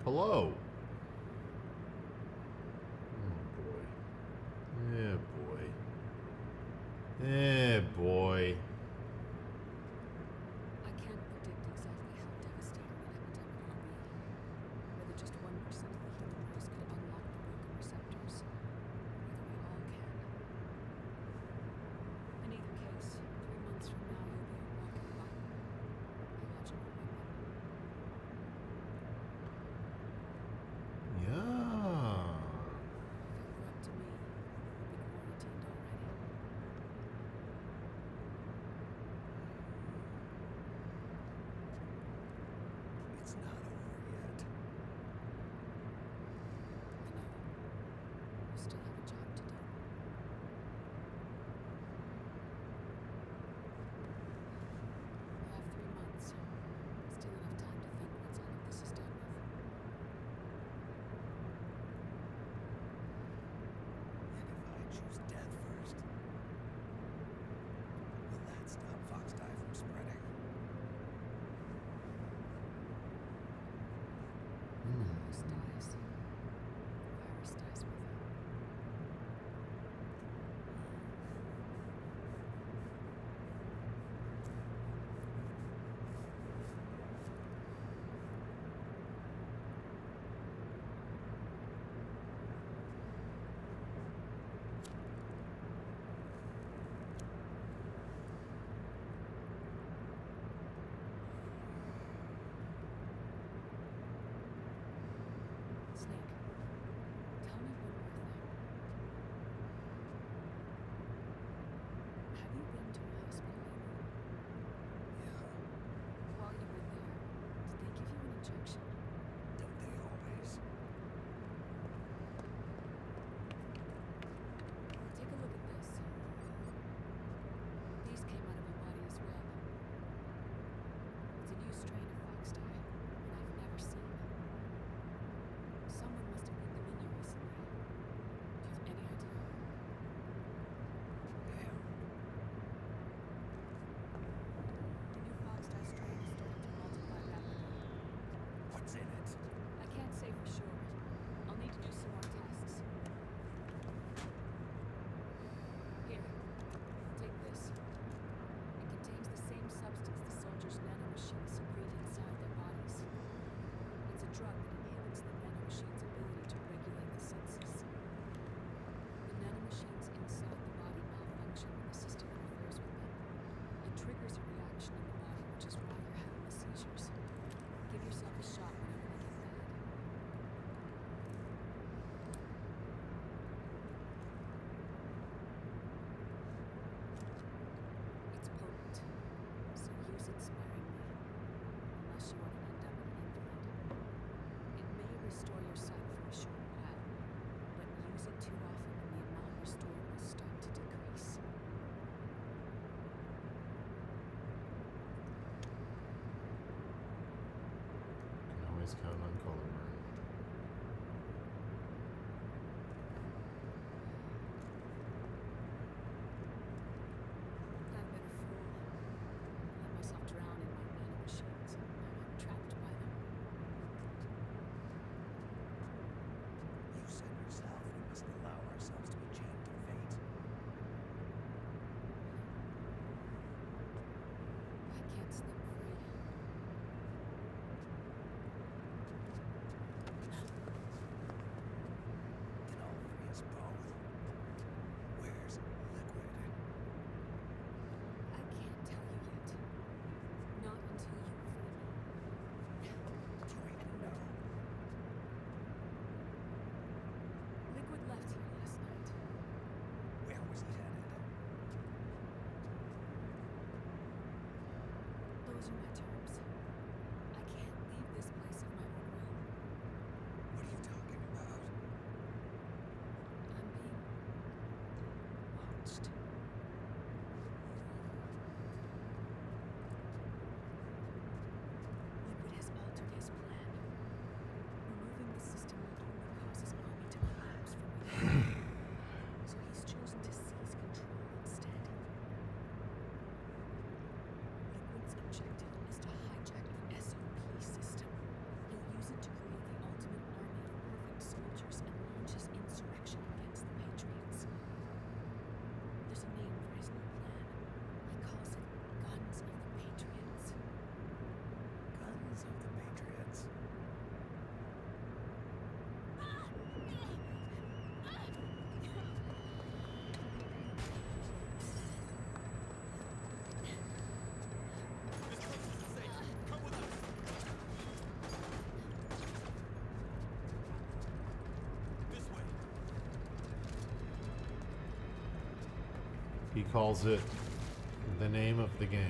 Hello. Oh boy. Yeah, boy. Yeah, boy. I can't predict exactly how devastating an epidemic will be. Whether just 1% of the human race could unlock the broken receptors, or whether we all can. In either case, 3 months from now you'll be a walking biological weapon. Yeah. If it were up to me, we'd be quarantined already. It's not over yet. I know. We still have a job to do. You have 3 months. Still enough time to think once all of this is done with. And if I choose death first, will that stop Foxdie from spreading? When the host dies, the virus dies with it. Snake, tell me one more thing. Have you been to a hospital lately? Yeah, While you were there, did they give you an injection? don't they always? Take a look at this. These came out of your body as well. It's a new strain of Foxdie, one I've never seen. Someone must have put them in you recently. Do you have any idea? Damn. The new Foxdie strain is starting to multiply rapidly. What's in it? I can't say for sure. I'll need to do some more tests. Here, take this. It contains the same substance the soldiers' nanomachines secrete inside their bodies. It's a drug that inhibits the nanomachine's ability to regulate the senses. The nanomachines inside the body malfunction when the system interferes with them. It triggers a reaction in the body, which is why you're having the seizures. Give yourself a shot whenever they get bad. It's potent, so use it sparingly, unless you want to end up an invalid. It may restore your sight for a short while, but use it too often and the amount restored will start to decrease. Can always count on Culliver. I've been a fool. I let myself drown in my nanomachines, and now I'm trapped by them. You said yourself we mustn't allow ourselves to be chained to fate. I can't slip free. He calls it the name of the game.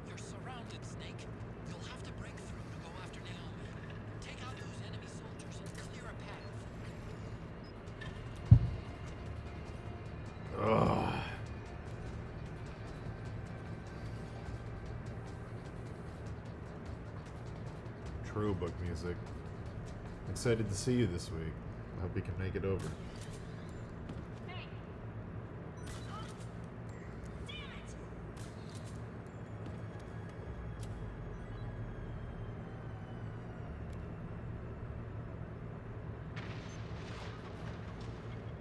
You're surrounded, Snake. You'll have to break through to go after Naomi. Take out those enemy soldiers and clear a path. Ugh. True book music. Excited to see you this week. I hope we can make it over.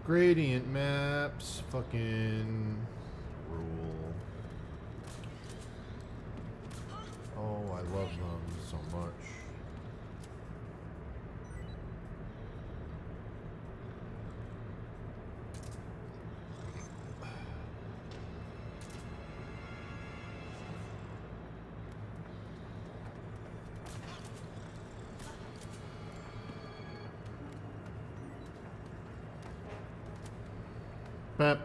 Gradient maps, fucking rule. Oh, I love them so much. Bap.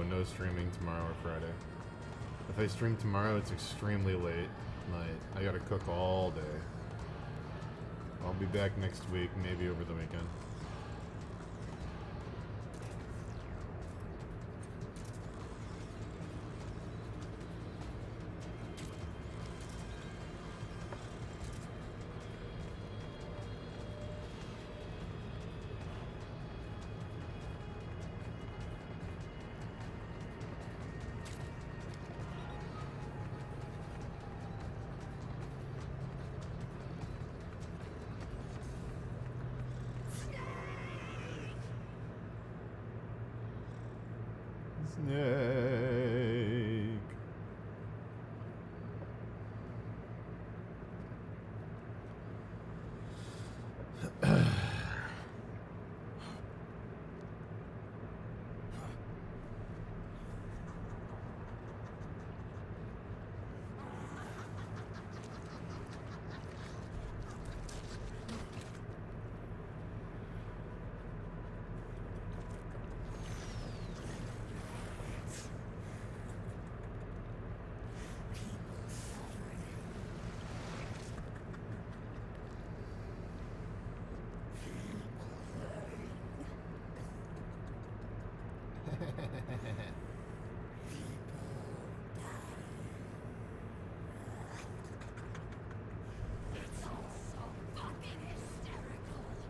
No streaming tomorrow or Friday. If I stream tomorrow, it's extremely late night. I gotta cook all day. I'll be back next week, maybe over the weekend. Snake.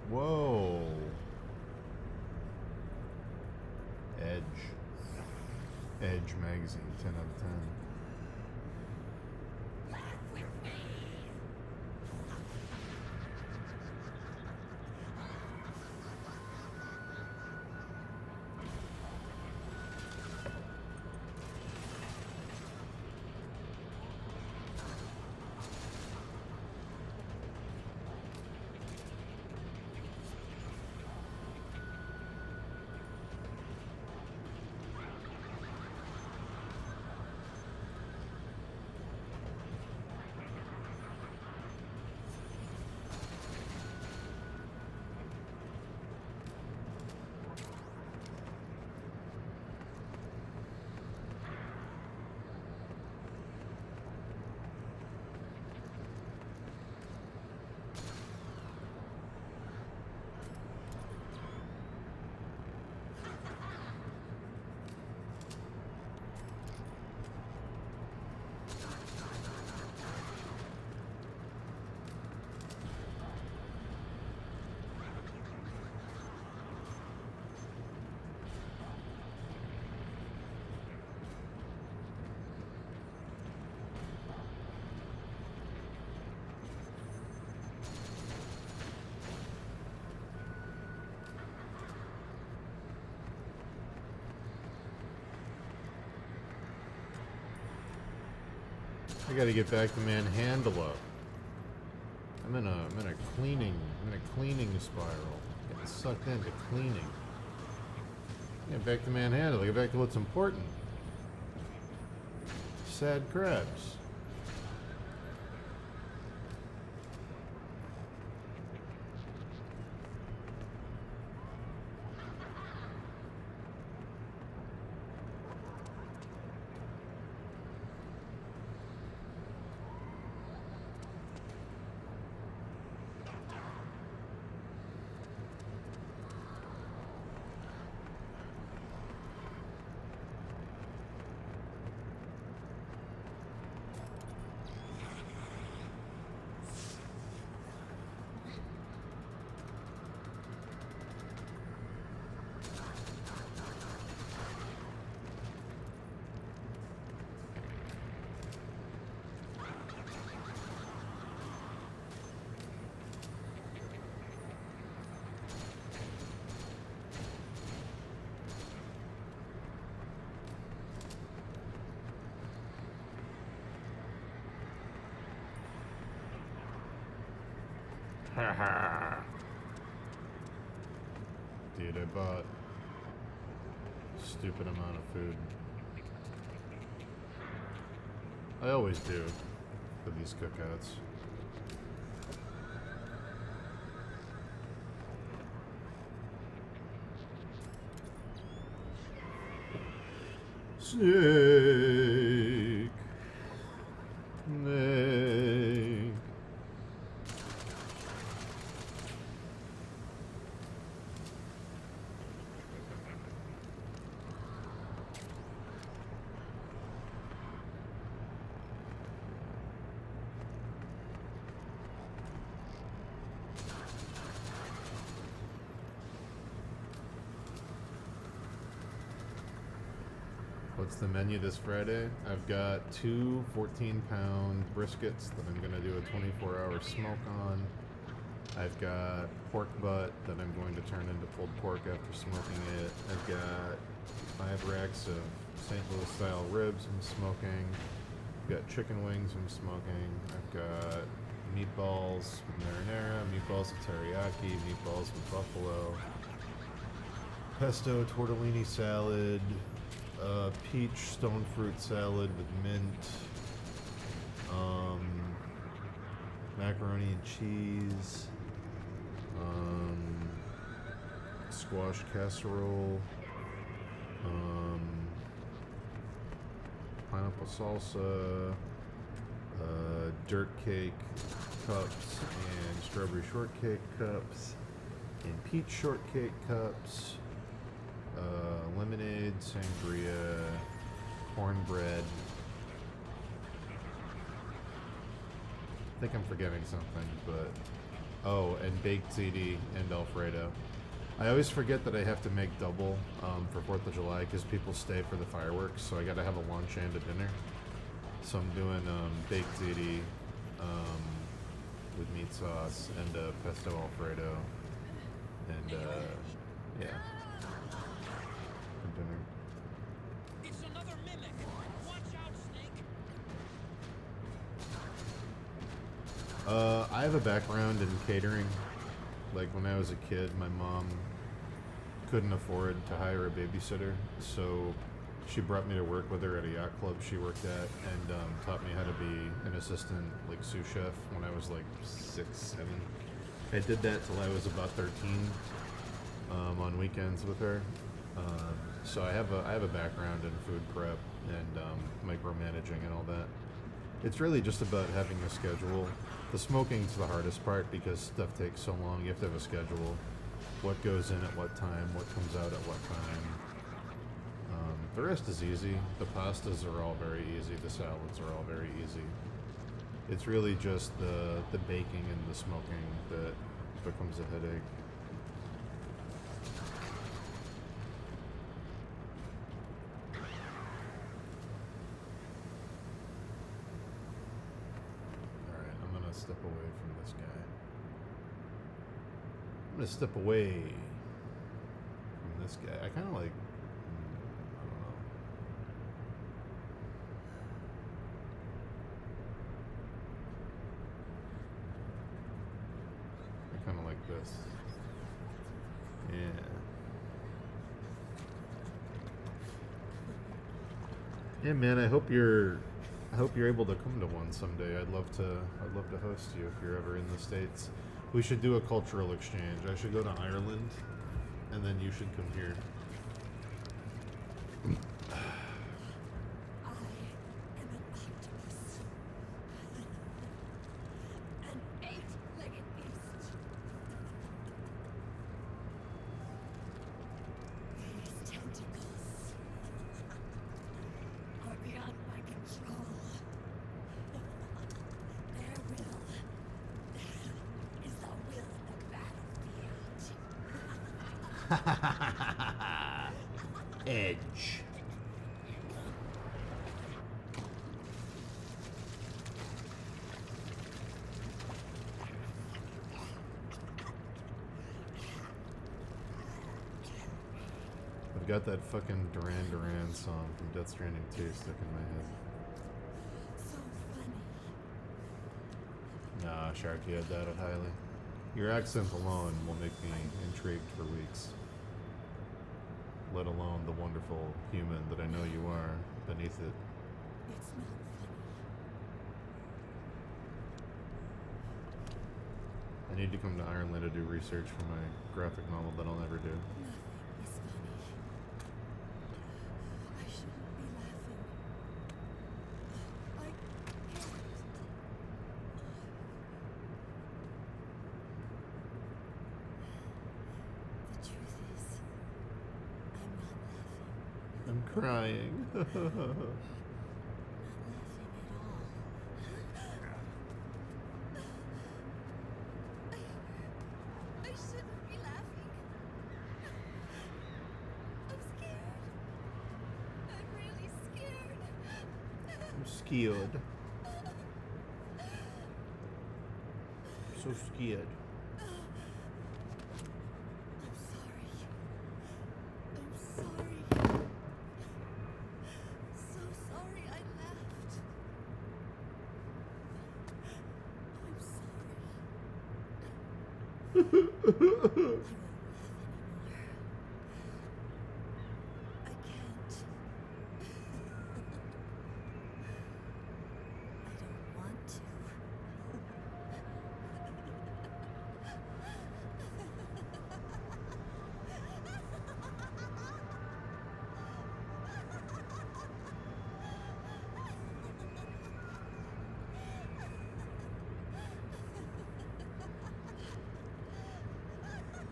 Whoa. Edge. Edge magazine, 10 out of 10. I gotta get back to manhandla. I'm in a cleaning spiral. Getting sucked into cleaning. Get back to manhandla. Get back to what's important. Sad crabs. Haha. Dude, I bought a stupid amount of food. I always do for these cookouts. Snake. Snake. What's the menu this Friday? I've got two 14-pound briskets that I'm going to do a 24-hour smoke on. I've got pork butt that I'm going to turn into pulled pork after smoking it. I've got 5 racks of St. Louis style ribs I'm smoking. I've got chicken wings I'm smoking. I've got meatballs with marinara, meatballs with teriyaki, meatballs with buffalo, pesto tortellini salad, peach stone fruit salad with mint, macaroni and cheese, squash casserole, pineapple salsa, dirt cake cups and strawberry shortcake cups, and peach shortcake cups, lemonade, sangria, cornbread. I think I'm forgetting something, but oh, and baked ziti and Alfredo. I always forget that I have to make double for 4th of July because people stay for the fireworks, so I gotta have a lunch and a dinner. So I'm doing baked ziti with meat sauce and pesto Alfredo, and yeah, for dinner. It's another mimic. Watch out, Snake. I have a background in catering. Like when I was a kid, my mom couldn't afford to hire a babysitter, so she brought me to work with her at a yacht club she worked at, and taught me how to be an assistant, like sous chef, when I was like 6, 7. I did that till I was about 13, on weekends with her. So I have a background in food prep and micromanaging and all that. It's really just about having a schedule. The smoking's the hardest part because stuff takes so long. You have to have a schedule. What goes in at what time, what comes out at what time. The rest is easy. The pastas are all very easy. The salads are all very easy. It's really just the baking and the smoking that becomes a headache. Alright, I'm gonna step away from this guy. I'm gonna step away from this guy. I kinda like, I don't know. Hey man, I hope you're able to come to one someday. I'd love to host you if you're ever in the States. We should do a cultural exchange. I should go to Ireland and then you should come here. I am an octopus. An eight-legged beast. These tentacles are beyond my control. Their will is the will of the battlefield. Edge. I've got that fucking Duran Duran song from Death Stranding 2 stuck in my head. So funny. Nah, Sharky, I doubt it highly. Your accent alone will make me intrigued for weeks. Let alone the wonderful human that I know you are beneath it. It's not funny. I need to come to Ireland to do research for my graphic novel that I'll never do. Nothing is funny. I shouldn't be laughing. I can't. The truth is, I'm not laughing. I'm crying. Not laughing at all. I shouldn't be laughing. I'm scared. I'm really scared. I'm scared. So scared. I'm sorry. I'm sorry. So sorry I laughed. I'm sorry. I won't laugh anymore. I can't. I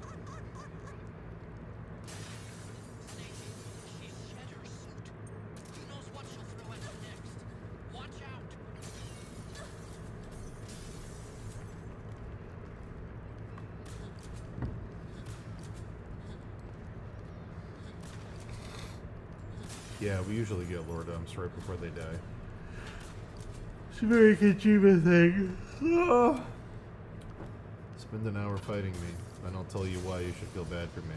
don't want to. She's shed her suit. Who knows what she'll throw at you next? Watch out! Yeah, we usually get lore dumps right before they die. It's a very Kojima thing. Spend an hour fighting me, then I'll tell you why you should feel bad for me,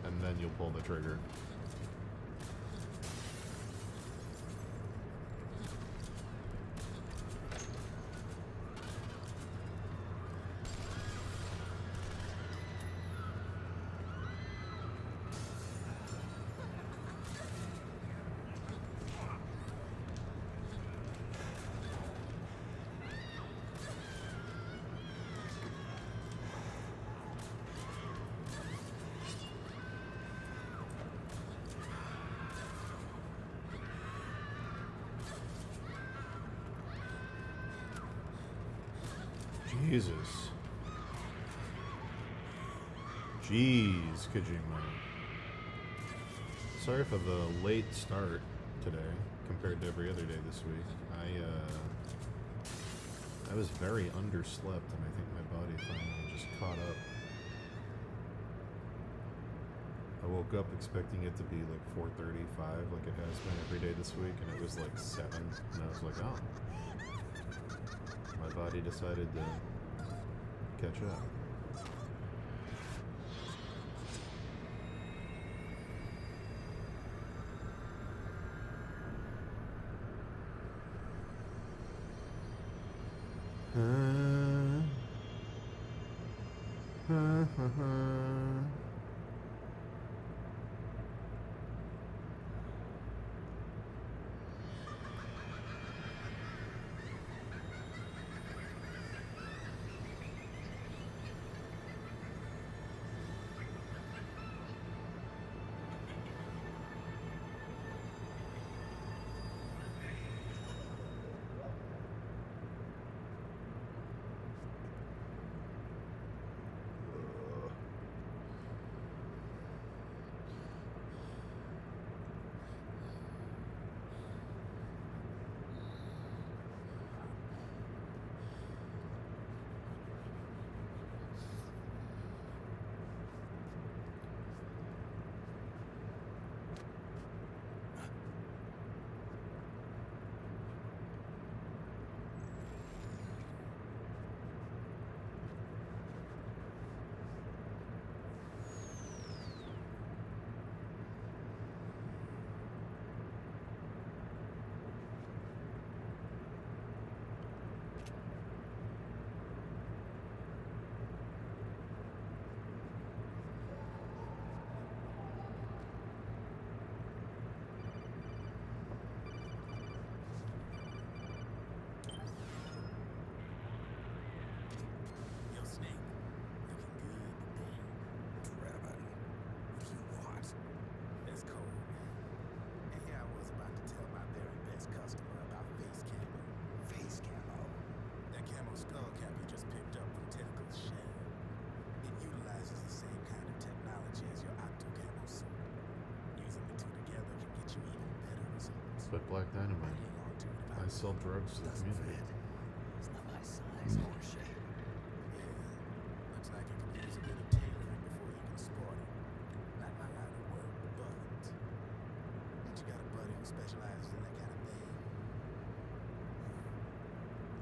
and then you'll pull the trigger. Jesus. Jeez, Kojima. Sorry for the late start today compared to every other day this week. I was very underslept and I think my body finally just caught up. I woke up expecting it to be like 4:35 like it has been every day this week and it was like 7 and I was like, oh. My body decided to catch up. But Black Dynamite. Hang on to it if I sell drugs to the doesn't community. fit. It's not my size or shape. Yeah, looks like it could use a bit of tailoring before you can sport it. Not my line of work, but ain't you got a buddy who specializes in that kind of thing?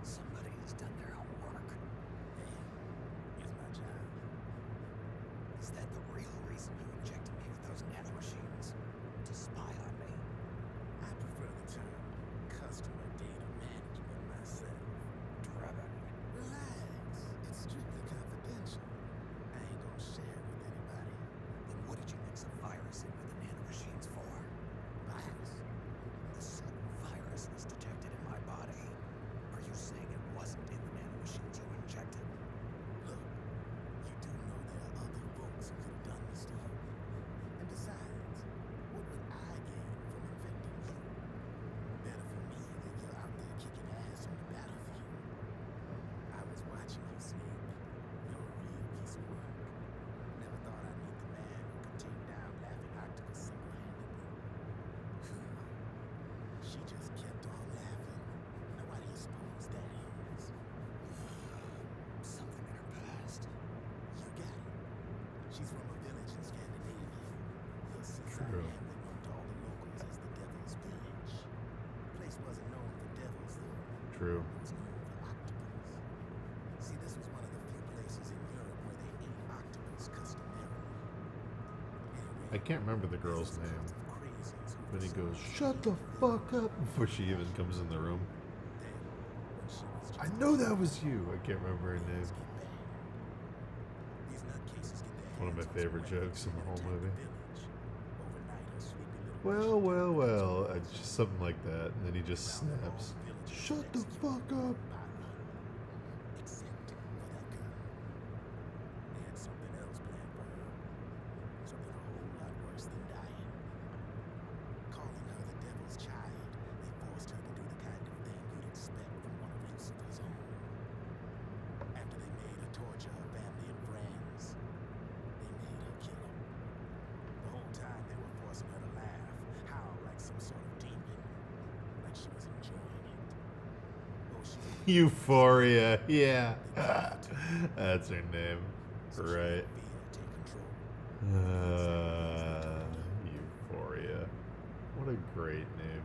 Somebody's done their homework. Hey, here's my job. Is that the real reason you injected me with those nanomachines? To spy on me? I prefer the term customer data management myself. Drebin. Relax. It's strictly confidential. I ain't gonna share it with anybody. Then what did you mix a virus in with the nanomachines for? Virus. A certain virus was detected in my body. Are you saying it wasn't in the nanomachines you injected? Look, you do know there are other folks who could have done this to you. And besides, what would I gain from infecting you? Better for me that you're out there kicking ass on the battlefield. I was watching you, Snake. You're a real piece of work. Never thought I'd meet the man who could take down Laughing Octopus single-handedly. She just kept on laughing. Now why do you suppose that is? Something in her past. You got it. She's from a village in Scandinavia. The seaside True. hamlet known to all the locals as the Devil's Village. Place wasn't known for devils, though. True. It was known for octopus. See, this was one of the few places in Europe where they ate octopus customarily. Anyway, I can't remember the girl's this was name, cult of crazies who but he were goes, so "Shut the ashamed of fuck their up," before she even comes in the room. Then, when she was I just know that was you. I can't remember her name. get bad. These nutcases get their One of my hands on favorite some jokes in the whole weapons and movie. attack the village. Overnight, her sleepy little Well, mission well, was well. to It's just something like that, and then he just round the snaps. whole village of Shut the next fuck year up. by run. Except for that girl. They had something else planned for her. Something a whole lot worse than dying. Calling her the devil's child, they forced her to do the kind of thing you'd expect from one of Lucifer's own. After they made her torture her family and friends, they made her kill them. The whole time they were forcing her to laugh, howl like some sort of demon, like she was enjoying it. Oh, she was Euphoria. Yeah. That's her name. so she let Right. fear take control. Euphoria. What a great name.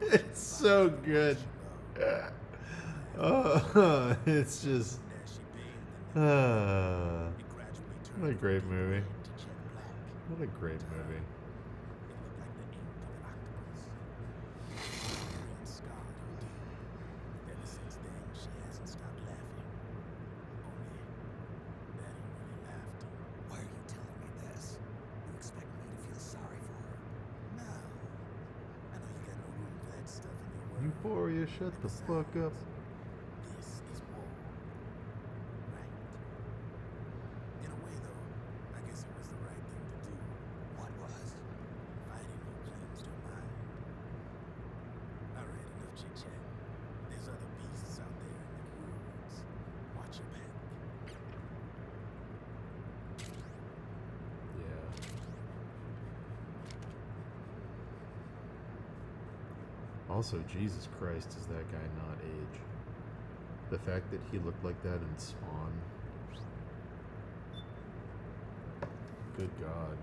It's so good. Oh, it's just. What a great movie. What a great movie. Why are you telling me this? You expect me to feel sorry for her? No. I know you got no room for that stuff in your world. Euphoria, shut the fuck up. This is war. Right. In a way, though, I guess it was the right thing to do. What was? Fighting who claims your mind. Alright, enough chit chat. There's other beasts out there in the woods. Watch your back. Yeah. Also, Jesus Christ, is that guy not age? The fact that he looked like that in Spawn. Good God.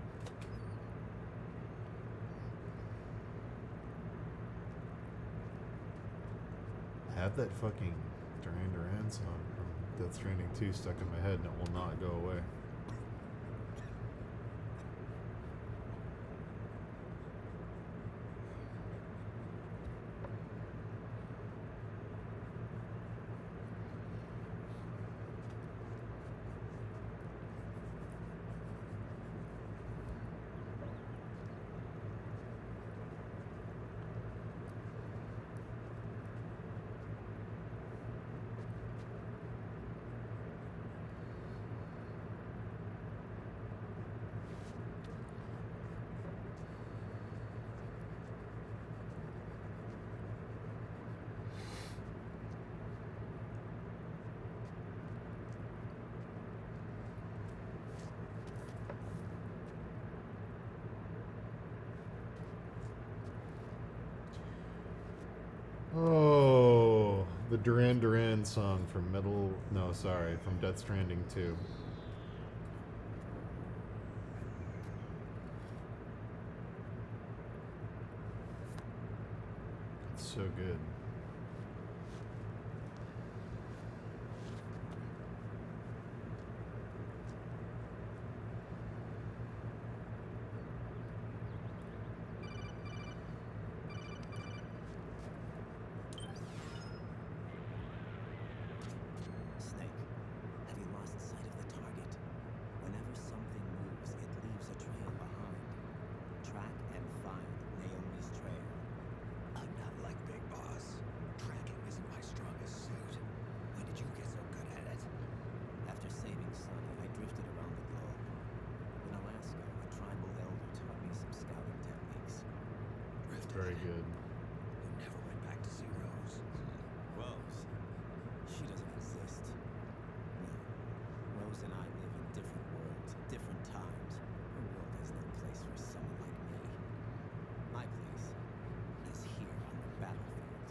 I have that fucking Duran Duran song from Death Stranding 2 stuck in my head and it will not go away. Duran Duran song from from Death Stranding 2. It's so good. Snake, have you lost sight of the target? Whenever something moves, it leaves a trail behind. Track and find Naomi's trail. I'm not like Big Boss. Tracking isn't my strongest suit. When did you get so good at it? After saving Sonny, I drifted around the globe. In Alaska, a tribal elder taught me some scouting techniques. Drifted Very at it. good. You never went back to see Rose. Rose. She doesn't exist. No. Rose and I live in different worlds, different times. Her world has no place for someone like me. My place is here on the battlefield.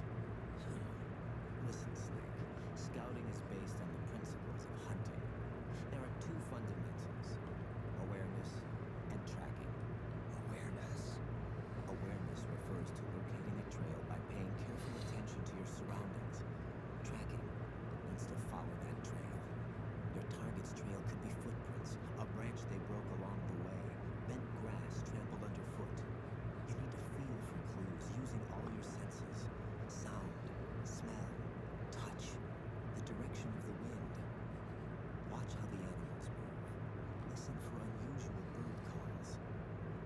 Listen, Snake. Scouting is based on the principles of hunting. There are two fundamentals: awareness and tracking. Awareness. Awareness refers to locating a trail by paying careful attention to your surroundings. Tracking means to follow that trail. Your target's trail could be footprints, a branch they broke along the way, bent grass trampled underfoot. You need to feel for clues using all your senses: sound, smell, touch, the direction of the wind. Watch how the animals move. Listen for unusual bird calls.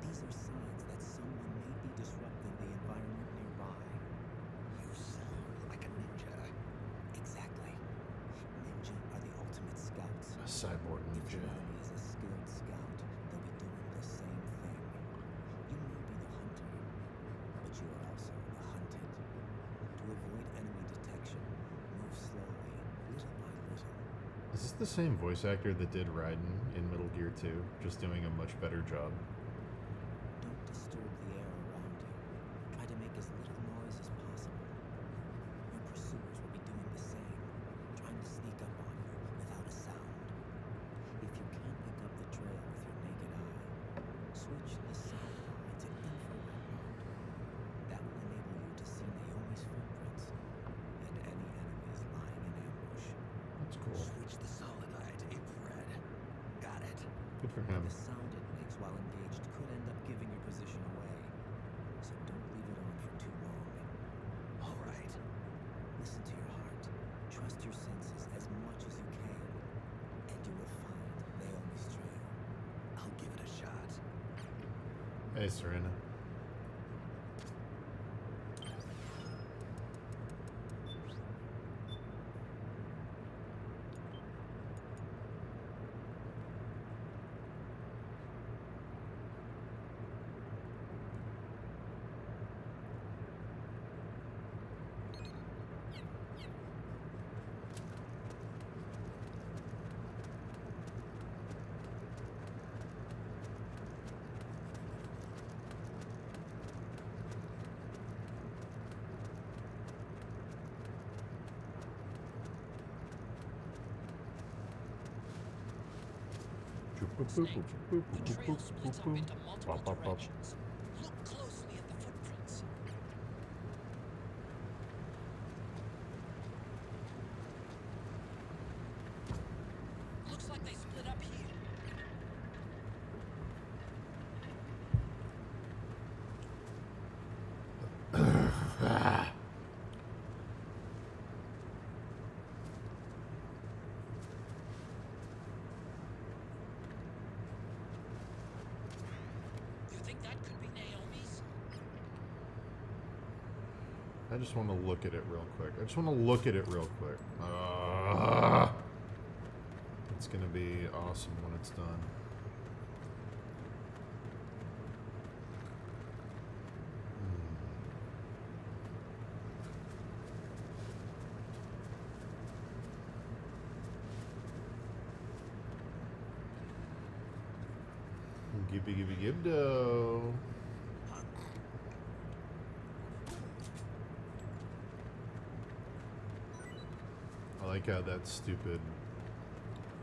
These are signs that someone may be disrupting the environment nearby. You sound like a ninja. Exactly. Ninja are the ultimate scouts. A cyborg If ninja. your enemy is a skilled scout, they'll be doing the same thing. You may be the hunter, but you are also the hunted. To avoid enemy detection, move slowly, little by little. Is this the same voice actor that did Raiden in Metal Gear 2? Just doing a much better job. Don't disturb the air around you. Try to make as little noise as possible. Your pursuers will be doing the same, trying to sneak up on you without a sound. If you can't pick up the trail with your naked eye, switch the sound eye to infrared mode. That will enable you to see Naomi's footprints and any enemies lying in ambush. That's cool. Switch the solid eye to infrared. Got it. Good for him. The sound it makes while engaged could end up giving your position away, so don't leave it on for too long. All right. Listen to your heart. Trust your senses as much as you can, and you will find Naomi's trail. I'll give it a shot. Hey, Serena. Snake, the trail splits up into multiple directions. Look closely at the footprints. Looks like they split up here. You think that could be Naomi's? I just want to look at it real quick. It's gonna be awesome when it's done. Gibby gibby gibdo. like how that stupid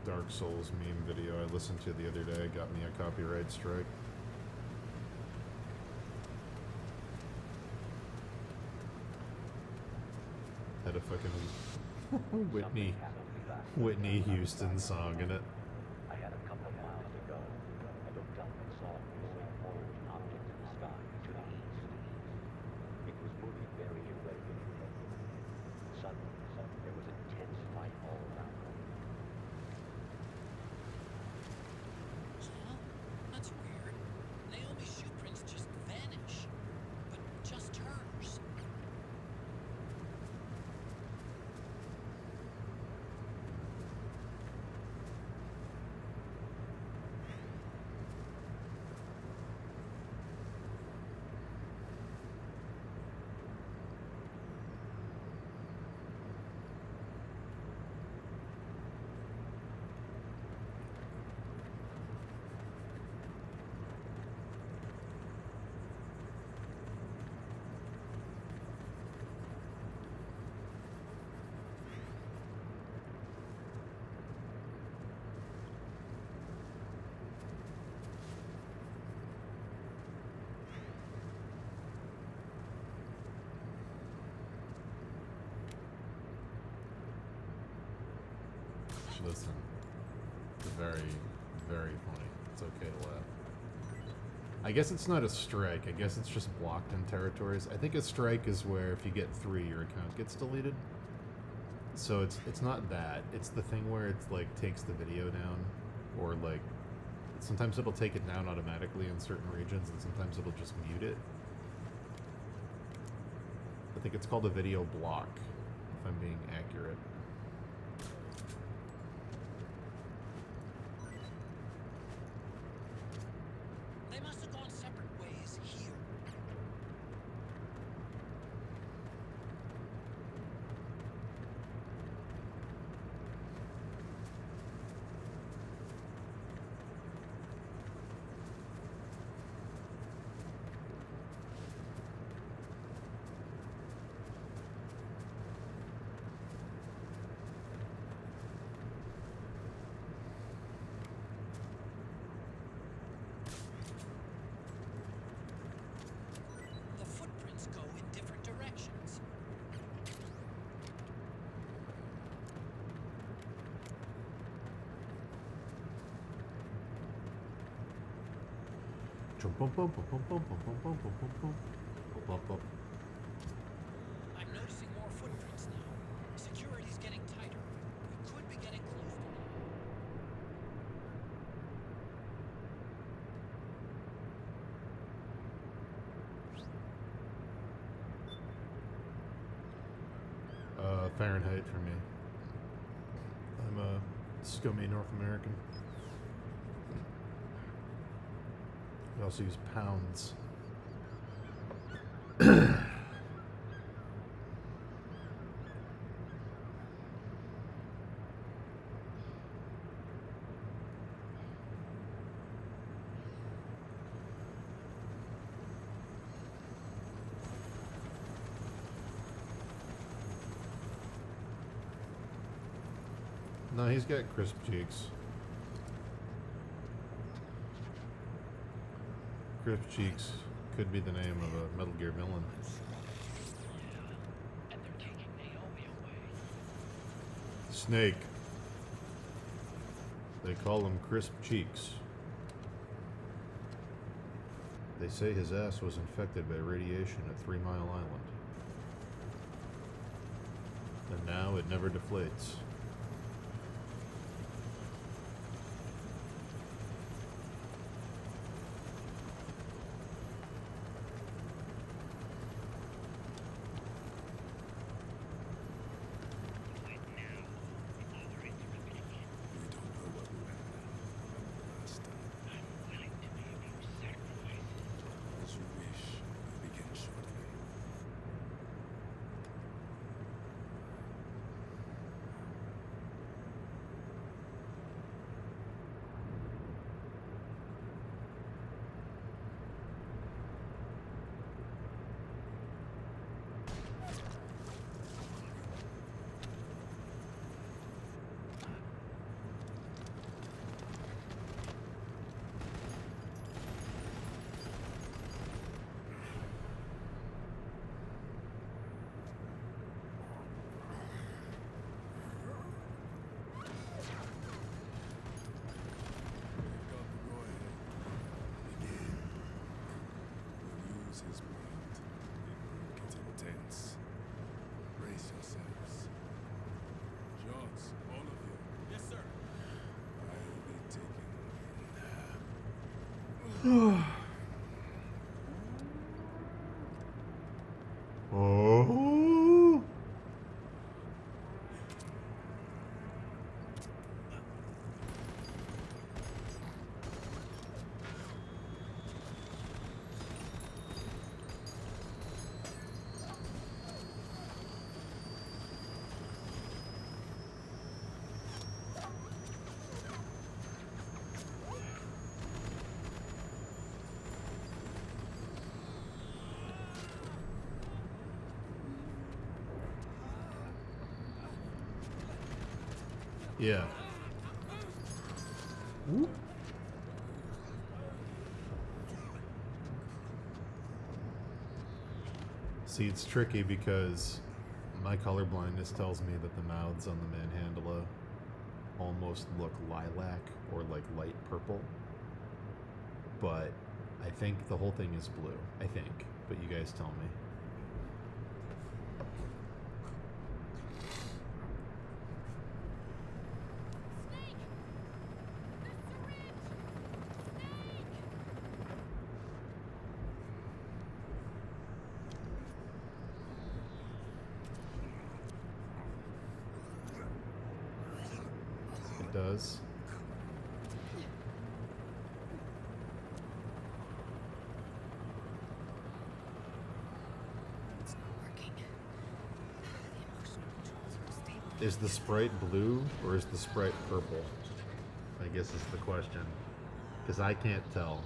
Dark Souls meme video I listened to the other day got me a copyright strike. Had a fucking Whitney Houston song in it. I had a couple of miles to go. I looked up and saw a glowing orange object in the sky to the east. It was moving very irregularly. Suddenly, there was intense light all around me. Huh? That's weird. Naomi's shoe prints just vanish. But just hers. Listen, it's very, very funny. It's okay to laugh. I guess it's not a strike. I guess it's just blocked in territories. I think a strike is where if you get 3, your account gets deleted. So it's not that. It's the thing where it's like takes the video down, or like sometimes it'll take it down automatically in certain regions, and sometimes it'll just mute it. I think it's called a video block, if I'm being accurate. They must have gone separate ways here. The footprints go in different directions. I'm noticing more footprints now. Security's getting tighter. We could be getting close to them. Fahrenheit for me. I'm a scummy North American. We also use pounds. No, he's got crisp cheeks. Crisp cheeks could be the name of a Metal Gear villain. And they're taking Naomi away. Snake. They call him Crisp Cheeks. They say his ass was infected by radiation at 3 Mile Island. And now it never deflates. his point. It will get intense. Brace yourselves. Shots, all of you. Yes, sir. I'll be taking Oh. Yeah. Whoop. See, it's tricky because my color blindness tells me that the mouths on the manhandla almost look lilac or like light purple. But I think the whole thing is blue. I think. But you guys tell me. Snake! The syringe! Snake! It does. It's not working. The emotional controls are unstable. Is the sprite blue or is the sprite purple? I guess is the question. Because I can't tell.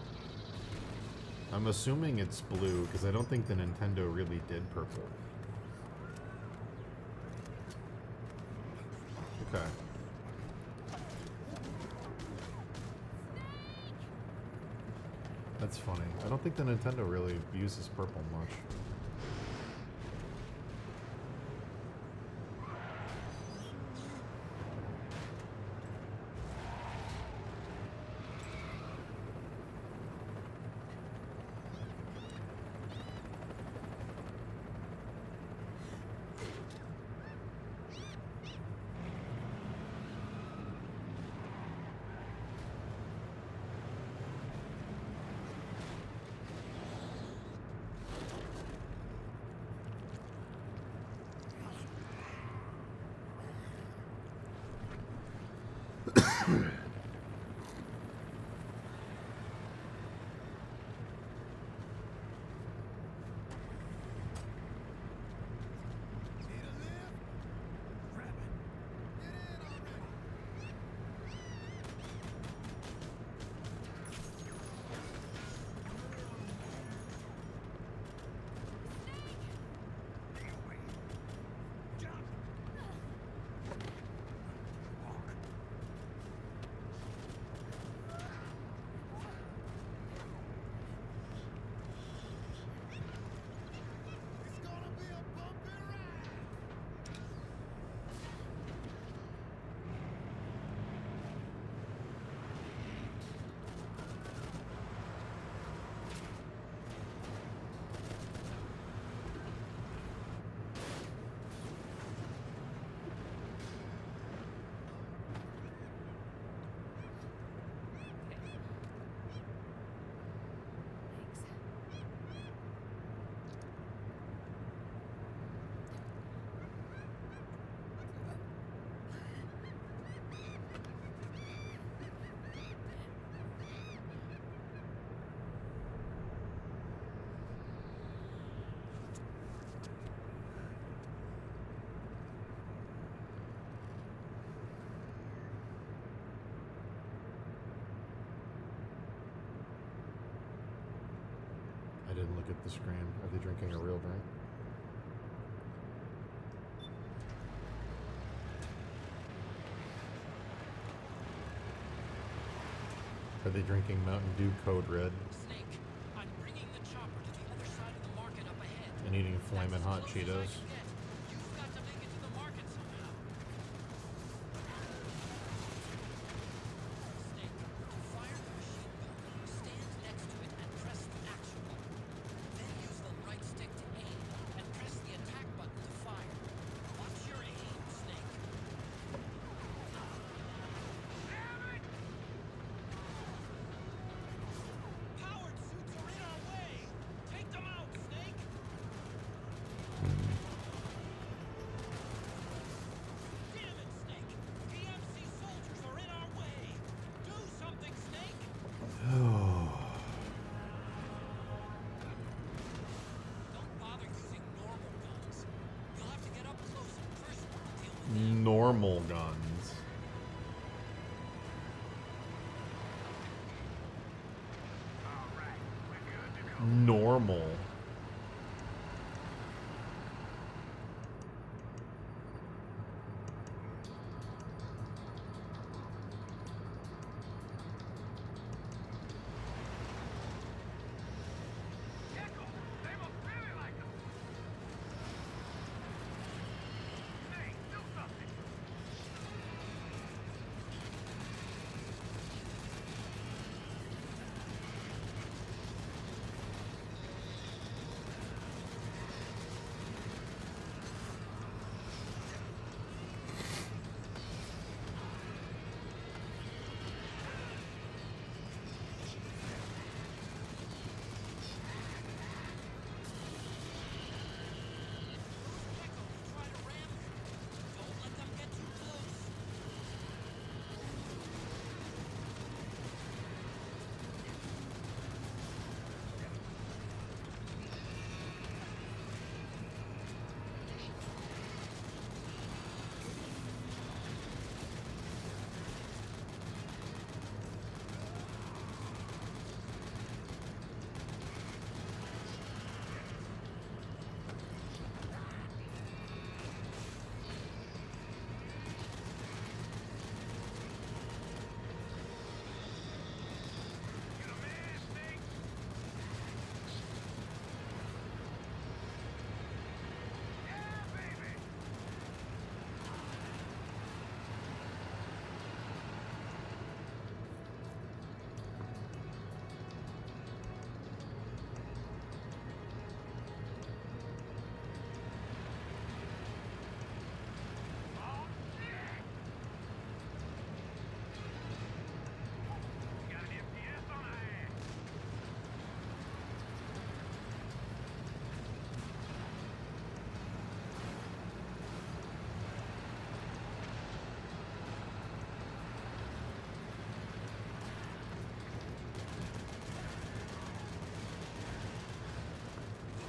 I'm assuming it's blue because I don't think the Nintendo really did purple. Okay. That's funny. I don't think the Nintendo really uses purple much. Need a lift? Grab it. Get in already. Jump. Walk. It's gonna be a bumpy ride. Thanks. I didn't look at the screen. Are they drinking a real drink? Are they drinking Mountain Dew Code Red Snake, I'm bringing the chopper to the other side of the market up ahead. and eating Flamin' Hot That's as close as I Cheetos? can get. You've got to make it to the market somehow. Snake, to fire the machine gun, stand next to it and press the action button. Then use normal guns. Normal. Try to ram them. Don't let them get too close.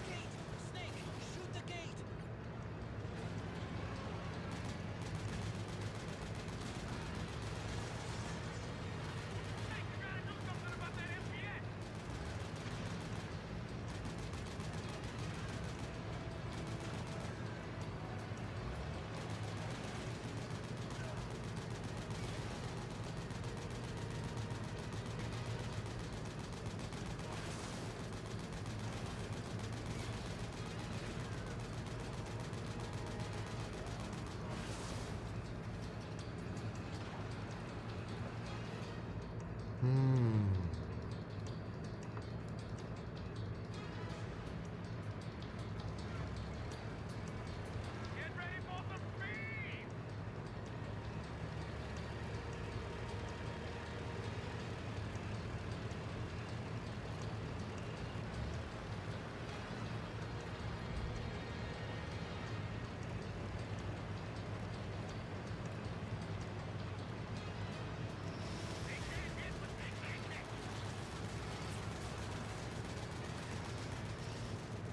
Gate! Snake! Shoot the gate! Hmm.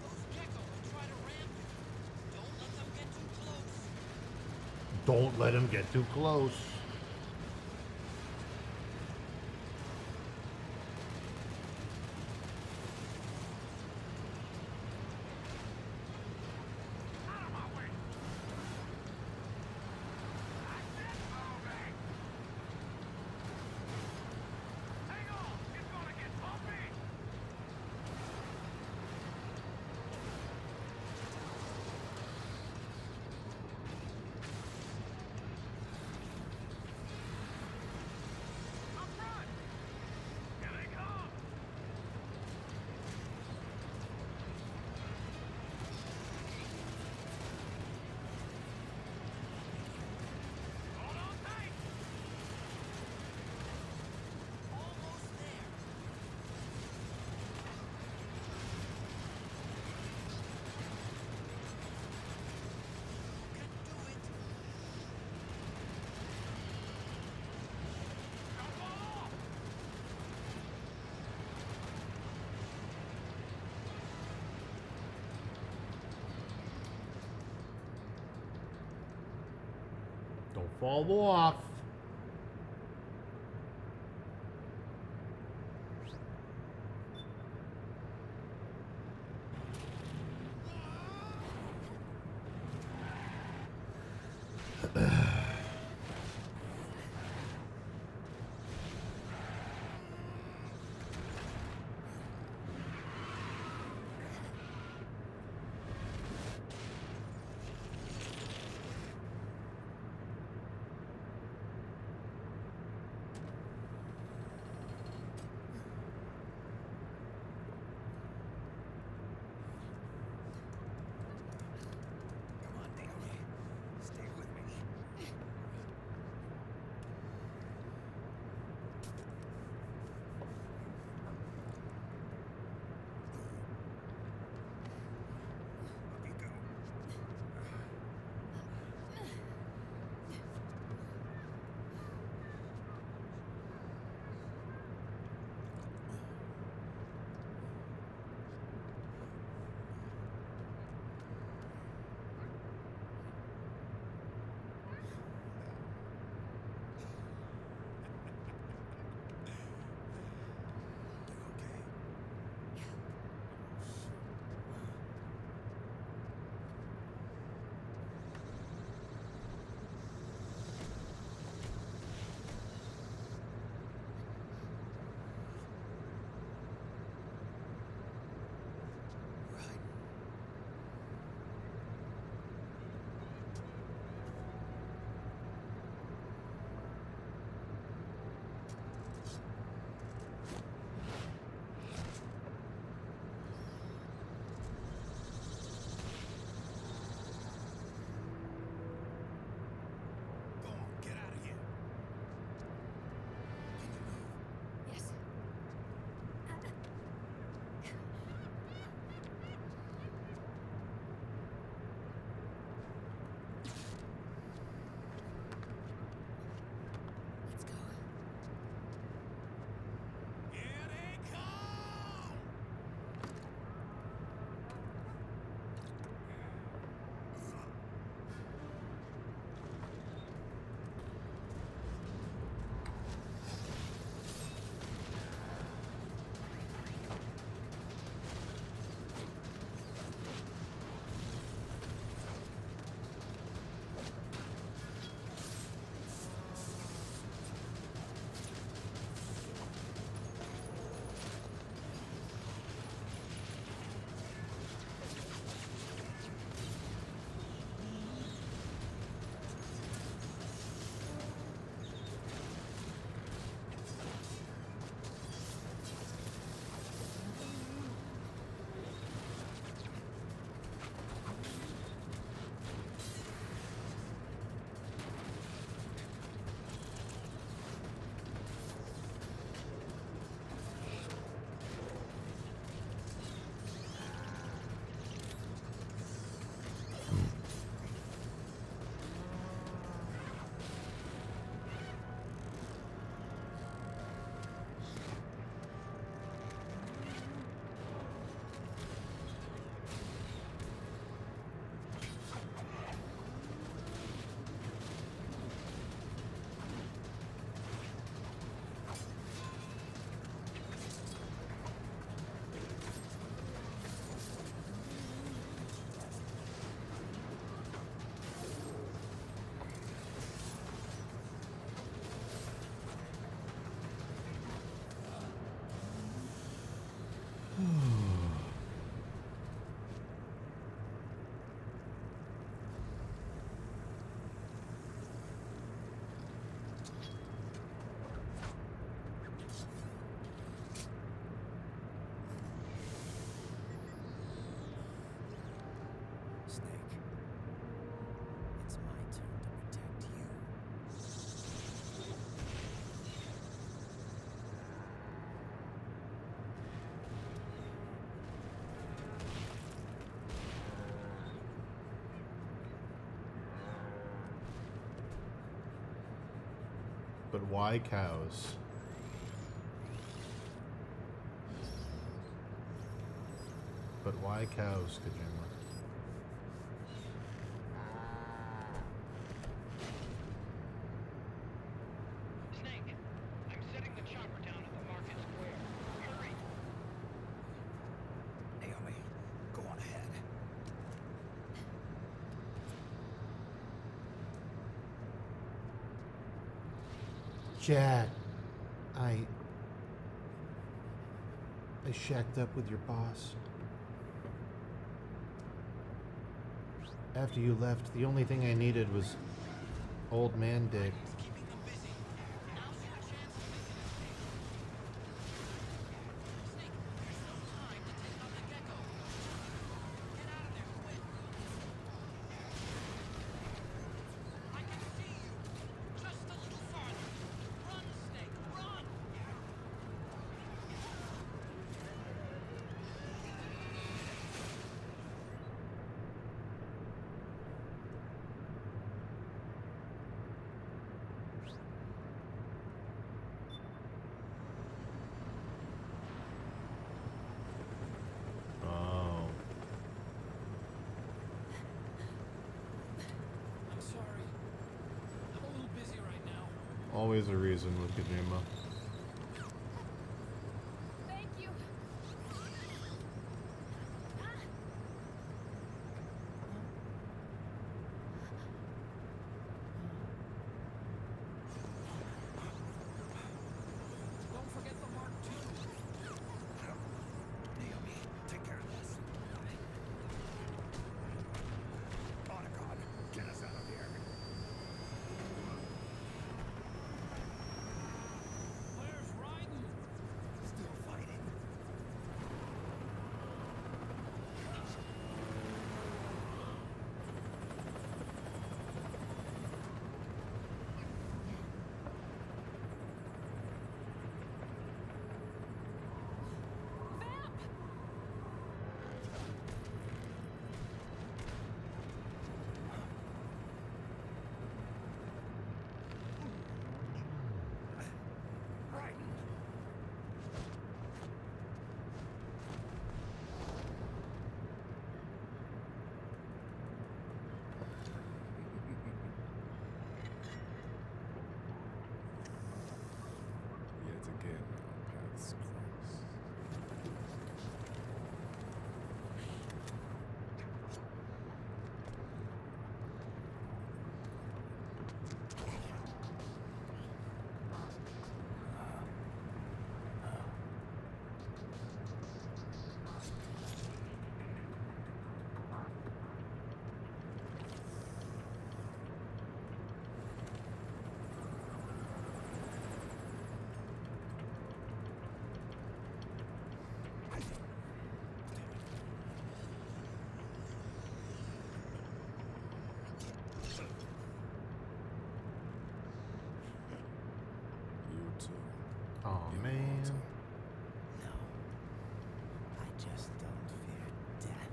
Those geckos try to ram you. Don't let them get too close. Don't let him get too close. Fall off. Come on, Naomi. Stay with me. Up you go. You okay? Right. Go on, get out of here. Can you move? Yes. Let's go. Here they come! Snake. It's my turn to protect you. But why cows? But why cows, Kojima? Jack, I shacked up with your boss. After you left, the only thing I needed was old man dick. Keeping them busy. Now's your chance to make an escape. Snake, there's no time to take out the gecko. Get out of there, quick. I can see you. Just a little farther. Run, Snake, run! Oh. I'm sorry. I'm a little busy right now. Always a reason with Kojima. Thank you. Don't forget the Mark II. Naomi, take care of this. Otacon, get us out of here. Where's Raiden? Still fighting. Vamp! Right. Yet again, our paths cross. You too. Oh man. No. I just don't fear death.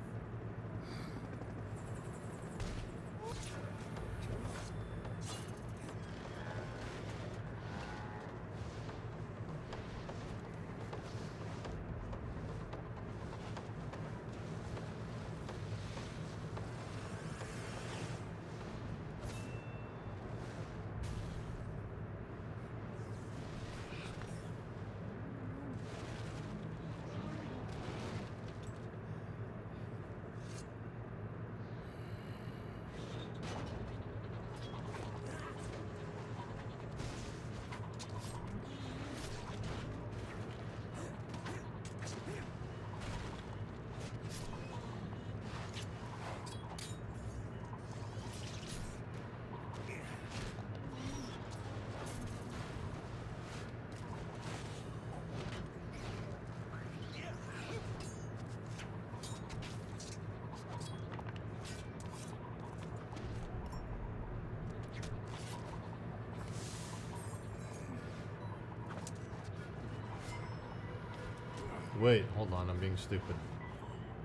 Wait, hold on, I'm being stupid.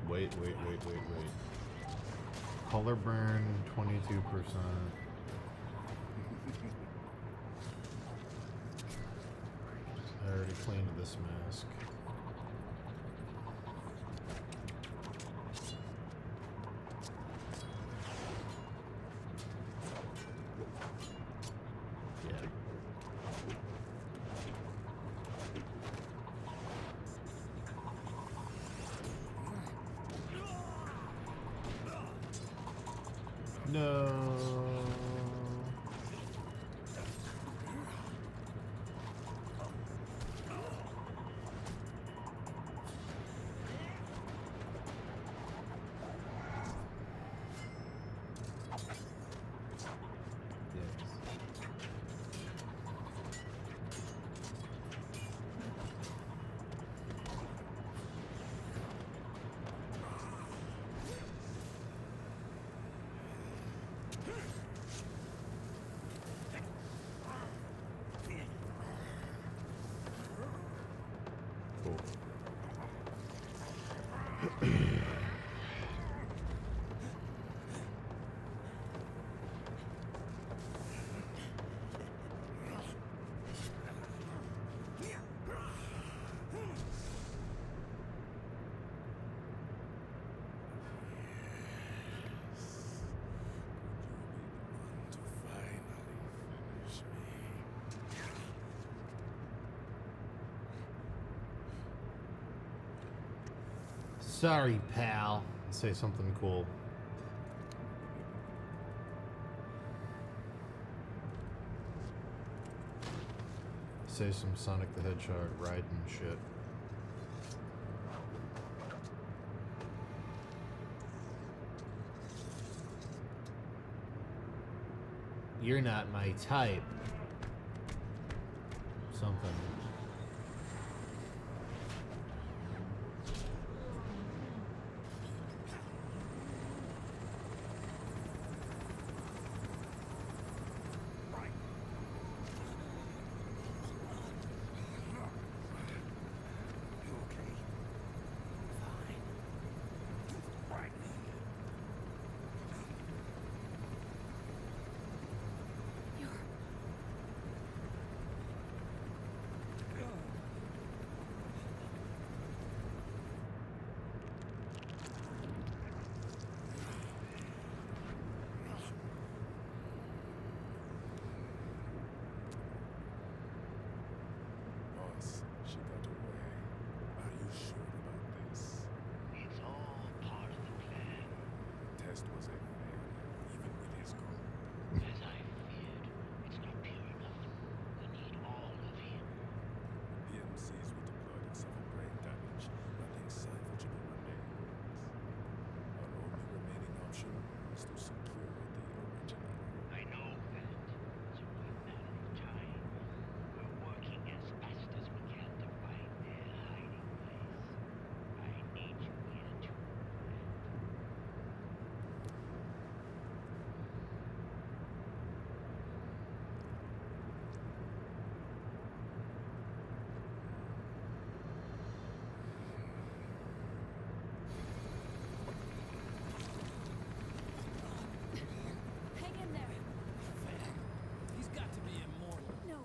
Wait. Color burn, 22%. I already cleaned this mask. Yeah. No. To finally finish me. Sorry, pal. Say something cool. Say some Sonic the Hedgehog riding shit. You're not my type. Something. You okay? Fine. Right. You're... Boss, she got away. Are you sure about this? It's all part of the plan. Test was a failure, even with his goal. As I feared, it's not pure enough. We need all of him. PMCs with the blood and suffer brain damage. Nothing salvageable remains. Our only remaining option is to secure the original. I know that. It's only a matter of time. We're working as fast as we can to find their hiding place. I need you here too. Hang in there. He's got to be immortal. No,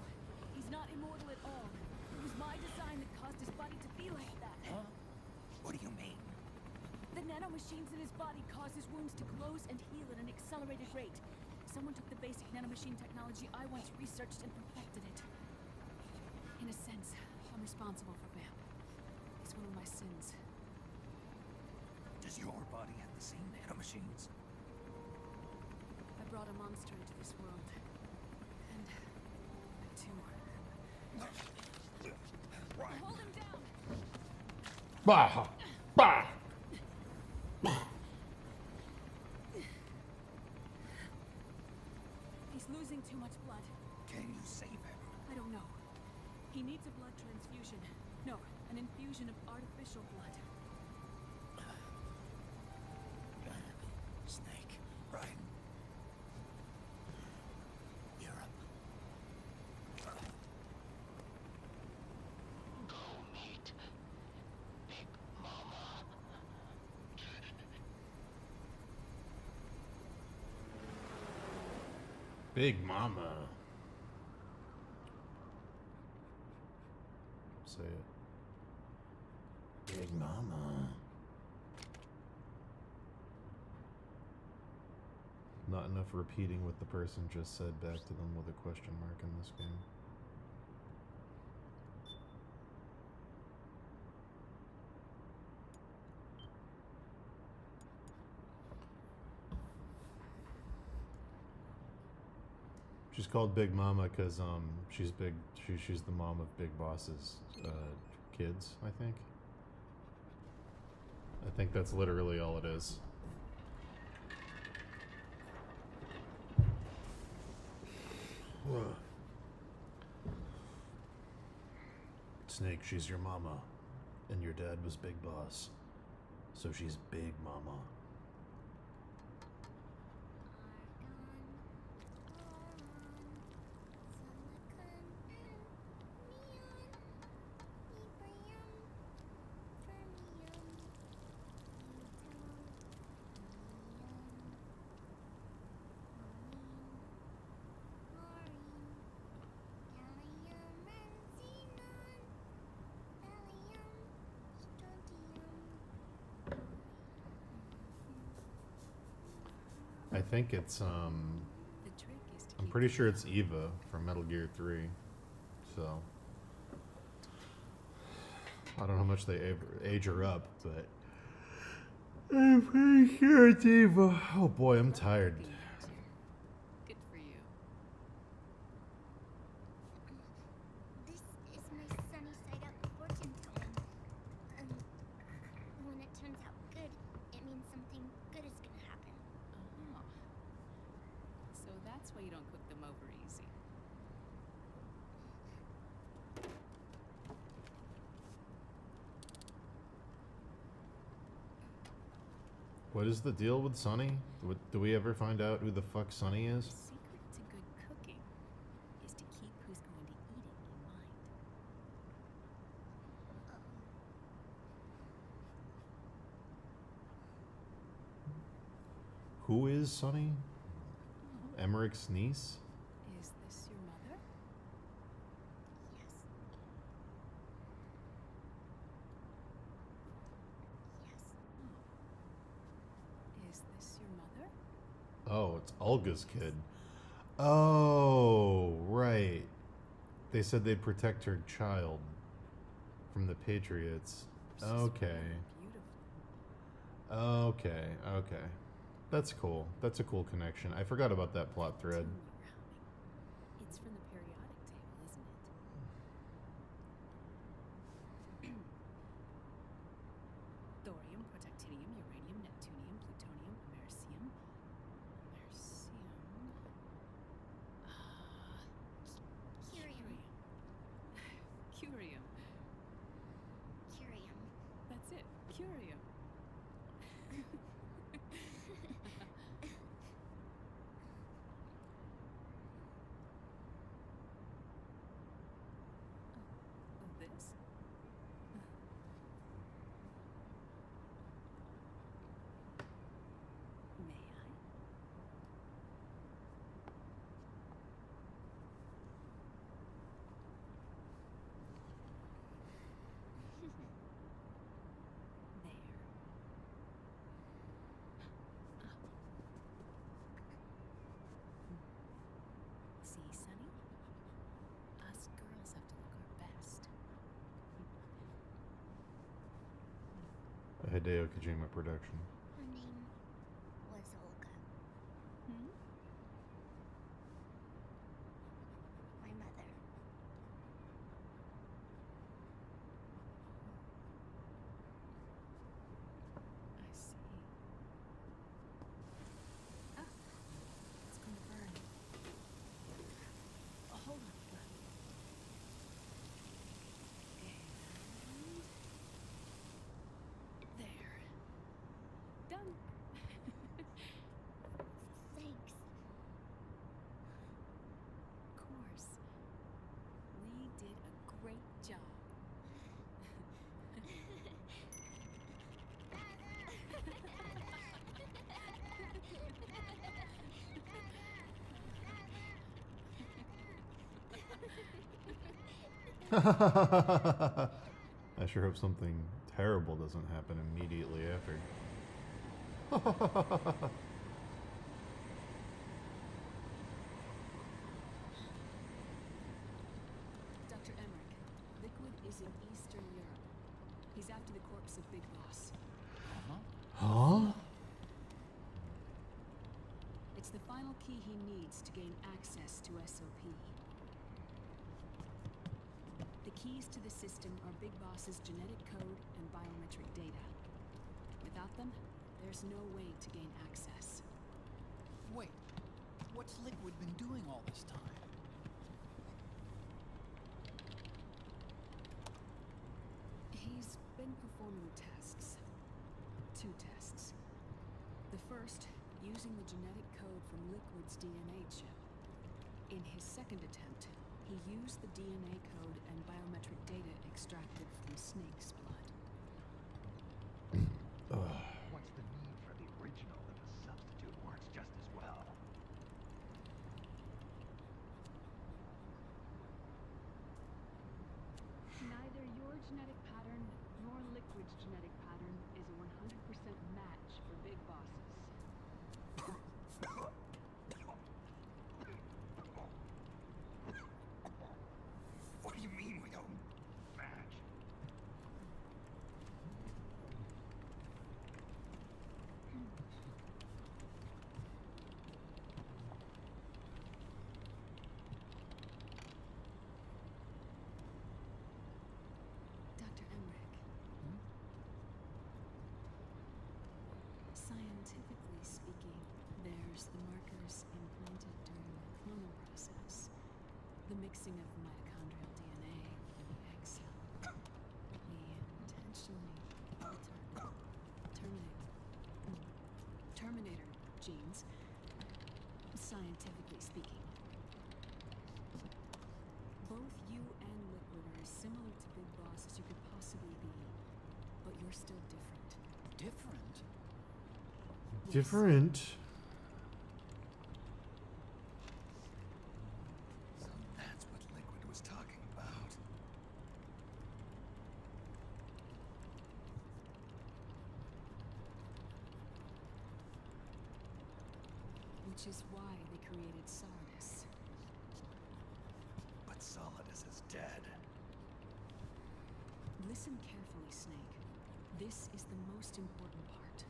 he's not immortal at all. It was my design that caused his body to be like that. Huh? What do you mean? The nanomachines in his body cause his wounds to close and heal at an accelerated rate. Someone took the basic nanomachine technology I once researched and perfected it. In a sense, I'm responsible for Vamp. It's one of my sins. Does your body have the same nanomachines? I brought a monster into this world. And I too... Hold him down! Bah! Bah! He's losing too much blood. Can you save him? I don't know. He needs a blood transfusion. No, an infusion of artificial blood. Snake, right? You're up. Go meet Big Mama. Big Mama. Say it. Big Mama. Not enough repeating what the person just said back to them with a question mark in this game. She's called Big Mama because she's big. She's the mom of Big Boss's kids. I think that's literally all it is. Snake, she's your mama, and your dad was Big Boss, so she's Big Mama. I think it's The trick is to I'm keep pretty the sure it's Eva from Metal Gear 3. So I don't know how much they age her up, but I'm pretty sure it's Eva. Oh boy, I'm tired. cooking, don't you? Good for you. This is my sunny side up fortune telling. When it turns out good, it means something good is gonna happen. Oh. So that's why you don't cook them over easy. What is the deal with Sonny? Do we ever find out who the fuck Sonny The is? secret to good cooking is to keep who's going to eat it in mind. Who is Sonny? Emmerich's niece? Is this your mother? Yes. Yes. Is this your mother? Oh, it's Olga's kid. Oh, right. They said they'd protect her child from the Patriots. She's Okay. really beautiful. Okay, okay. That's cool. That's a cool connection. I forgot about that plot thread. Tune you were humming. It's from the periodic table, isn't it? Thorium, protactinium, uranium, neptunium, plutonium, americium. Curium. Curium. Curium. That's it. Curium. This? May I? There. See, Sonny? Us girls have to look our best. A Hideo Kojima production. Her name was Olga. Hmm? My mother. I see. Ah, it's going to burn. Hold on. And there. Done. Thanks. Of course. We did a great job. I sure hope something terrible doesn't happen immediately after. Dr. Emmerich, Liquid is in Eastern Europe. He's after the corpse of Big Boss. Huh? It's the final key he needs to gain access to SOP. The keys to the system are Big Boss's genetic code and biometric data. Without them, there's no way to gain access. Wait, what's Liquid been doing all this time? He's been performing tests. 2 tests. The first, using the genetic code from Liquid's DNA chip. In his second attempt, he used the DNA code and biometric data extracted from Snake's blood. What's the need for the original if a substitute works just as well? Neither your genetic pattern nor Liquid's genetic pattern is a 100% match for Big Bosses. mirrors the markers implanted during the clonal process. The mixing of mitochondrial DNA in the egg cell. We intentionally altered Terminator genes, scientifically speaking. Both you and Liquid are as similar to Big Boss as you could possibly be, but you're still different. Different? Yes. Different. So that's what Liquid was talking about. Which is why they created Sardis. But Solidus is dead. Listen carefully, Snake. This is the most important part.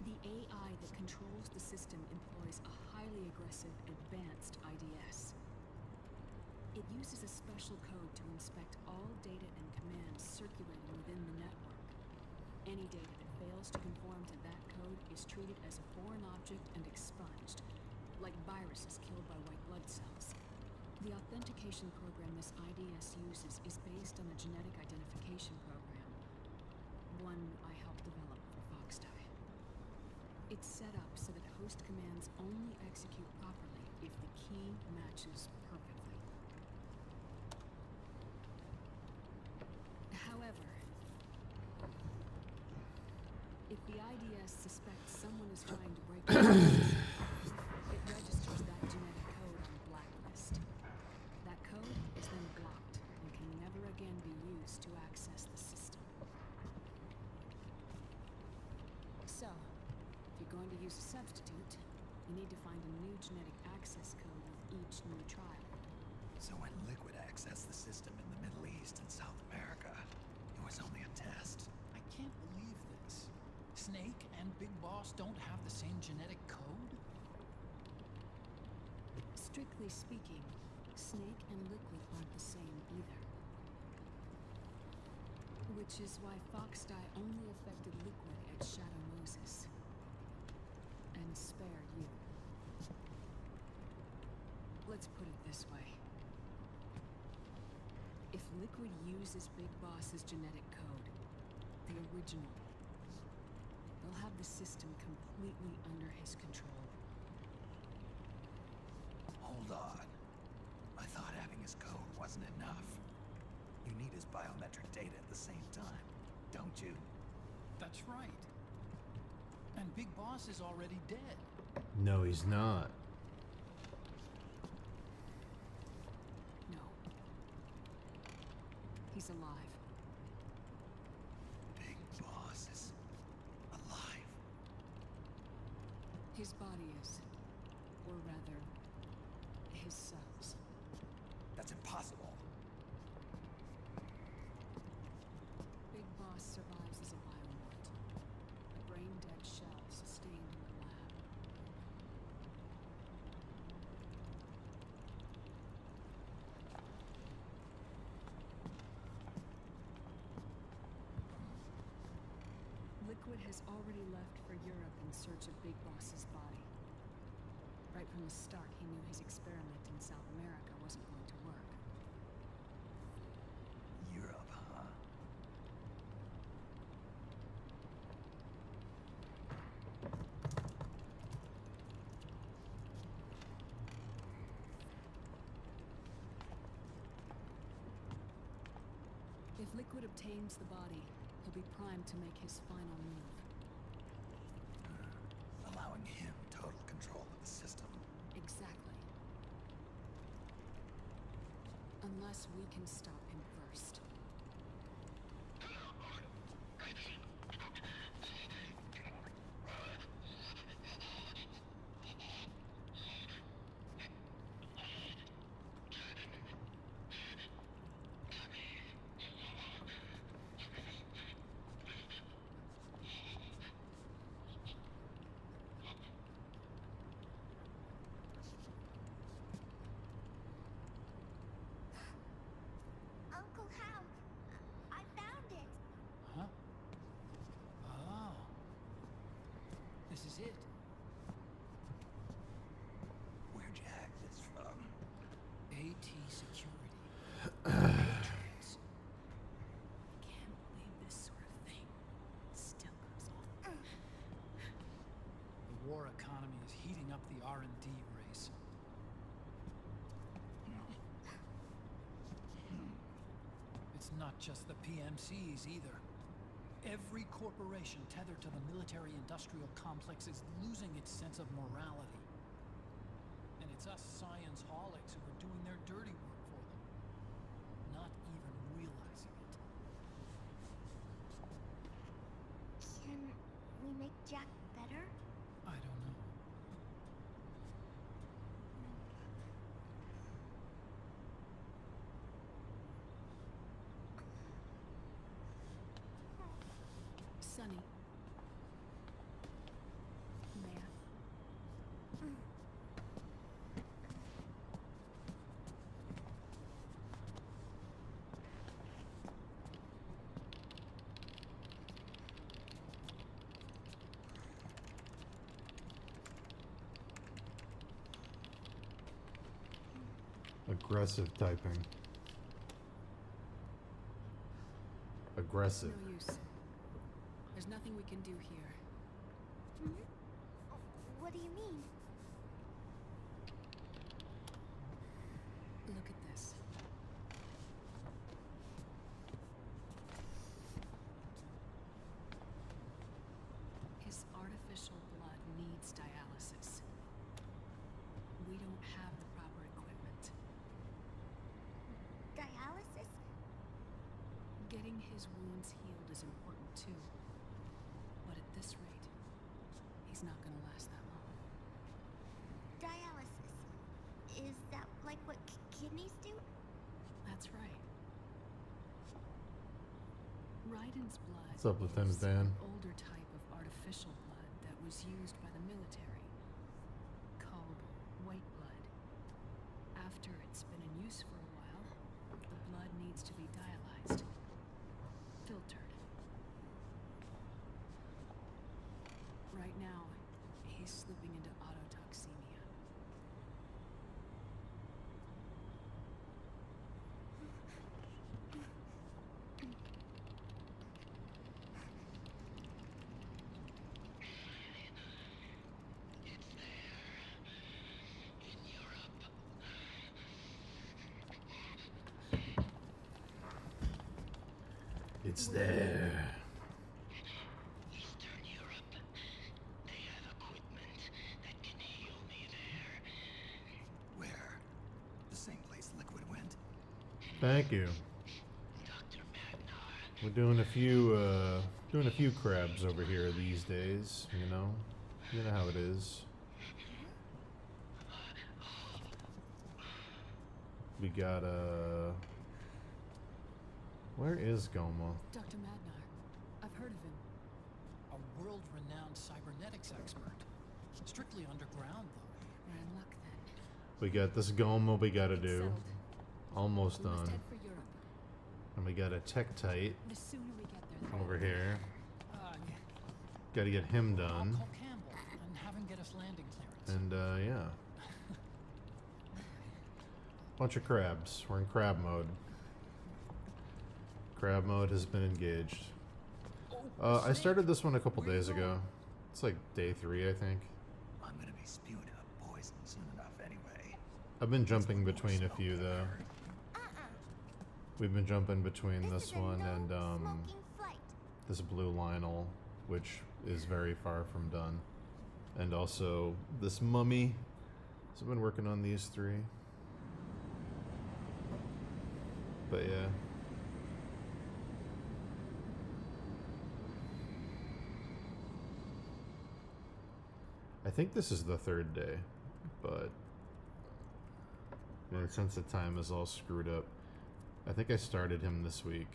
The AI that controls the system employs a highly aggressive, advanced IDS. It uses a special code to inspect all data and commands circulating within the network. Any data that fails to conform to that code is treated as a foreign object and expunged, like viruses killed by white blood cells. The authentication program this IDS uses is based on a genetic identification program, one I helped develop for Foxtie. It's set up so that host commands only execute properly if the key matches perfectly. However, if the IDS suspects someone is trying to break the system, it registers that genetic code on a blacklist. That code is then blocked and can never again be used to access the system. So, if you're going to use a substitute, you need to find a new genetic access code with each new trial. So when Liquid accessed the system in the Middle East and South America, it was only a test. I can't believe this. Snake and Big Boss don't have the same genetic code? Strictly speaking, Snake and Liquid aren't the same either. Which is why Foxtie only affected Liquid at Shadow Moses. And spared you. Let's put it this way. If Liquid uses Big Boss's genetic code, the original, they'll have the system completely under his control. Hold on. I thought having his code wasn't enough. You need his biometric data at the same time, don't you? That's right. And Big Boss is already dead. No, he's not. No. He's alive. Big Boss is alive. His body is. Or rather, his cells. That's impossible. Big Boss survives as a biomort. A brain-dead shell sustained in the lab. Liquid has already left for Europe in search of Big Boss's body. Right from the start, he knew his experiment in South America wasn't going to work. Europe, huh? If Liquid obtains the body, he'll be primed to make his final move. Allowing him total control of the system. Exactly. Unless we can stop him first. Uncle Hal, security. Patriots. Can't believe this sort of thing still goes on. The war economy is heating up the R&D race. It's not just the PMCs either. Every corporation tethered to the military-industrial complex is losing its sense of morality. And it's us science-holics who are doing their dirty work for them, not even realizing it. Can we make Jack better? I don't know. Sonny. May I? Aggressive typing. Aggressive. No use. There's nothing we can do here. Hmm? What do you mean? Look at this. His artificial blood needs dialysis. We don't have the proper equipment. Dialysis? Getting his wounds healed is important too. But at this rate, he's not gonna last that long. Dialysis. Is that like what kidneys do? That's right. Raiden's blood What's up, Lieutenant is Dan? an older type of artificial blood that was used by the military, called white blood. After it's been in use for a while, the blood needs to be dialyzed, filtered. Right now, he's slipping into autotoxemia. It's there. Eastern Europe. They have equipment that can heal me there. Where? The same place Liquid went? Thank you. Dr. Magnar. We're doing a few crabs over here these days, you know? You know how it is. We got where is Goma? Dr. Magnar, I've heard of him. A world-renowned cybernetics expert. Strictly underground, though. We're in luck then. We got this Goma we gotta It's do. settled. Almost We must done. head for Europe. And we got a Tektite The sooner we get there, the over better. here. Yeah. Gotta get him I'll done. call Campbell and have him get us landing clearance. And yeah. Bunch of crabs. We're in crab mode. Crab mode has been engaged. I started this one a couple days ago. It's like day 3, I think. I'm gonna be spewed up poison soon enough anyway. I've been jumping between a few though. We've been jumping between this is a one no and smoking flight. this Blue Lionel, which is very far from done. And also this Mummy. So I've been working on these 3. But yeah. I think this is the 3rd day, but since the time is all screwed up, I think I started him this week.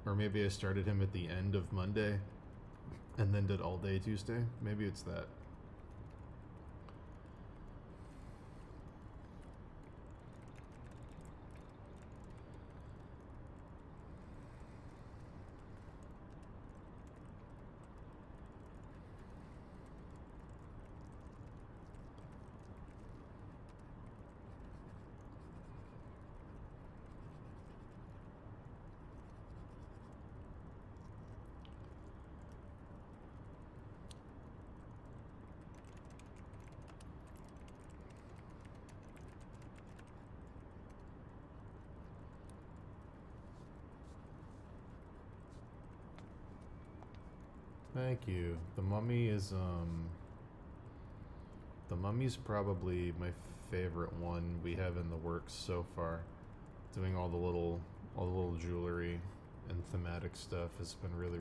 Or maybe I started him at the end of Monday and then did all day Tuesday. Maybe it's that. Thank you. The Mummy's probably my favorite one we have in the works so far. Doing all the little jewelry and thematic stuff has been really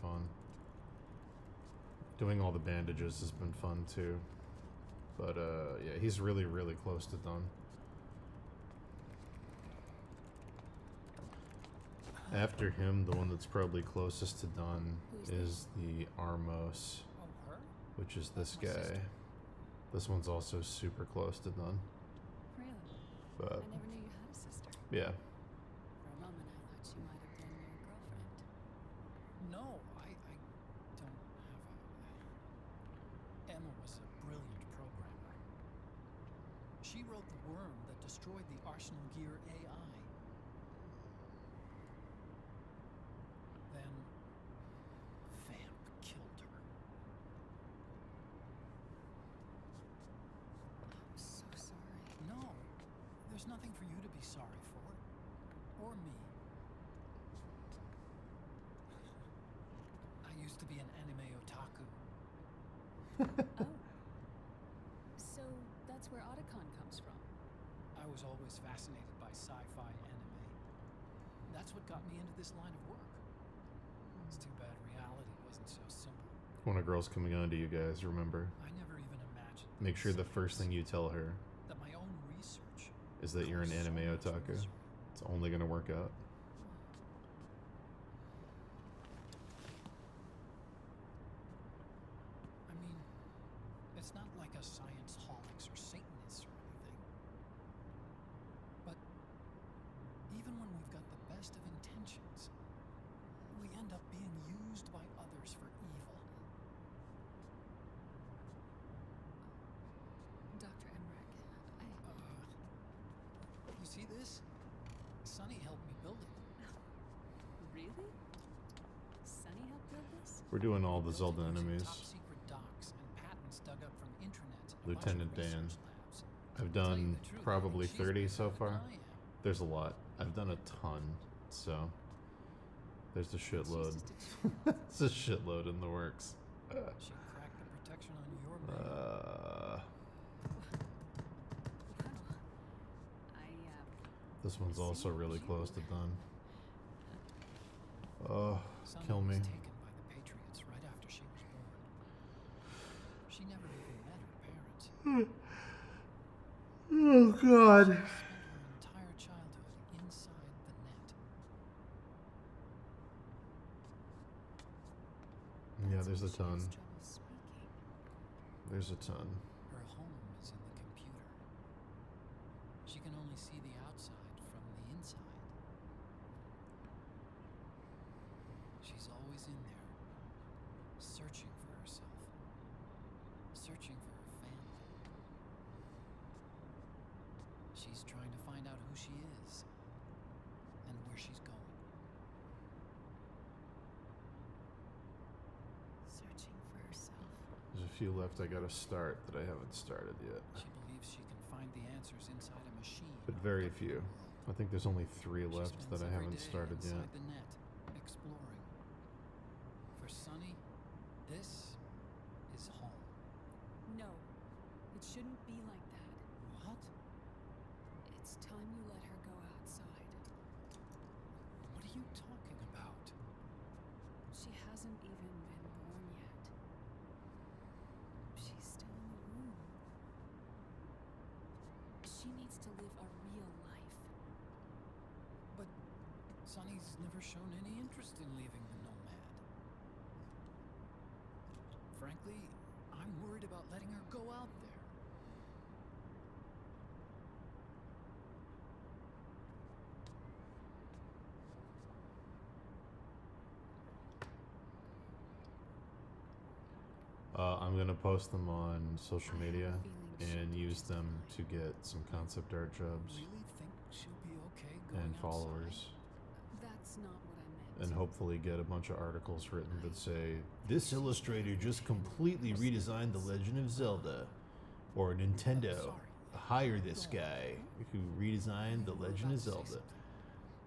fun. Doing all the bandages has been fun too. But yeah, he's really close to done. After him, the one that's probably closest to done is the Armos, Oh, her? which is this That's my sister. guy. This one's also super close to done. Really? But I never knew you had a sister. yeah, For a moment, I thought you might have been your girlfriend. No, I don't have a... Emma was a brilliant programmer. She wrote the worm that destroyed the Arsenal Gear AI. Then... Vamp killed her. I'm so sorry. No, there's nothing for you to be sorry for. Or me. I used to be an anime otaku. Oh. So that's where Otacon comes from. I was always fascinated by sci-fi anime. That's what got me into this line of work. It's too bad reality wasn't so simple. when a girl's coming on to you guys, remember, I never even imagined make sure the first thing you tell her that my own research is that you're an caused so anime much otaku. misery. It's only gonna work out. I mean, it's not like us science holics or Satanists or anything. But even when we've got the best of intentions, we end up being used by others for evil. Dr. Emmerich, You see this? Sonny helped me build it. Really? Sunny helped build this? We're doing all the Built it Zelda using enemies. top secret docs and patents dug up from intranet and a Lieutenant bunch of Dan. research labs. I've Tell you done the truth, probably she's 30 better so than far. I am. There's a lot. I've done a ton, so there's a shitload. She's just a child. It's a shitload in the works. She cracked the protection on your mail. Wow. This one's See, also really you- close to done. Oh, Sonny kill me. was taken by the Patriots right after she was born. She never even met her parents. Oh god. She spent her entire childhood inside the net. Yeah, there's a That's why ton. she has trouble speaking. There's a ton. Her home is in the computer. She can only see the outside from the inside. She's always in there, searching for herself, searching for her family. She's trying to find out who she is and where she's going. Searching for herself. There's a few left I gotta start that I haven't started yet. She believes she can find the answers inside a machine. But very few. I think there's only 3 She left spends that I every haven't day started yet. inside the net, exploring. For Sonny, this is home. No, it shouldn't be like that. What? It's time you let her go outside. What are you talking about? She hasn't even been born yet. She's still in the womb. She needs to live a real life. But Sonny's never shown any interest in leaving the Nomad. Frankly, I'm worried about letting her go out there. I'm gonna post them on social I have a media feeling and she'll use just them fine. to get some concept art jobs Really think she'll be okay going and outside? followers. That's not what I meant. And hopefully get a bunch of articles written that say, this illustrator just completely redesigned The Legend of Zelda. Or Nintendo, hire this guy who redesigned The Legend of Zelda.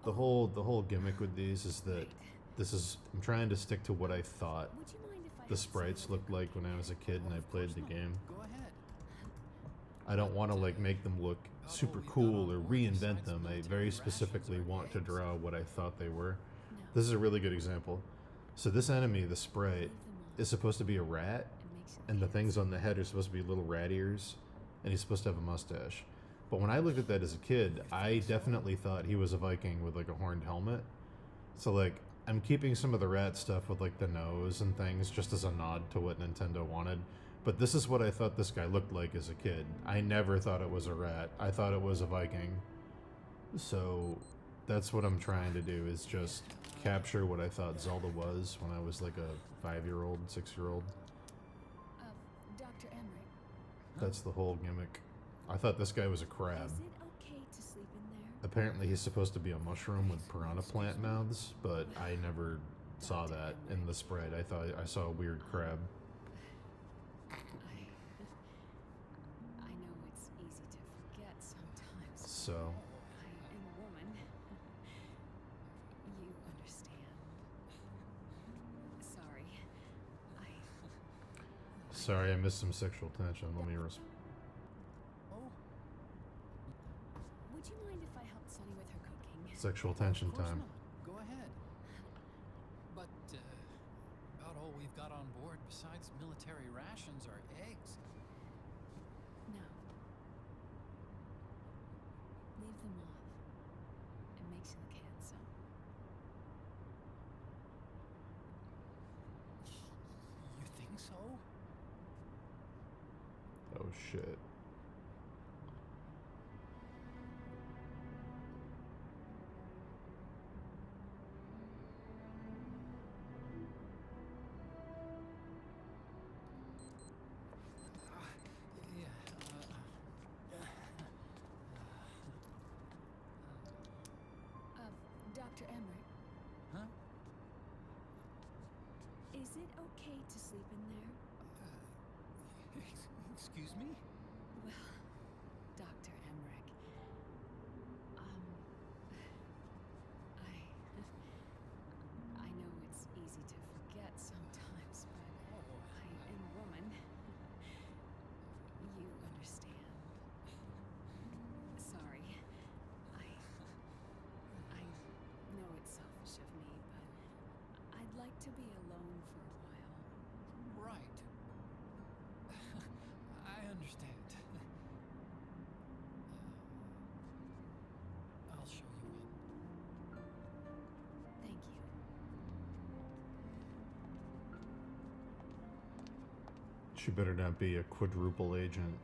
The whole gimmick with these is that I'm trying to stick to what I thought Would you mind if the sprites looked like when I was a kid and I played the game. Go ahead. I don't want to like make them look super cool or reinvent them. I very specifically want to draw what I thought they were. This is a really good example. So this enemy, the sprite, is supposed to be a rat, and the things on the head are supposed to be little rat ears, and he's supposed to have a mustache. But when I looked at that as a kid, I definitely thought he was a Viking with like a horned helmet. So like, I'm keeping some of the rat stuff with like the nose and things just as a nod to what Nintendo wanted. But this is what I thought this guy looked like as a kid. I never thought it was a rat. I thought it was a Viking. So that's what I'm trying to do, is just capture what I thought Zelda was when I was like a 5-year-old, 6-year-old. Dr. Emmerich, That's the whole gimmick. I thought this guy was a crab. is it okay to sleep in there? Apparently he's supposed to be a mushroom with piranha plant mouths, but I never saw that in the sprite. I thought I saw a weird crab. I know it's easy to forget sometimes. So, I am a woman. You understand. sorry I missed some sexual tension. Let me Oh, Would you mind if I helped Sunny with her cooking? sexual tension of course time. not. Go ahead. But about all we've got on board besides military rations are eggs. No. Leave them off. It makes you look handsome. You think so? Oh shit. Yeah. Dr. Emmerich, Huh? is it okay to sleep in there? Excuse me? Well, Dr. Emmerich, I know it's easy to forget sometimes, but I am a woman. You understand. Sorry. I know it's selfish of me, but I'd like to be alone for a while. Right. I understand. I'll show you in. Thank you. She better not be a quadruple agent.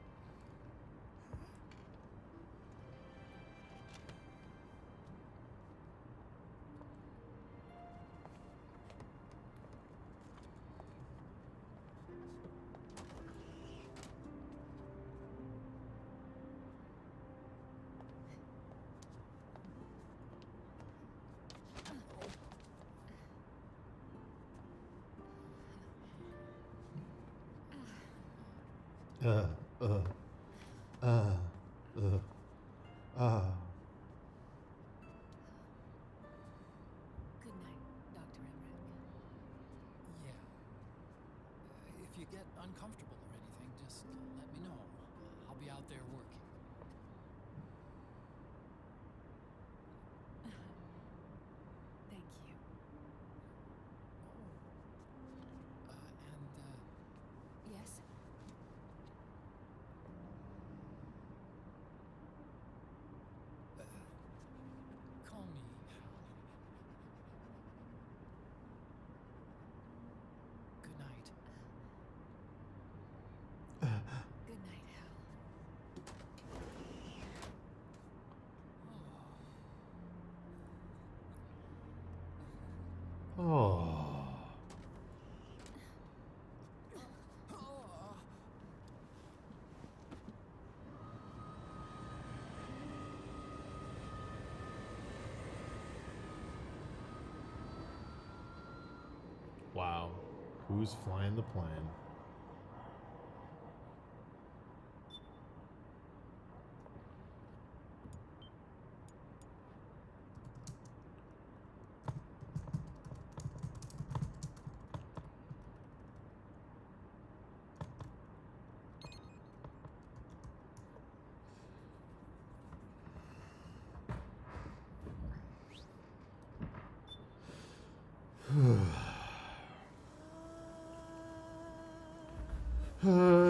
Uh, uh, uh, uh, uh. Good night, Dr. Emmerich. Yeah. If you get uncomfortable or anything, just let me know. I'll be out there working. Thank you. Yes? Call me Hal. Good night. Good night, Hal. Oh. Wow. Who's flying the plane?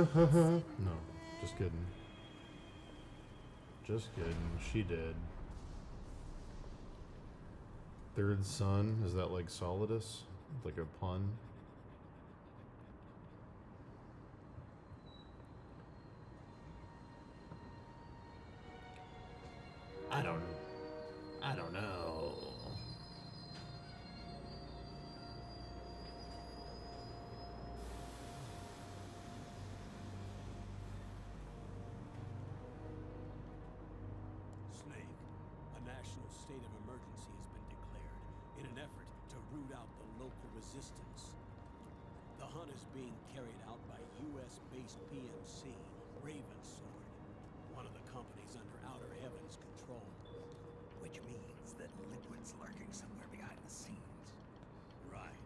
No, just kidding. Just kidding. She did. Third son, is that like Solidus? Like a pun? I don't know. Snake, a national state of emergency has been declared in an effort to root out the local resistance. The hunt is being carried out by US-based PMC, Ravensword, one of the companies under Outer Heaven's control. Which means that Liquid's lurking somewhere behind the scenes. Right.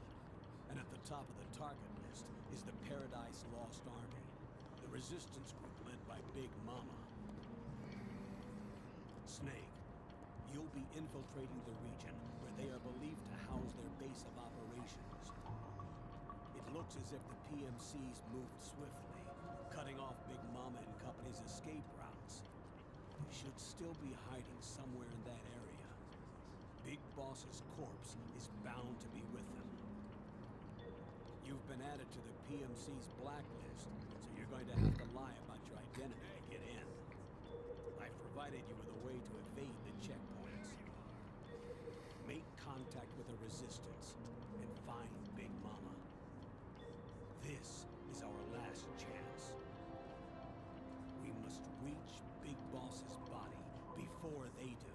And at the top of the target list is the Paradise Lost Army, the resistance group led by Big Mama. Snake, you'll be infiltrating the region where they are believed to house their base of operations. It looks as if the PMC's moved swiftly, cutting off Big Mama and Company's escape routes. They should still be hiding somewhere in that area. Big Boss's corpse is bound to be with them. You've been added to the PMC's blacklist, so you're going to have to lie about your identity to get in. I've provided you with a way to evade the checkpoints. Make contact with the resistance and find Big Mama. This is our last chance. We must reach Big Boss's body before they do.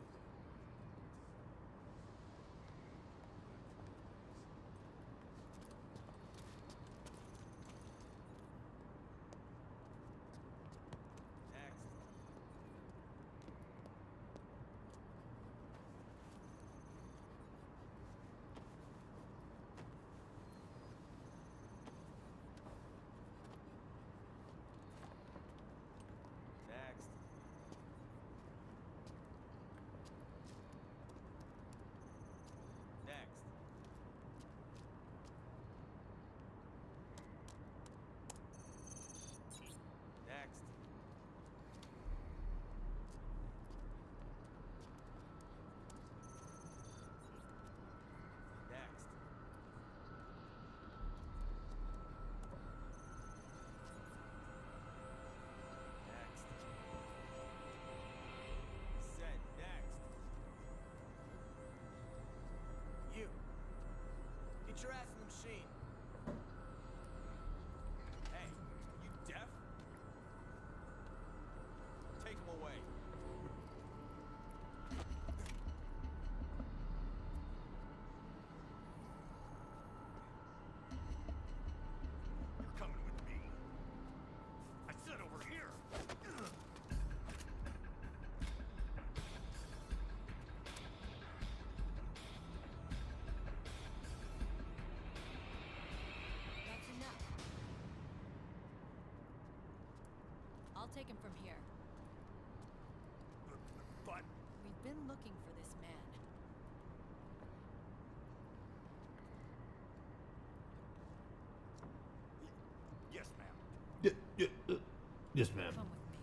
Get your ass in the machine. Hey, you deaf? Take him away. You're coming with me. I said over here. That's enough. I'll take him from here. But We've been looking for this man. yes, ma'am. Yes, ma'am. Come with me.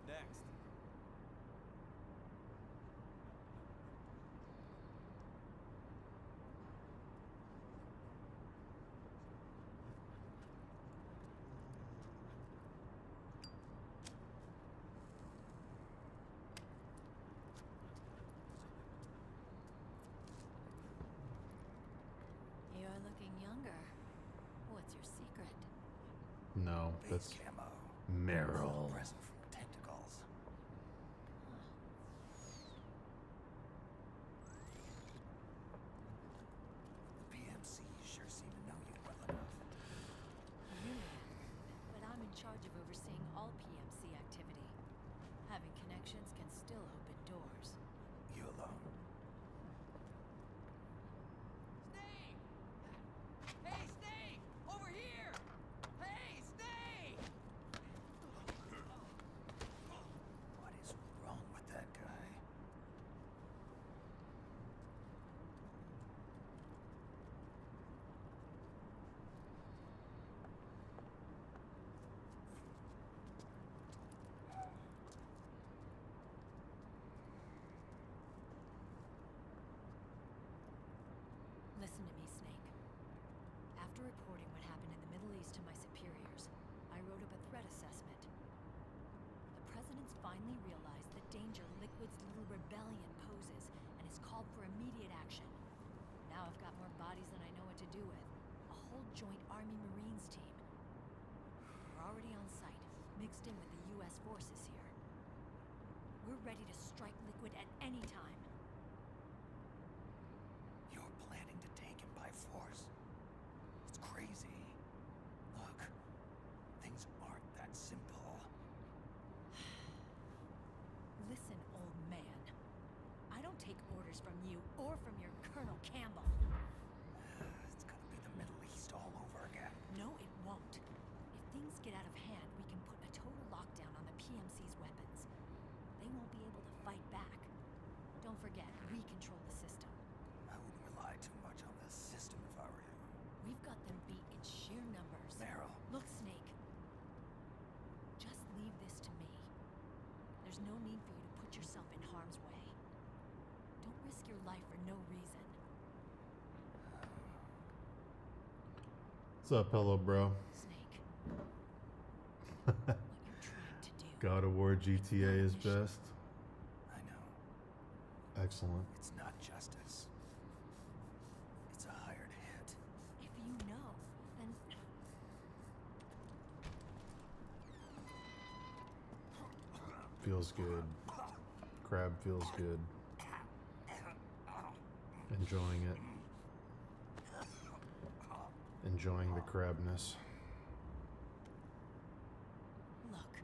Next. You're looking younger. What's your secret? No, Base that's camo. Meryl. Present from tentacles. The PMC sure seem to know you well enough. You may, but I'm in charge of overseeing all PMC activity. Having connections can still open doors. You alone? Snake! Hey, Snake! Over here! Hey, Snake! What is wrong with that guy? After reporting what happened in the Middle East to my superiors, I wrote up a threat assessment. The president's finally realized the danger Liquid's little rebellion poses and has called for immediate action. Now I've got more bodies than I know what to do with. A whole joint Army-Marines team. We're already on site, mixed in with the U.S. forces here. We're ready to strike Liquid at any time. You're planning to take him by force? It's crazy. Look, things aren't that simple. Listen, old man. I don't take orders from you or from your Colonel Campbell. It's gonna be the Middle East all over again. No, it won't. If things get out of hand, we can put a total lockdown on the PMC's weapons. They won't be able to fight back. Don't forget, we control the system. I wouldn't rely too much on this system if I were you. We've got them beat in sheer numbers. Meryl. Look, Snake. Just leave this to me. There's no need for you to put yourself in harm's way. Don't risk your life for no reason. What's up, hello, bro? Snake. What you're trying to do. God of War GTA is best. I know. Excellent. It's not justice. It's a hired hit. If you know, then Feels good. Crab feels good. Enjoying it. Enjoying the crabness. look,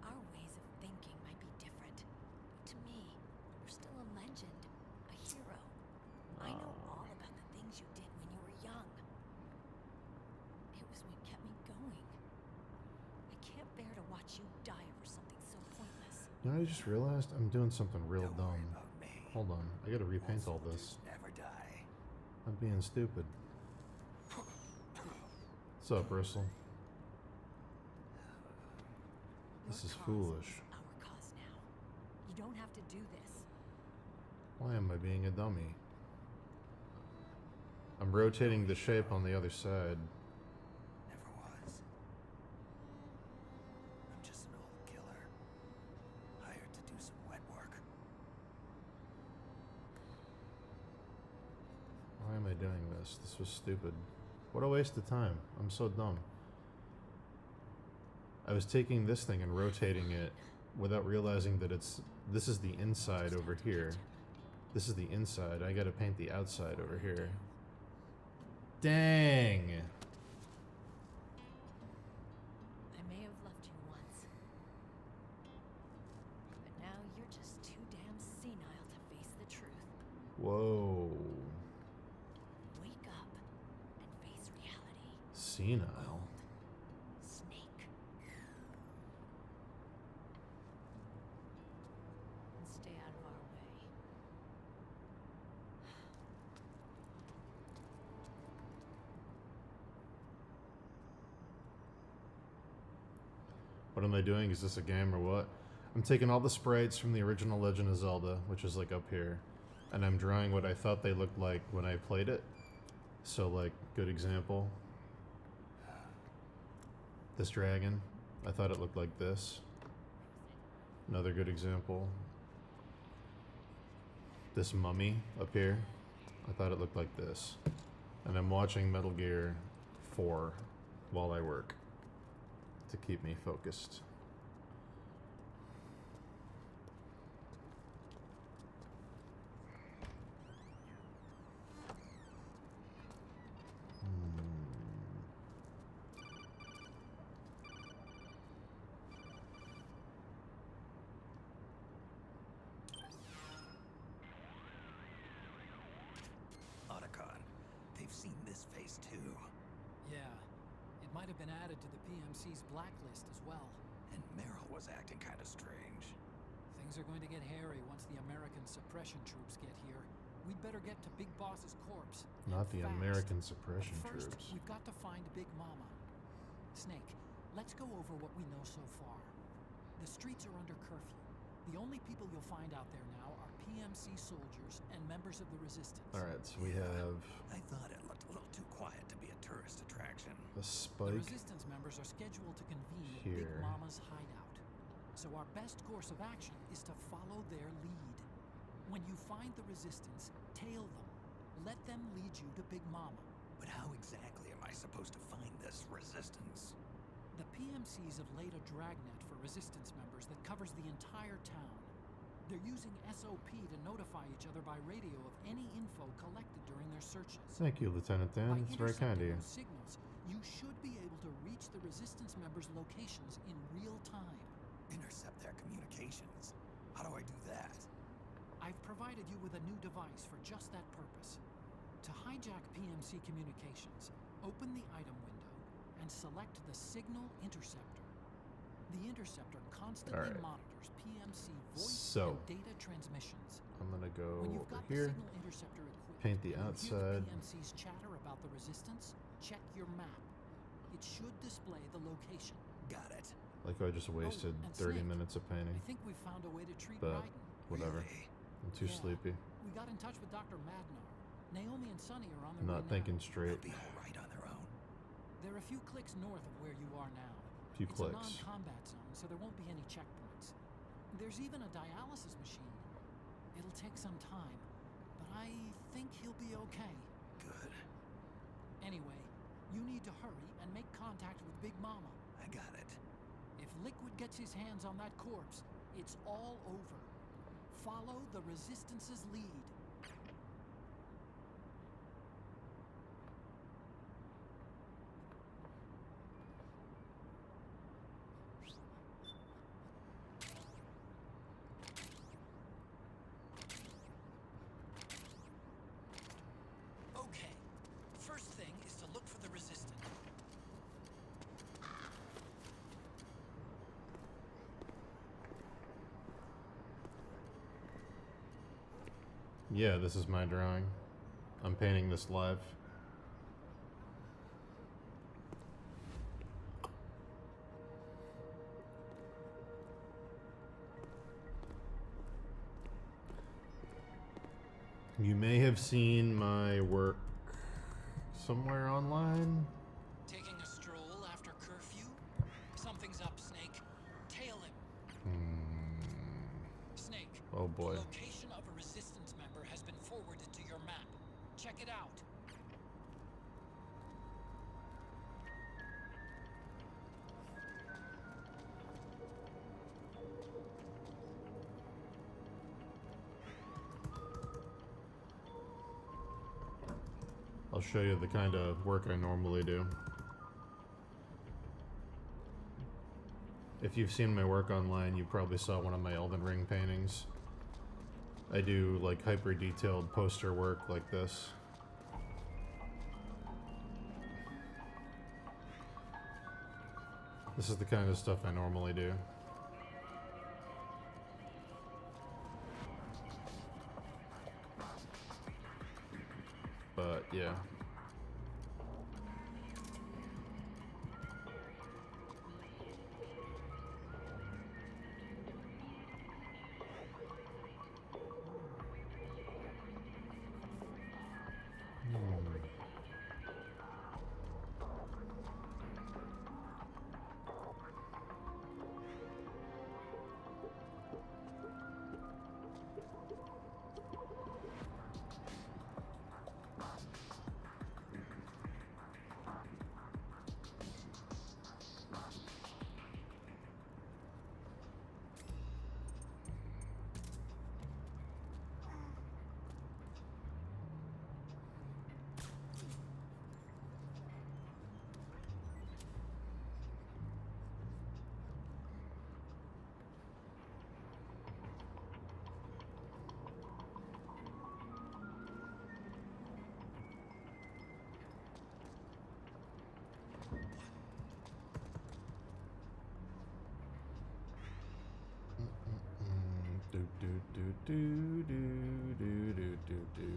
our ways of thinking might be different, but to me, you're still a legend, a hero. I know all about the things you did when you were young. It was what kept me going. I can't bear to watch you die over something so pointless. You know, I just realized I'm doing something real Don't worry dumb. about me. Hold on, I gotta repaint all this. Never die. I'm being stupid. What's up, Russell? This Your is cause foolish. is our cause now. You don't have to do this. Why am I being a dummy? I'm rotating the shape on the other side. Never was. I'm just an old killer. Hired to do some wet work. Why am I doing this? This was stupid. What a waste of time. I'm so dumb. I was taking this thing and rotating it without realizing that this is the inside over here. This is the inside. I gotta paint the outside over here. Dang! I may have left you once. But now you're just too damn senile to face the truth. Whoa. Wake up and face reality. Senile. Snake. And stay out of our way. What am I doing? Is this a game or what? I'm taking all the sprites from the original Legend of Zelda, which is like up here, and I'm drawing what I thought they looked like when I played it. So like, good example. This dragon, I thought it looked like this. Another good example. This mummy up here, I thought it looked like this. And I'm watching Metal Gear 4 while I work to keep me focused. Otacon, they've seen this face too. Yeah, it might have been added to the PMC's blacklist as well. And Meryl was acting kind of strange. Things are going to get hairy once the American suppression troops get here. We'd better get to Big Boss's corpse. Not and the fast. American suppression But first, troops. we've got to find Big Mama. Snake, let's go over what we know so far. The streets are under curfew. The only people you'll find out there now are PMC soldiers and members of the resistance. Alright, so we have I thought it looked a little too quiet to be a tourist attraction. The The spike. Resistance members are scheduled to convene at Big Here. Mama's hideout. So our best course of action is to follow their lead. When you find the Resistance, tail them. Let them lead you to Big Mama. But how exactly am I supposed to find this resistance? The PMCs have laid a dragnet for Resistance members that covers the entire town. They're using SOP to notify each other by radio of any info collected during their searches. Thank you, Lieutenant Dan. By It's very kind of intercepting you. those signals, you should be able to reach the Resistance members' locations in real time. Intercept their communications. How do I do that? I've provided you with a new device for just that purpose. To hijack PMC communications, open the item window and select the Signal Interceptor. The interceptor constantly Alright. monitors PMC voice So, and data transmissions. I'm gonna go When you've over got here. the Signal Interceptor equipped, paint the and you outside. hear the PMC's chatter about the Resistance, check your map. It should display the location. Got it. Like I just wasted and 30 Snake. minutes of painting. I think we've found a way to treat But Raiden. whatever. Really? I'm too Yeah. sleepy. We got in touch with Dr. Madnar. Naomi and Sonny are on their I'm way not now. thinking They'll straight. be all right on their own. They're a few clicks north of where you are now. Few It's clicks. a non-combat zone, so there won't be any checkpoints. There's even a dialysis machine. It'll take some time, but I think he'll be okay. Good. Anyway, you need to hurry and make contact with Big Mama. I got it. If Liquid gets his hands on that corpse, it's all over. Follow the Resistance's lead. Okay. First thing is to look for the Resistance. Yeah, this is my drawing. I'm painting this live. You may have seen my work somewhere online. Taking a stroll after curfew? Something's up, Snake. Tail him. Snake. Oh boy. The location of a Resistance member has been forwarded to your map. Check it out. I'll show you the kind of work I normally do. If you've seen my work online, you probably saw one of my Elden Ring paintings. I do like hyper detailed poster work like this. This is the kind of stuff I normally do. But yeah. Do do do do do do do do do.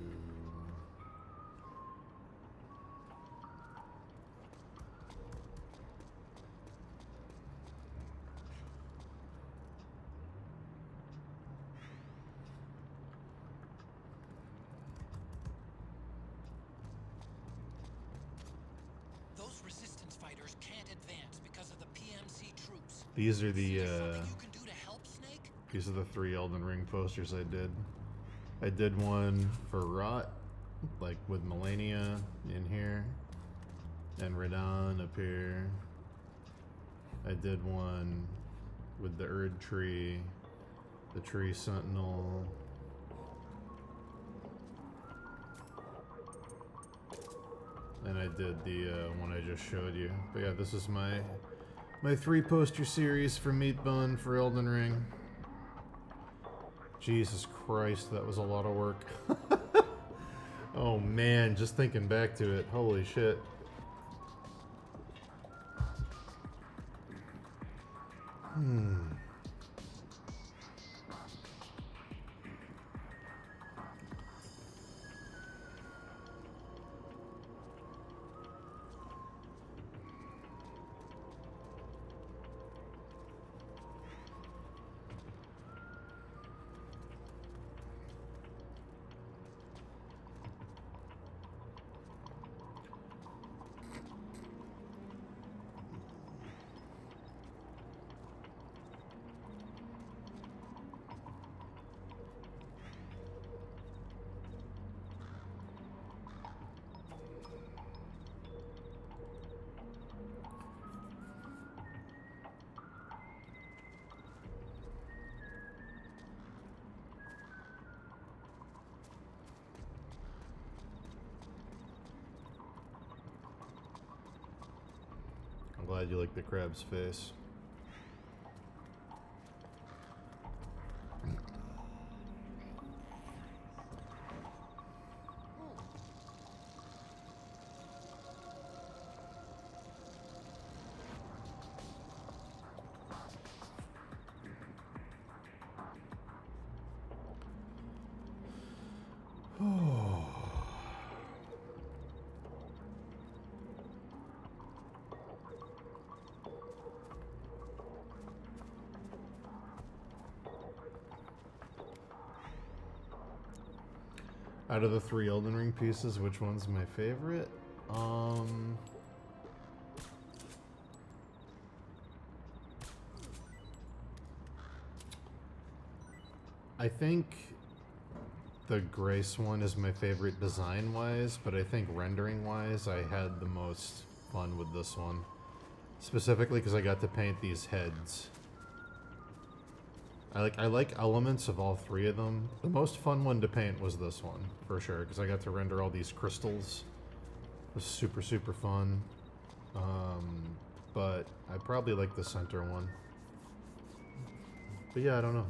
These are the Something you can do to help, Snake? these are the 3 Elden Ring posters I did. I did one for Rot, like with Melania in here, and Radon up here. I did one with the Erd Tree, the Tree Sentinel. And I did the one I just showed you. But yeah, this is my 3 poster series for Meat Bun for Elden Ring. Jesus Christ, that was a lot of work. Oh man, just thinking back to it, holy shit. I'm glad you like the crab's face. Out of the 3 Elden Ring pieces, which one's my favorite? I think the Grace one is my favorite design-wise, but I think rendering-wise, I had the most fun with this one. Specifically because I got to paint these heads. I like elements of all 3 of them. The most fun one to paint was this one, for sure, because I got to render all these crystals. It was super, super fun. But I probably like the center one. But yeah, I don't know.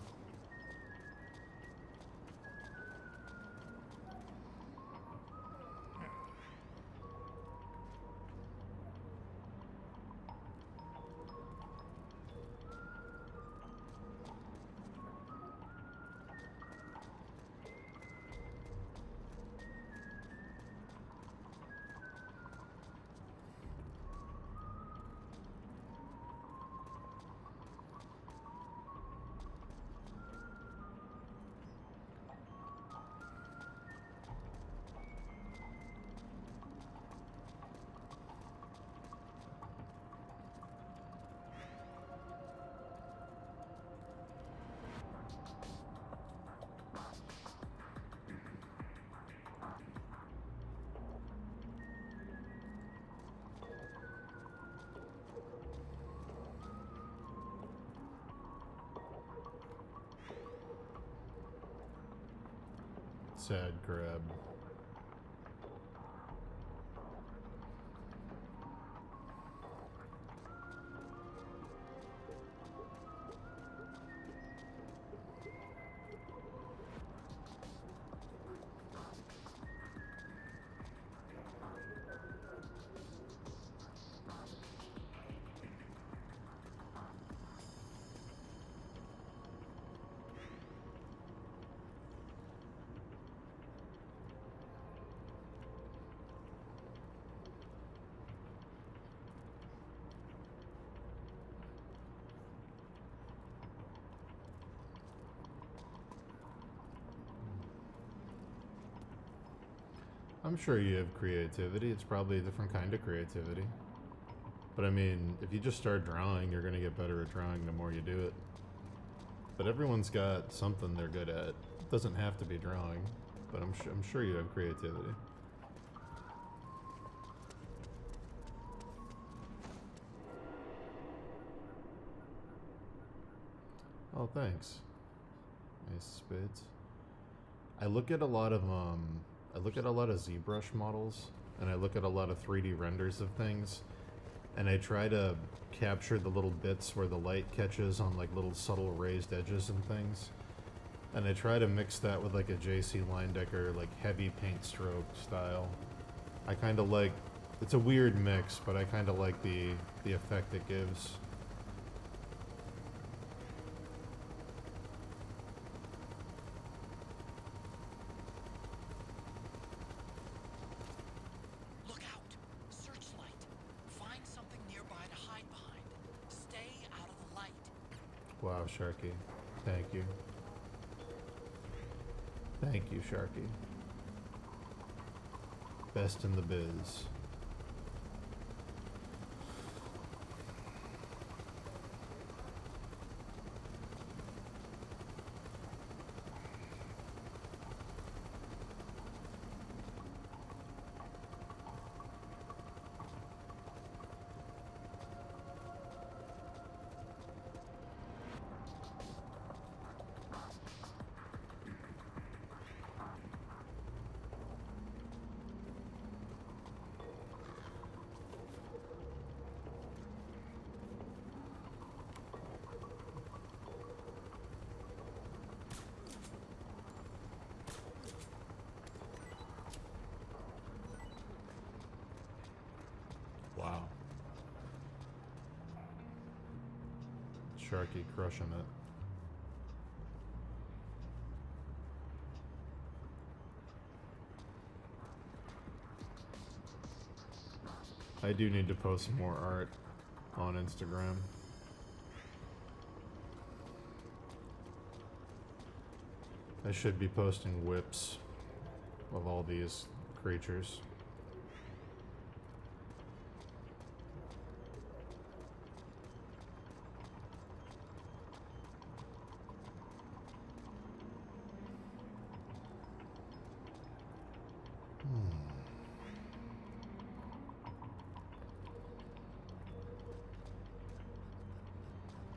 Sad crab. I'm sure you have creativity. It's probably a different kind of creativity. But I mean, if you just start drawing, you're gonna get better at drawing the more you do it. But everyone's got something they're good at. It doesn't have to be drawing, but I'm sure you have creativity. Oh, thanks. Nice spades. I look at a lot of ZBrush models, and I look at a lot of 3D renders of things, and I try to capture the little bits where the light catches on like little subtle raised edges and things. And I try to mix that with like a JC Leyendecker like heavy paint stroke style. I kind of like, it's a weird mix, but I kind of like the effect it gives. Look out! Searchlight! Find something nearby to hide behind. Stay out of the light. Wow, Sharky. Thank you. Thank you, Sharky. Best in the biz. Wow. Sharky crushing it. I do need to post more art on Instagram. I should be posting whips of all these creatures.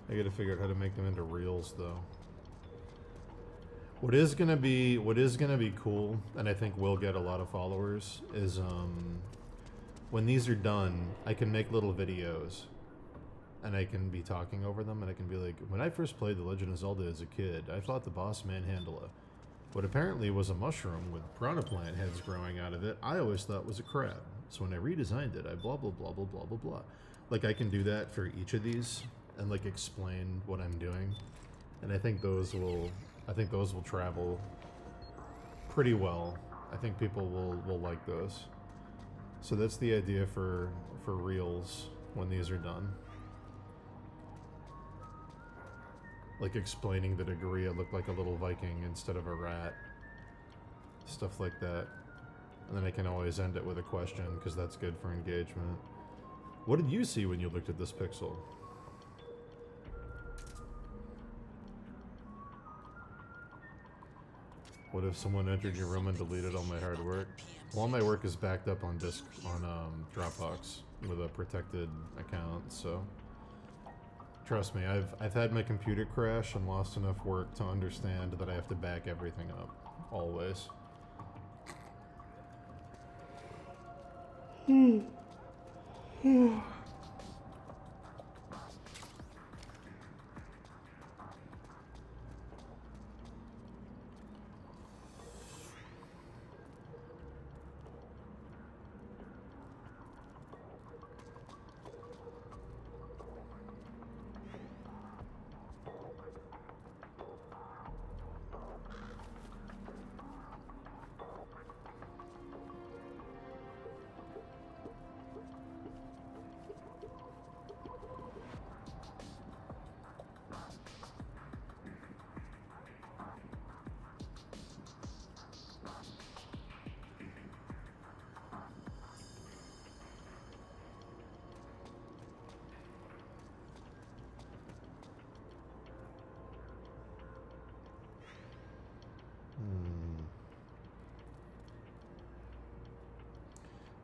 I gotta figure out how to make them into reels though. What is gonna be cool, and I think will get a lot of followers, is when these are done, I can make little videos and I can be talking over them, and I can be like, when I first played The Legend of Zelda as a kid, I fought the boss manhandla. What apparently was a mushroom with piranha plant heads growing out of it, I always thought was a crab. So when I redesigned it, I blah blah blah blah blah blah blah. Like I can do that for each of these and like explain what I'm doing. And I think those will travel pretty well. I think people will like those. So that's the idea for reels when these are done. Like explaining that Agria looked like a little Viking instead of a rat. Stuff like that. And then I can always end it with a question, because that's good for engagement. What did you see when you looked at this pixel? What if someone entered your room and deleted all my hard work? Well, all my work is backed up on disk on Dropbox with a protected account, so trust me, I've had my computer crash and lost enough work to understand that I have to back everything up, always.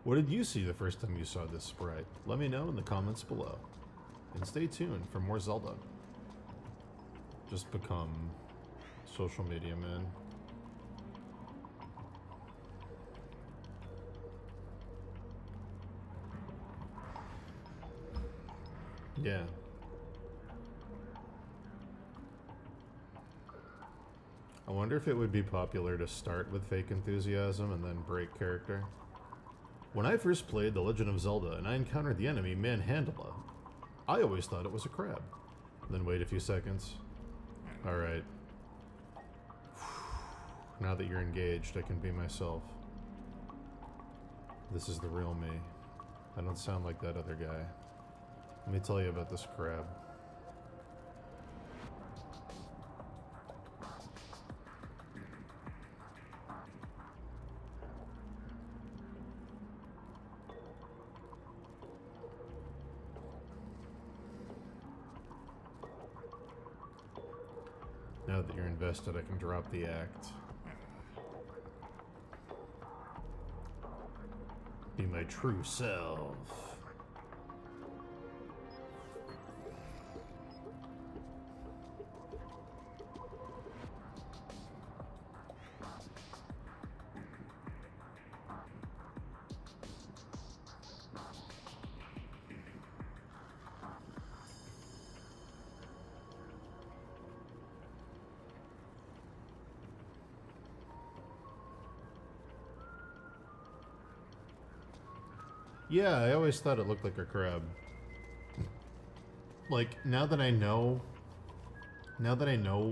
What did you see the first time you saw this sprite? Let me know in the comments below. And stay tuned for more Zelda. Just become social media man. Yeah. I wonder if it would be popular to start with fake enthusiasm and then break character. When I first played The Legend of Zelda and I encountered the enemy manhandla, I always thought it was a crab. Then wait a few seconds. Alright. Now that you're engaged, I can be myself. This is the real me. I don't sound like that other guy. Let me tell you about this crab. Now that you're invested, I can drop the act. Be my true self. Yeah, I always thought it looked like a crab. Like, now that I know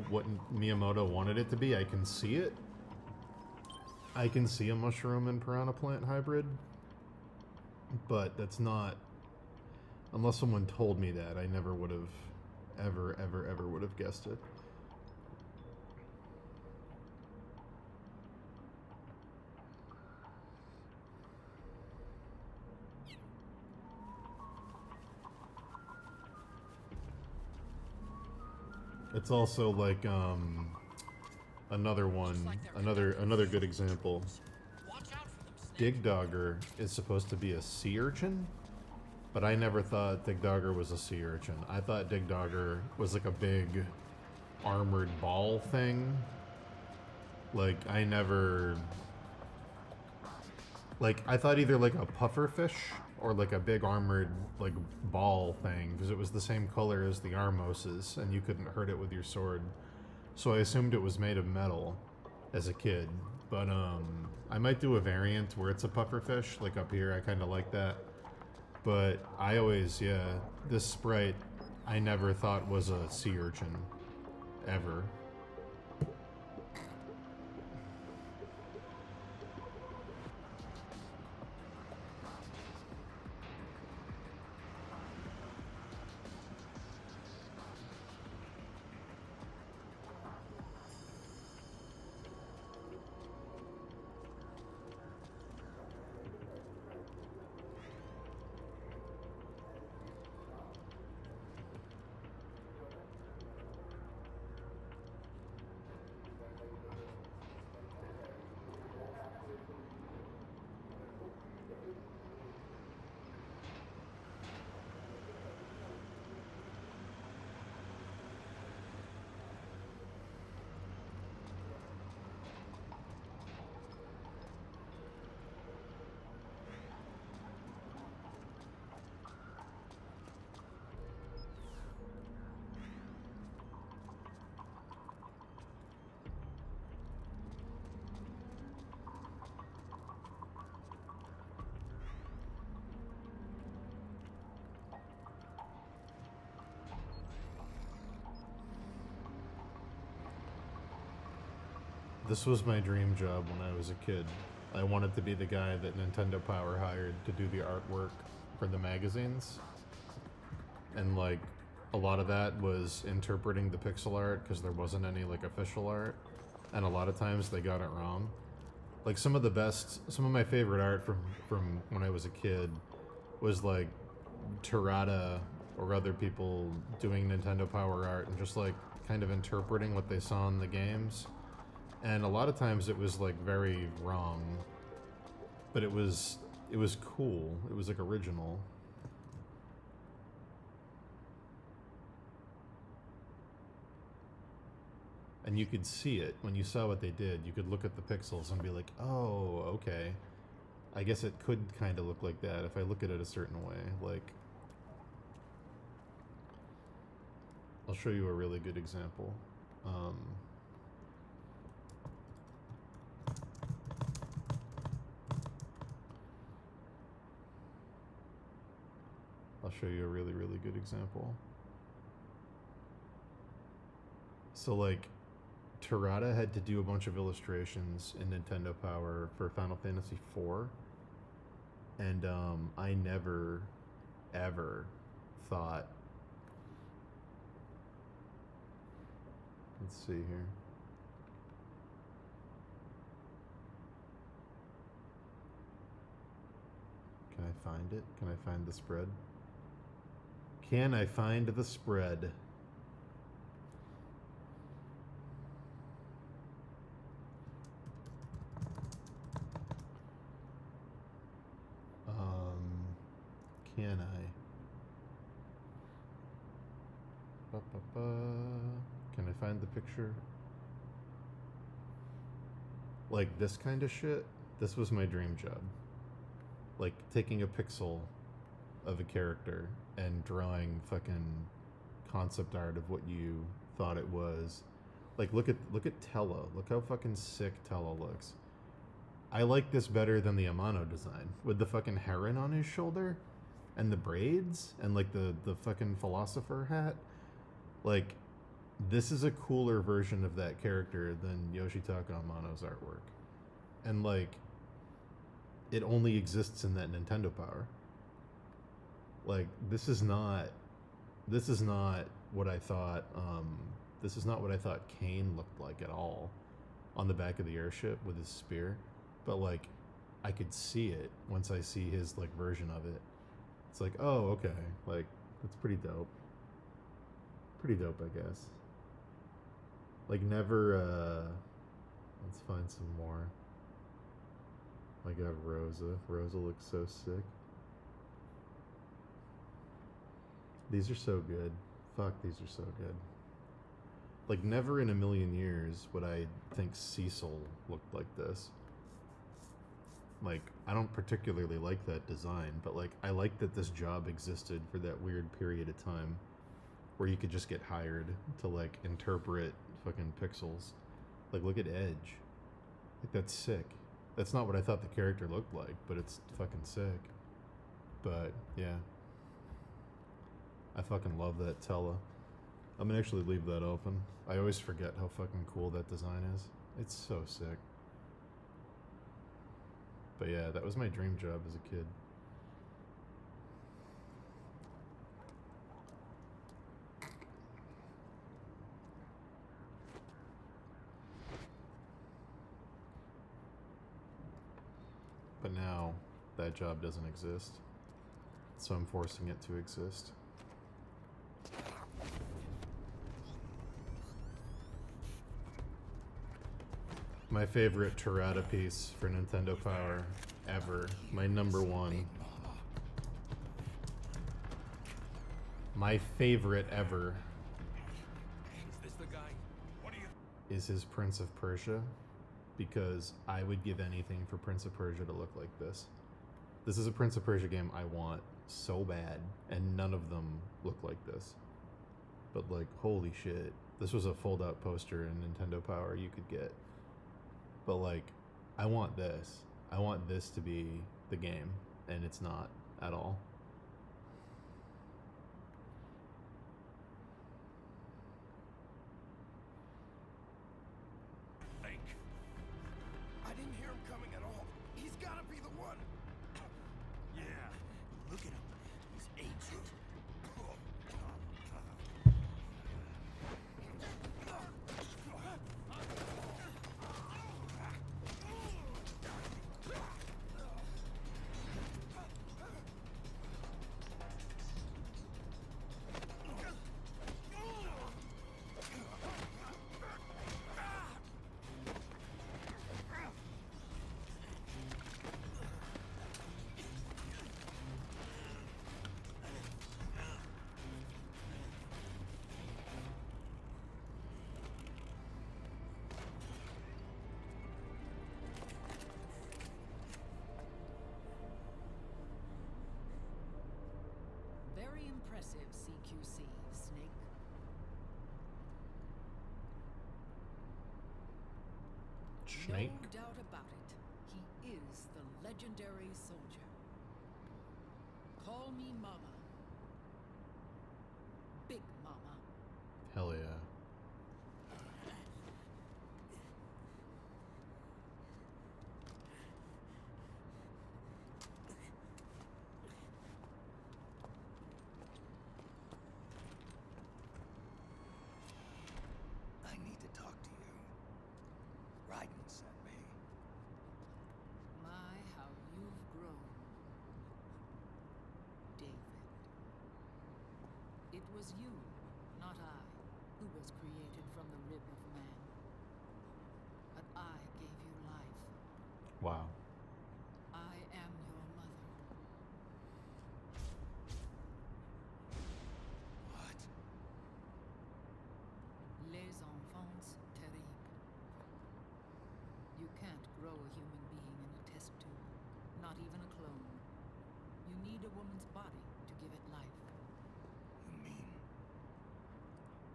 what Miyamoto wanted it to be, I can see it. I can see a mushroom and piranha plant hybrid. But that's not... Unless someone told me that, I never would have ever would have guessed it. It's also like another one, another good example. Watch out for them, Snake. Dig Dogger is supposed to be a sea urchin, but I never thought Dig Dogger was a sea urchin. I thought Dig Dogger was like a big armored ball thing. Like I thought either like a puffer fish or like a big armored like ball thing, because it was the same color as the Armoses and you couldn't hurt it with your sword. So I assumed it was made of metal as a kid. But I might do a variant where it's a puffer fish, like up here. I kind of like that. But I always, yeah, this sprite I never thought was a sea urchin ever. This was my dream job when I was a kid. I wanted to be the guy that Nintendo Power hired to do the artwork for the magazines. And like, a lot of that was interpreting the pixel art because there wasn't any like official art. And a lot of times they got it wrong. Like some of my favorite art from when I was a kid was like Terada or other people doing Nintendo Power art and just like kind of interpreting what they saw in the games. And a lot of times it was like very wrong, but it was it was cool. It was like original. And you could see it when you saw what they did. You could look at the pixels and be like, oh, okay. I guess it could kind of look like that if I look at it a certain way. Like, I'll show you a really good example. I'll show you a really, really good example. So, like, Terada had to do a bunch of illustrations in Nintendo Power for Final Fantasy IV. And I never, ever thought... Let's see here. Can I find it? Can I find the spread? Can I find the spread? Can I? Can I find the picture? Like this kind of shit? This was my dream job. Like taking a pixel of a character and drawing fucking concept art of what you thought it was. Like look at Tello. Look how fucking sick Tello looks. I like this better than the Amano design with the fucking heron on his shoulder and the braids and like the fucking philosopher hat. Like this is a cooler version of that character than Yoshitaka Amano's artwork. And like it only exists in that Nintendo Power. Like this is not what I thought this is not what I thought Kane looked like at all on the back of the airship with his spear. But like I could see it once I see his like version of it. It's like, oh, okay. Like that's pretty dope. Pretty dope, I guess. Like never let's find some more. My god, Rosa. Rosa looks so sick. These are so good. Fuck, these are so good. Like never in a million years would I think Cecil looked like this. Like, I don't particularly like that design, but like I like that this job existed for that weird period of time where you could just get hired to like interpret fucking pixels. Like look at Edge. Like that's sick. That's not what I thought the character looked like, but it's fucking sick. But yeah. I fucking love that Tella. I'm gonna actually leave that open. I always forget how fucking cool that design is. It's so sick. But yeah, that was my dream job as a kid. But now, that job doesn't exist. So I'm forcing it to exist. My favorite Terada piece for Nintendo Power ever. My number one. My favorite ever. Is this the guy? What are you? Is his Prince of Persia. Because I would give anything for Prince of Persia to look like this. This is a Prince of Persia game I want so bad. And none of them look like this. But like, holy shit. This was a fold-out poster in Nintendo Power you could get. But like, I want this. I want this to be the game, and it's not at all. Link. I didn't hear him coming at all. He's gotta be the one. Yeah. Look at him. He's ancient. Impressive, CQC, Snake. Snake? No doubt about it. He is the legendary soldier. Call me Mama. Big Mama. Hell yeah. I need to talk to you. Raiden sent me. My, how you've grown. David. It was you, not I, who was created from the rib of man. But I gave you life. Wow. I am your mother. What? Les enfants terribles. You can't grow a human being in a test tube, not even a clone. You need a woman's body to give it life. You mean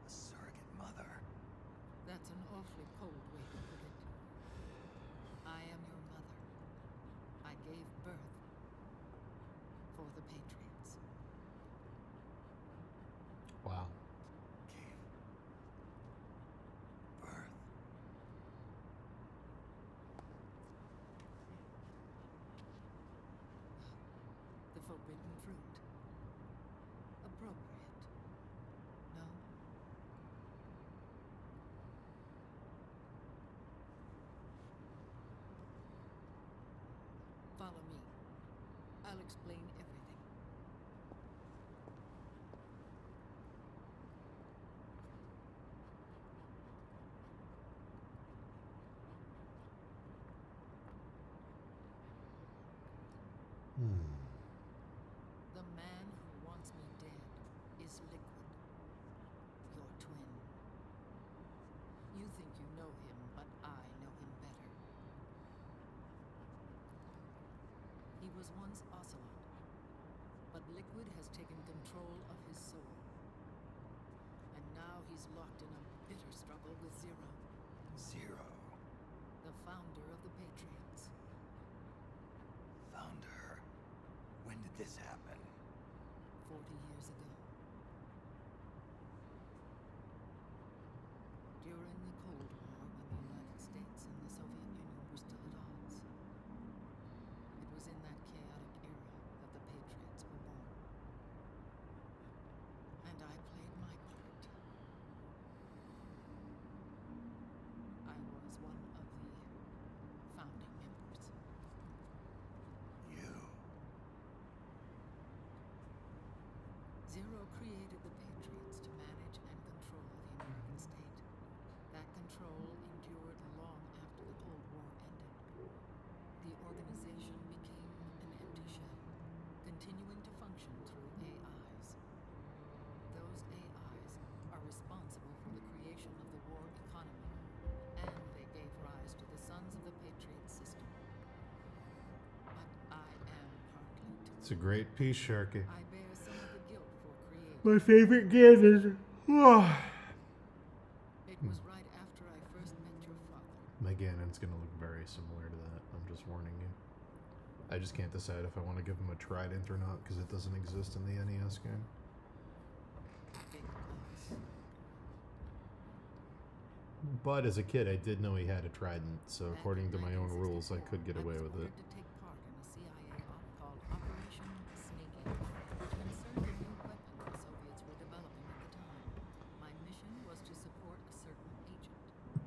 a surrogate mother? That's an awfully cold way to put it. I am your mother. I gave birth for the Patriots. Wow. Gave birth. The forbidden fruit. Appropriate. No? Follow me. I'll explain everything. The man who wants me dead is Liquid, your twin. You think you know him, but I know him better. He was once Ocelot, but Liquid has taken control of his soul. And now he's locked in a bitter struggle with Zero, Zero. the founder of the Patriots. Found her. When did this happen? 40 years ago. During the Cold War, when the United States and the Soviet Union were still at odds. It was in that chaotic era that the Patriots were born. And I played my part. I was one of the founding members. You. Zero created the Patriots to manage and control the American state. That control endured long after the Cold War ended. The organization became an empty shell, continuing to function through AIs. Those AIs are responsible for the creation of the war economy, and they gave rise to the Sons of the Patriot system. But I am partly to It's a great piece, Sharky. I bear some of the guilt for creating. My favorite game is. It was right after I first met your father. My Ganon's gonna look very similar to that. I'm just warning you. I just can't decide if I want to give him a trident or not because it doesn't exist in the NES game. Big boss. But as a kid, I did know he had a trident, so Back according in to my own rules, I 1964, could get away was with it. ordered to take part in a CIA op called Operation Snake, which concerned a new weapon the Soviets were developing at the time. My mission was to support a certain agent.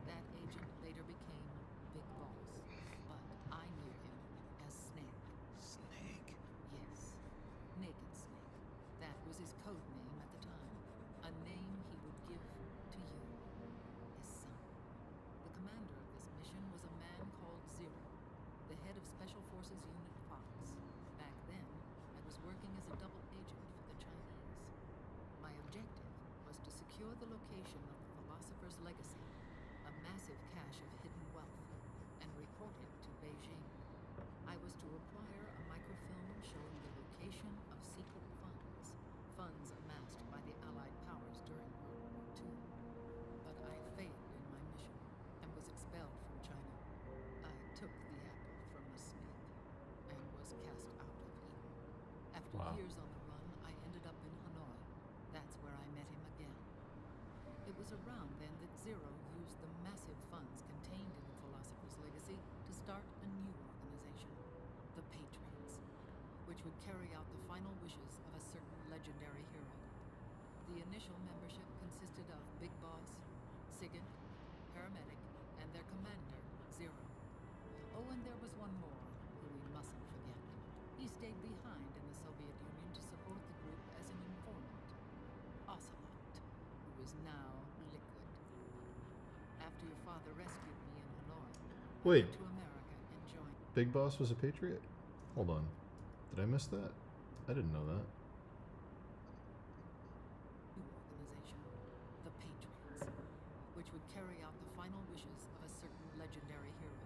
That agent later became Big Boss, but I knew him as Snake. Snake. Yes, Naked Snake. That was his code name at the time. A name he would give to you, his son. The commander of this mission was a man called Zero, the head of Special Forces Unit Fox. Back then, I was working as a double agent for the Chinese. My objective was to secure the location of the Philosopher's Legacy, a massive cache of hidden wealth, and report it to Beijing. I was to acquire a microfilm showing the location of secret funds, funds amassed by the Allied powers during World War II. But I failed in my mission and was expelled from China. I took the apple from the smith and was cast out of Eden. After Wow. years on the run, I ended up in Hanoi. That's where I met him again. It was around then that Zero used the massive funds contained in the Philosopher's Legacy to start a new organization, the Patriots, which would carry out the final wishes of a certain legendary hero. The initial membership consisted of Big Boss, Sigint, Paramedic, and their commander, Zero. Oh, and there was one more, who we mustn't forget. He stayed behind in the Soviet Union to support the group as an informant, Ocelot, who is now Liquid. After your father rescued me in Hanoi, I Wait. went to America and joined Big Boss was a Patriot? Hold on. Did I miss that? I didn't know that. a new organization, the Patriots, which would carry out the final wishes of a certain legendary hero.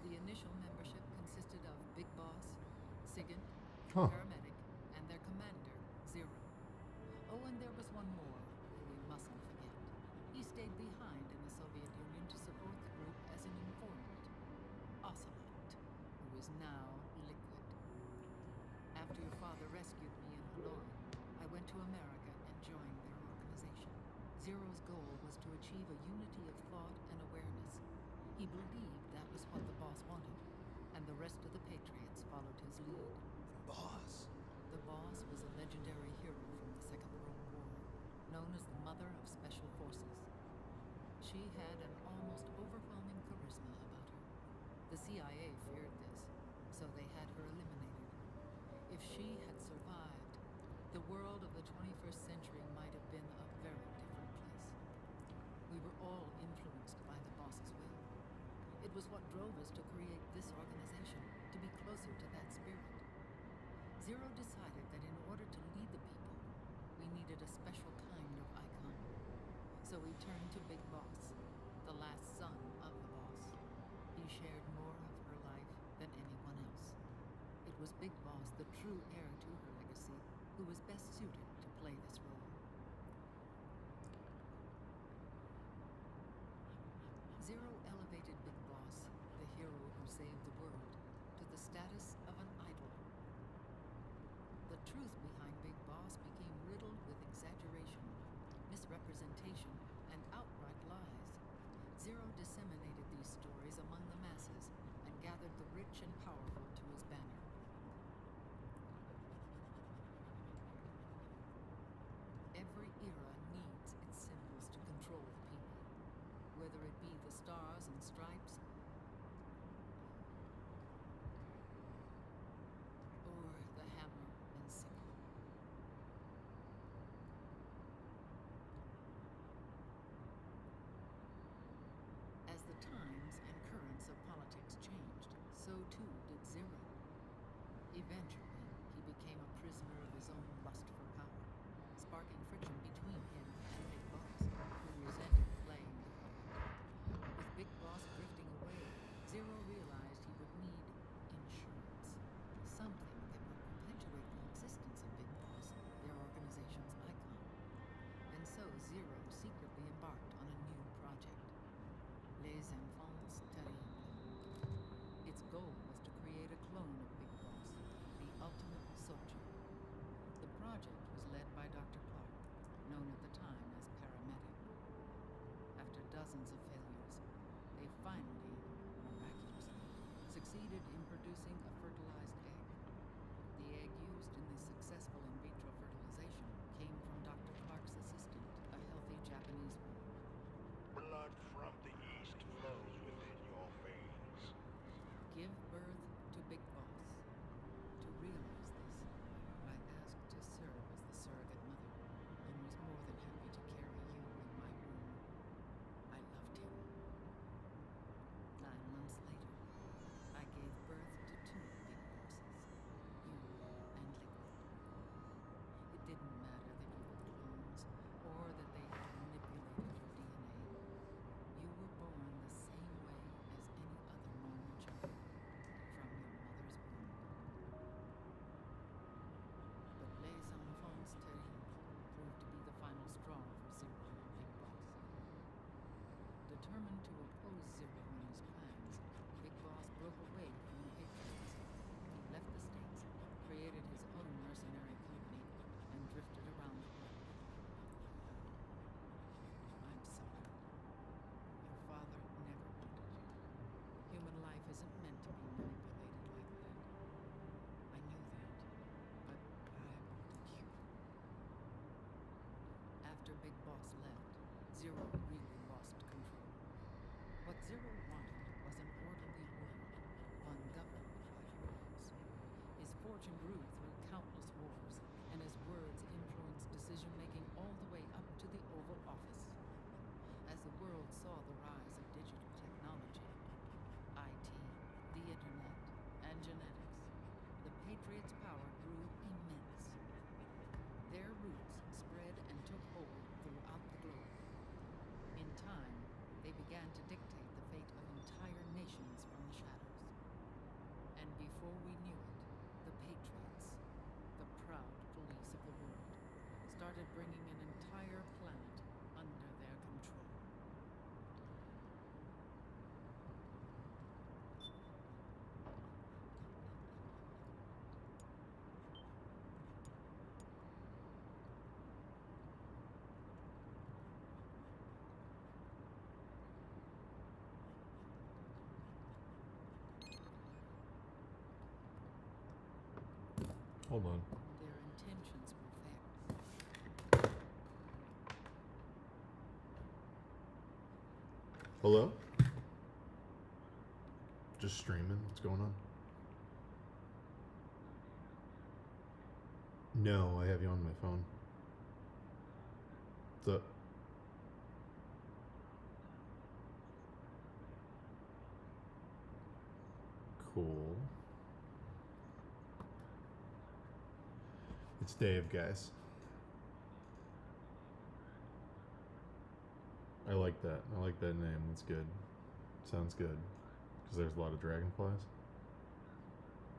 The initial membership consisted of Big Boss, Sigint, Huh. Paramedic, and their commander, Zero. Oh, and there was one more, who we mustn't forget. He stayed behind in the Soviet Union to support the group as an informant, Ocelot, who is now Liquid. After your father rescued me in Hanoi, I went to America and joined their organization. Zero's goal was to achieve a unity of thought and awareness. He believed that was what the boss wanted, and the rest of the Patriots followed his lead. Boss. The boss was a legendary hero from the Second World War, known as the Mother of Special Forces. She had an almost overwhelming charisma about her. The CIA feared this, so they had her eliminated. If she had survived, the world of the 21st century might have been a very different place. We were all influenced by the boss's will. It was what drove us to create this organization, to be closer to that spirit. Zero decided that in order to lead the people, we needed a special kind of icon. So we turned to Big Boss, the last son of the boss. He shared more of her life than anyone else. It was Big Boss, the true heir to her legacy, who was best suited to play this role. Zero elevated Big Boss, the hero who saved the world, to the status of an idol. The truth behind Big Boss became riddled with exaggeration, misrepresentation, and outright lies. Zero disseminated these stories among the masses and gathered the rich and powerful to his banner. Every era needs its symbols to control the people, whether it be the stars and stripes or the hammer and sickle. As the times and currents of politics changed, so too did Zero. Eventually, he became a prisoner of his own lust for power, sparking friction between him and Big Boss, who resented playing the puppet. With Big Boss drifting away, Zero realized he would need insurance, something that would perpetuate the existence of Big Boss, their organization's icon. And so Zero secretly embarked on a new project, Les Enfants Terribles. Its goal was to create a clone of Big Boss, the ultimate soldier. The project was led by Dr. Clark, known at the time as Paramedic. After dozens of failures, they finally, miraculously, succeeded in producing a fertilized egg. The egg used in this successful in vitro fertilization came from Dr. Clark's assistant, a healthy Japanese woman. Blood from the east flows within your veins. Give birth to Big Boss. To realize this, I asked to serve as the surrogate mother and was more than happy to carry you in my womb. I loved him. 9 months later, I gave birth to 2. Zero really lost control. What Zero wanted was an orderly world, one governed by rules. His fortune grew through countless wars, and his words influenced decision-making all the way up to the Oval Office. As the world saw the rise of digital technology, IT, the internet, and genetics, the Patriots' power grew immense. Their roots spread and took hold throughout the globe. In time, they began to dictate the fate of entire nations from the shadows. And before we knew it, the Patriots, the proud police of the world, started bringing an entire planet under their control. Hold on. Their intentions were fair. Hello? Just streaming. What's going on? No, I have you on my phone. What's up? Cool. It's Dave, guys. I like that. I like that name. That's good. Sounds good. Because there's a lot of dragonflies.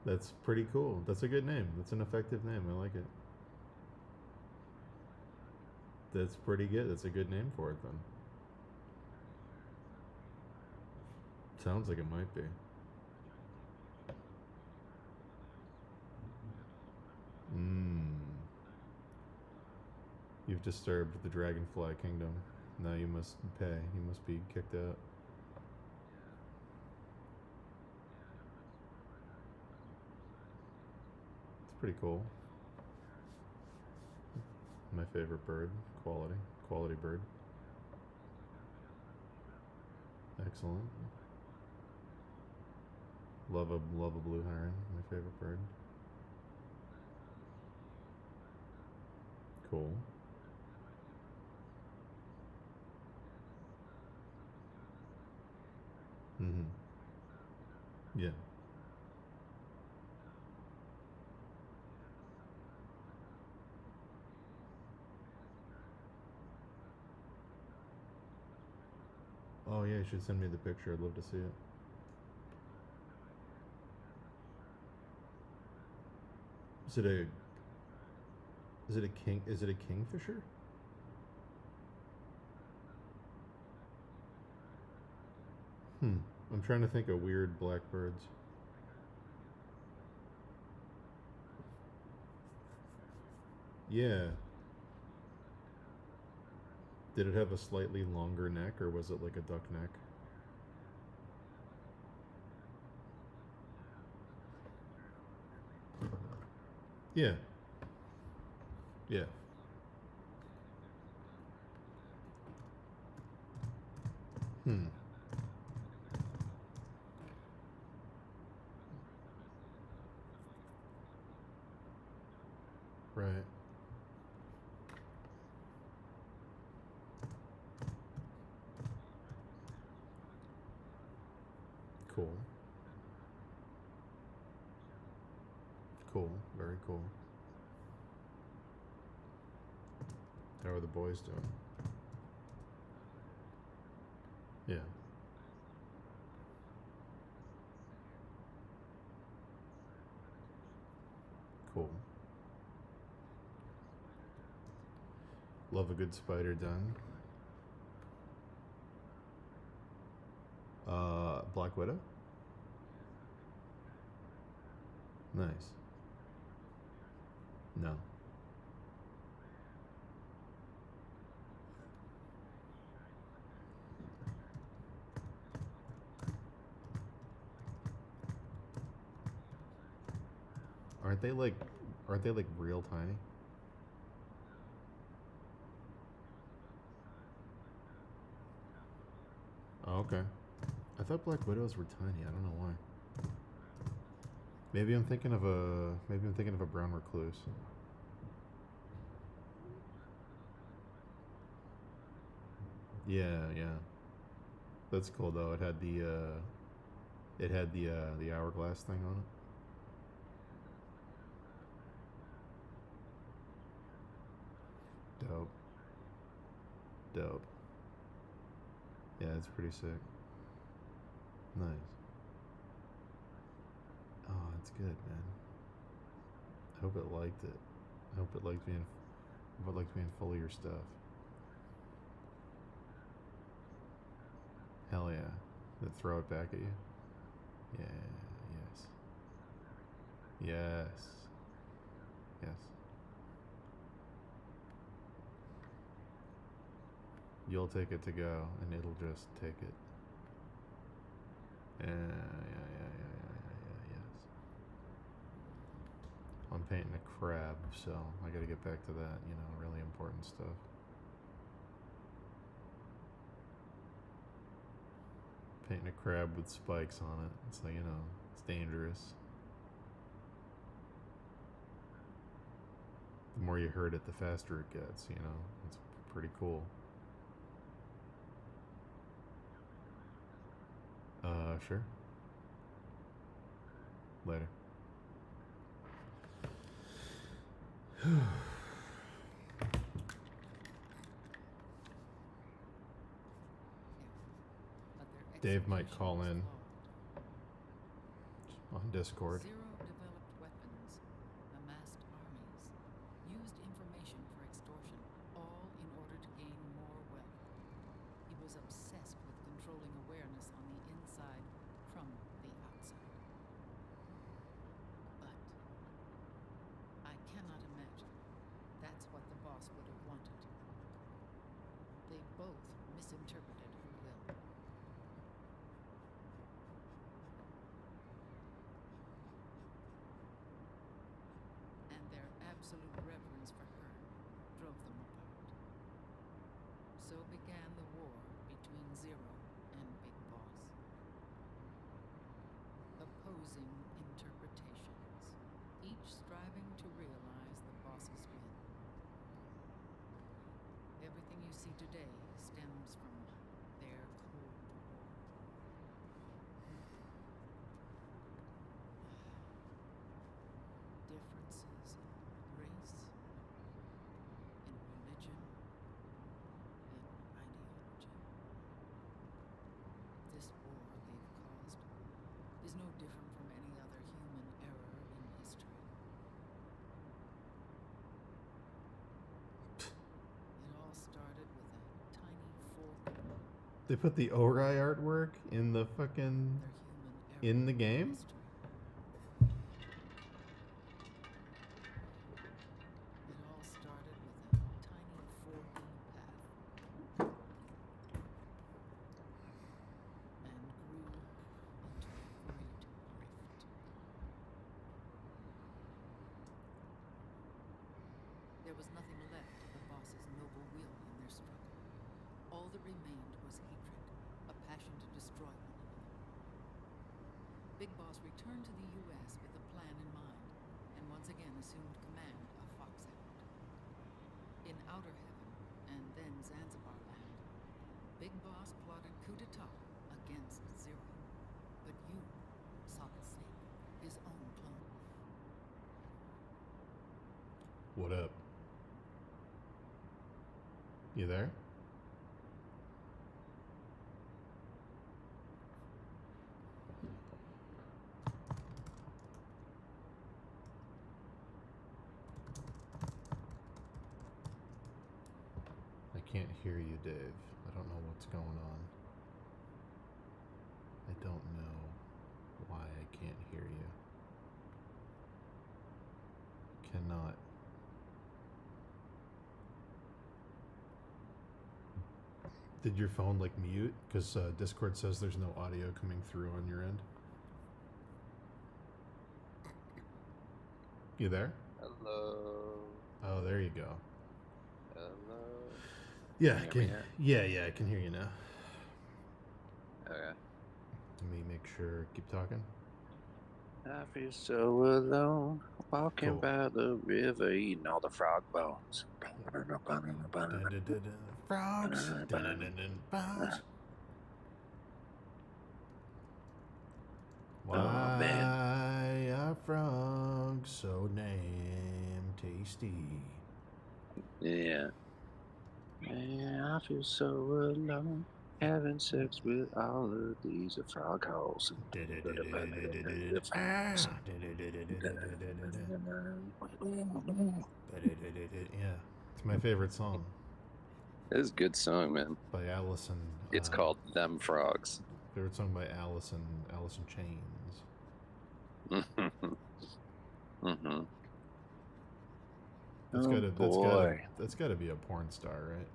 That's pretty cool. That's a good name. That's an effective name. I like it. That's pretty good. That's a good name for it, then. Sounds like it might be. You've disturbed the dragonfly kingdom. Now you must pay. You must be kicked out. It's pretty cool. My favorite bird. Quality. Quality bird. Excellent. Love a blue heron. My favorite bird. Cool. Yeah. Oh yeah, you should send me the picture. I'd love to see it. Is it a kingfisher? I'm trying to think of weird black birds. Yeah. Did it have a slightly longer neck, or was it like a duck neck? Yeah. Yeah. Right. Cool. Cool. Very cool. How are the boys doing? Yeah. Cool. Love a good spider done. Black Widow? Nice. No. Aren't they like real tiny? Okay. I thought Black Widows were tiny. I don't know why. Maybe I'm thinking of a brown recluse. Yeah, yeah. That's cool though. It had the hourglass thing on it. Dope. Dope. Yeah, it's pretty sick. Nice. Oh, it's good, man. I hope it liked it. I hope it liked being full of your stuff. Hell yeah. Did it throw it back at you? Yeah, yes. Yes. Yes. You'll take it to go, and it'll just take it. Yeah, yes. I'm painting a crab, so I gotta get back to that, really important stuff. Painting a crab with spikes on it. It's like, it's dangerous. The more you hurt it, the faster it gets, It's pretty cool. Sure. Later. Dave might call in on Discord. Zero developed weapons, amassed armies, used information for extortion, all in order to gain more wealth. He was obsessed with controlling awareness on the inside from the outside. But I cannot imagine that's what the boss would have wanted. They both misinterpreted her will. And their absolute reverence for her drove them apart. So began the war between Zero and Big Boss. Opposing interpretations, each striving to realize the boss's win. Everything you see today stems from their Cold War. Differences in race, in religion, in ideology. This war they've caused is no different from any other human error in history. It all started with a tiny fork They put the Ori artwork in the fucking their human error in the game? history. It all started with a tiny forky path and grew into a great rift. There was nothing left of the boss's noble will in their struggle. All that remained was hatred, a passion to destroy one another. Big Boss returned to the U.S. with a plan in mind, and once again assumed command of Foxhound. In Outer Heaven, and then Zanzibar Land, Big Boss plotted coup d'etat against Zero. But you saw the Snake, his own clone. What up? You there? I can't hear you, Dave. I don't know what's going on. I don't know why I can't hear you. Cannot. Did your phone like mute? Because Discord says there's no audio coming through on your end. You there? Hello. Oh, there you go. Hello. Yeah, Can you hear me here? yeah, I can hear you now. Okay. Let me make sure. Keep talking. I feel so alone, walking Cool. by the river, eating all the frog bones. Dun-dun-dun-dun. Frogs. Dun-dun-dun-dun. Frogs. Oh man. Why are frogs so damn tasty? Yeah. Yeah, I feel so alone, having sex with all of these frog holes. Yeah, it's my favorite song It's a good song, man. by Allison. It's called Them Frogs. Favorite song by Allison Chains. Mm-hmm. That's gotta be a porn star, right?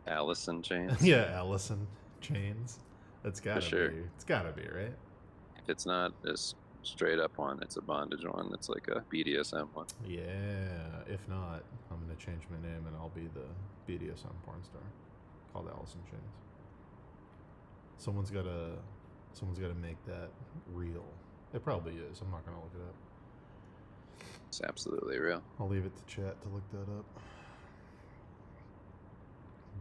Allison Chains. Yeah, Allison Chains. That's gotta sure. be. It's gotta be, right? If it's not a straight up one, it's a bondage one. It's like a BDSM one. Yeah. If not, I'm gonna change my name and I'll be the BDSM porn star called Allison Chains. Someone's gotta make that real. It probably is. I'm not gonna look it up. It's absolutely real. I'll leave it to chat to look that up.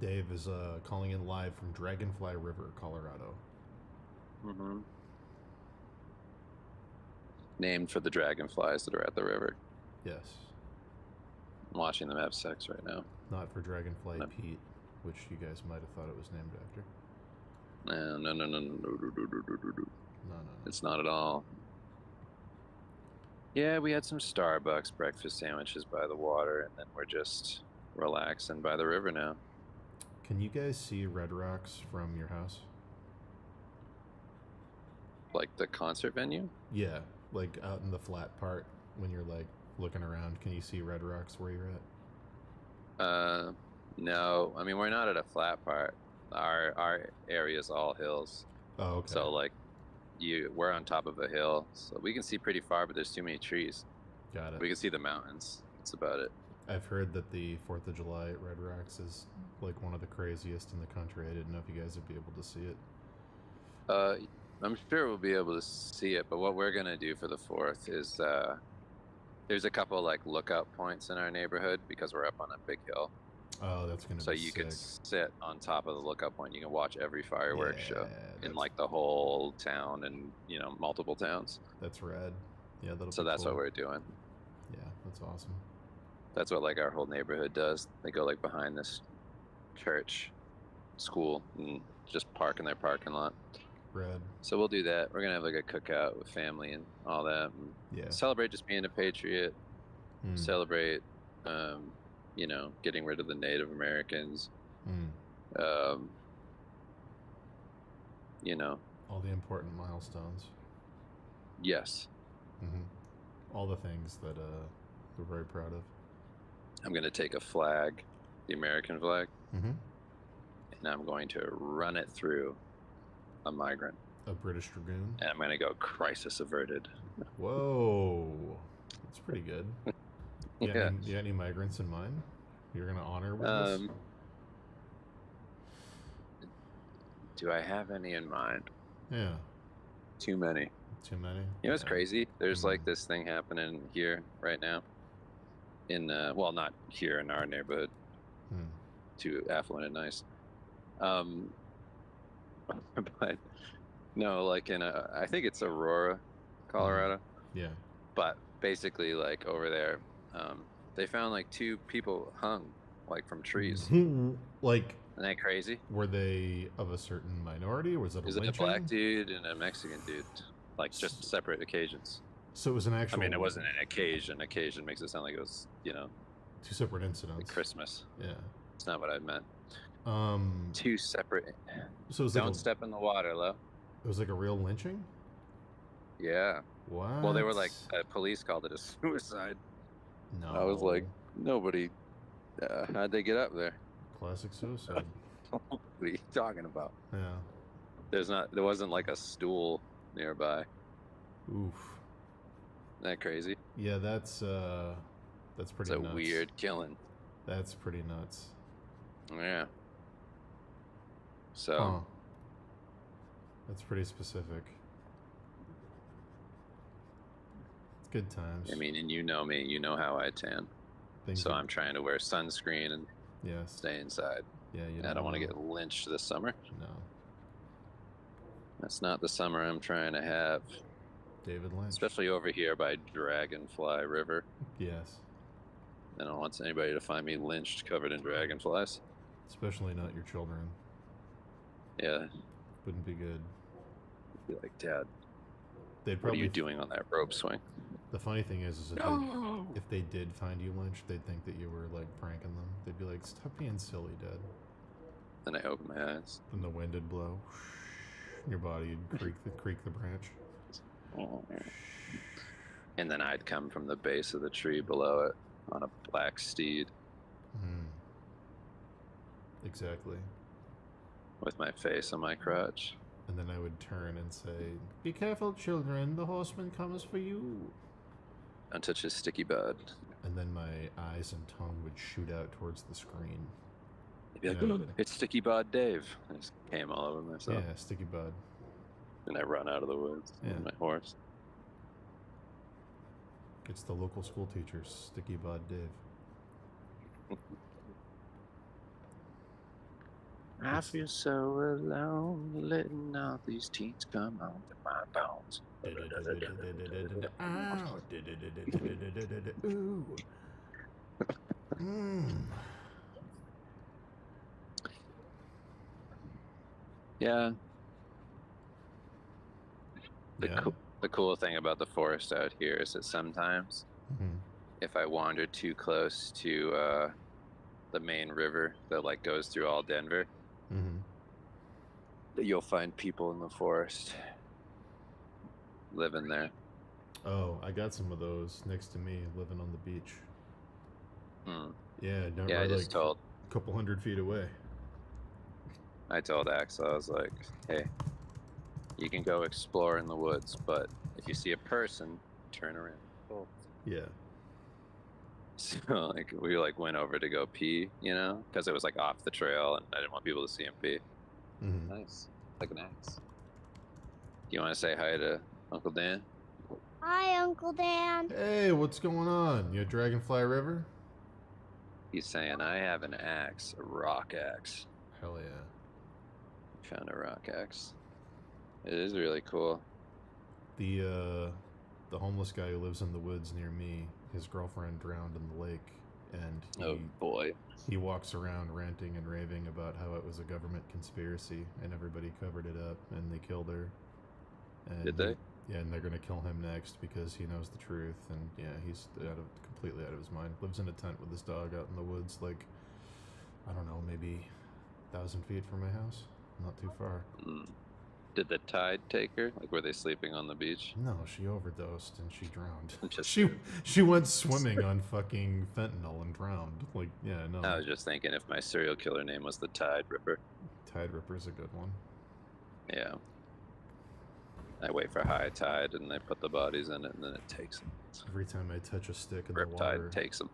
Dave is calling in live from Dragonfly River, Colorado. Mm-hmm. Named for the dragonflies that are at the river. Yes. I'm watching them have sex right now. Not for Dragonfly Pete, which you guys might have thought it was named after. No. It's not at all. Yeah, we had some Starbucks breakfast sandwiches by the water, and then we're just relaxing by the river now. Can you guys see Red Rocks from your house? Like the concert venue? Yeah, like out in the flat part when you're like looking around. Can you see Red Rocks where you're at? No. I mean, we're not at a flat part. Our area's all hills. Oh, okay. So like we're on top of a hill, so we can see pretty far, but there's too many trees. Got it. We can see the mountains. That's about it. I've heard that the 4th of July at Red Rocks is like one of the craziest in the country. I didn't know if you guys would be able to see it. I'm sure we'll be able to see it, but what we're gonna do for the 4th is there's a couple like lookout points in our neighborhood because we're up on a big hill. Oh, that's gonna be so you sick. can sit on top of the lookout point. You can watch every fireworks show in that's- like the whole town and multiple towns. That's rad. Yeah, that'll So be that's cool. what we're doing. Yeah, that's awesome. That's what like our whole neighborhood does. They go like behind this church, school, and just park in their parking lot. Rad. So we'll do that. We're gonna have like a cookout with family and all that. And Yeah. celebrate just being a patriot. Celebrate, getting rid of the Native Americans. All the important milestones. Yes. All the things that we're very proud of. I'm gonna take a flag, the American flag, and I'm going to run it through a migrant. A British Dragoon. And I'm gonna go crisis averted. Whoa, that's pretty good. You got Yeah. any migrants in mind? You're gonna honor with this? Do I have any in mind? Yeah. Too many. Too many? You know what's crazy? There's like this thing happening here right now. Well, not here in our neighborhood. Too affluent and nice. But no, like I think it's Aurora, Colorado. Yeah. But basically, like over there, they found like 2 people hung, like from trees. Like, isn't that crazy? Were they of a certain minority, or was it a lynching? It a black dude and a Mexican dude, like just separate occasions. So it was an actual. I mean, it wasn't an occasion. Occasion makes it sound like it was, 2 separate incidents. Like Christmas. Yeah. It's not what I meant. 2 separate. So it was don't step in the water, Lo. It was like a real lynching. Yeah. What? Well, they were like, police called it a suicide. No. I was like, nobody. How'd they get up there? Classic suicide. What are you talking about? Yeah. There wasn't like a stool nearby. Oof. Isn't that crazy? Yeah, that's pretty nuts. It's a weird killing. That's pretty nuts. Yeah. So, That's pretty specific. It's good times. I mean, and you know me, you know how I tan. Things So are- I'm trying to wear sunscreen and Yes. stay inside. Yeah, you I don't want to wanna- get lynched this summer. No. That's not the summer I'm trying to have. David Lynch. Especially over here by Dragonfly River. Yes. I don't want anybody to find me lynched covered in dragonflies. Especially not your children. Yeah. Wouldn't be good. Be like, Dad, They'd what are probably you doing on that rope swing? The funny thing is if they did find you lynched, they'd think that you were like pranking them. They'd be like, "Stop being silly, Dad." Then I open my eyes. Then the wind would blow. Your body would creak the branch. And then I'd come from the base of the tree below it on a black steed Exactly. with my face on my crotch. And then I would turn and say, "Be careful, children. The horseman comes for you." Don't touch his sticky bud. And then my eyes and tongue would shoot out towards the screen. He'd be like, Yeah. "Look, it's Sticky Bud Dave." I just came all over myself. Yeah, sticky bud. And I run out of the woods Yeah. with my horse. It's the local school teacher's sticky bud Dave. I feel so alone, letting all these teens come onto my bones. Ow. Ooh. Yeah. Yeah. The cool thing about the forest out here is that sometimes, if I wander too close to the main river that like goes through all Denver, you'll find people in the forest living there. Oh, I got some of those next to me, living on the beach. Yeah, no, Yeah, I like just told. a couple 100 feet away. I told Axel, I was like, "Hey, you can go explore in the woods, but if you see a person, turn around." Oh. Yeah. So like we like went over to go pee, you know, because it was like off the trail, and I didn't want people to see him pee. Nice, like an axe. Do you want to say hi to Uncle Dan? Hi, Uncle Dan. Hey, what's going on? You at Dragonfly River? He's saying, "I have an axe, a rock axe." Hell yeah. Found a rock axe. It is really cool. The homeless guy who lives in the woods near me, his girlfriend drowned in the lake, and Oh boy. he walks around ranting and raving about how it was a government conspiracy and everybody covered it up and they killed her. And Did they? Yeah, and they're gonna kill him next because he knows the truth, and yeah, he's completely out of his mind. Lives in a tent with his dog out in the woods, like, I don't know, maybe 1,000 feet from my house. Not too far. Did the tide take her? Like, were they sleeping on the beach? No, she overdosed and she drowned. Just- she went swimming on fucking fentanyl and drowned. Like, yeah, no. I was just thinking if my serial killer name was the Tide Ripper. Tide Ripper's a good one. Yeah. I wait for high tide and they put the bodies in it and then it takes them. Every time I touch a stick in the Riptide water, takes them.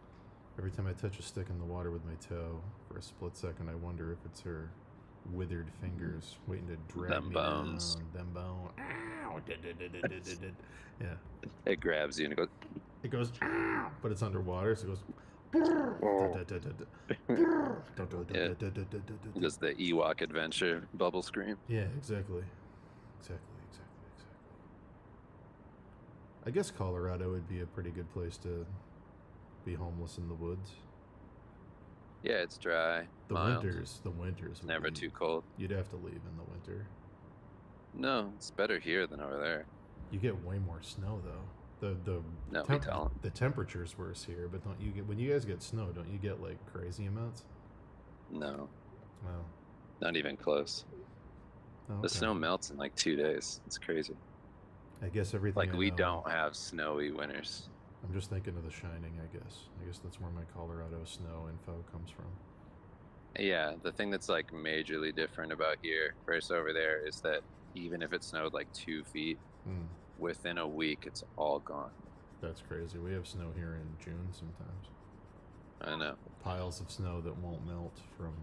every time I touch a stick in the water with my toe, for a split second, I wonder if it's her withered fingers waiting to drag Them me bones. down. Them bones. Ow! Yeah. It grabs you and it goes. It goes, ow! But it's underwater, so it goes. Does the Ewok adventure bubble scream? Yeah, exactly. Exactly. I guess Colorado would be a pretty good place to be homeless in the woods. Yeah, it's dry. The mild. winters would Never be- too cold. You'd have to leave in the winter. No, it's better here than over there. You get way more snow though. No, we don't. The temperature's worse here, but don't you get when you guys get snow? Don't you get like crazy amounts? No, Wow. not even close. Oh, The okay. snow melts in like 2 days. It's crazy. I guess everything. Like I we know- don't have snowy winters. I'm just thinking of The Shining. I guess that's where my Colorado snow info comes from. Yeah, the thing that's like majorly different about here versus over there is that even if it snowed like 2 feet, within a week it's all gone. That's crazy. We have snow here in June sometimes. I know. Piles of snow that won't melt from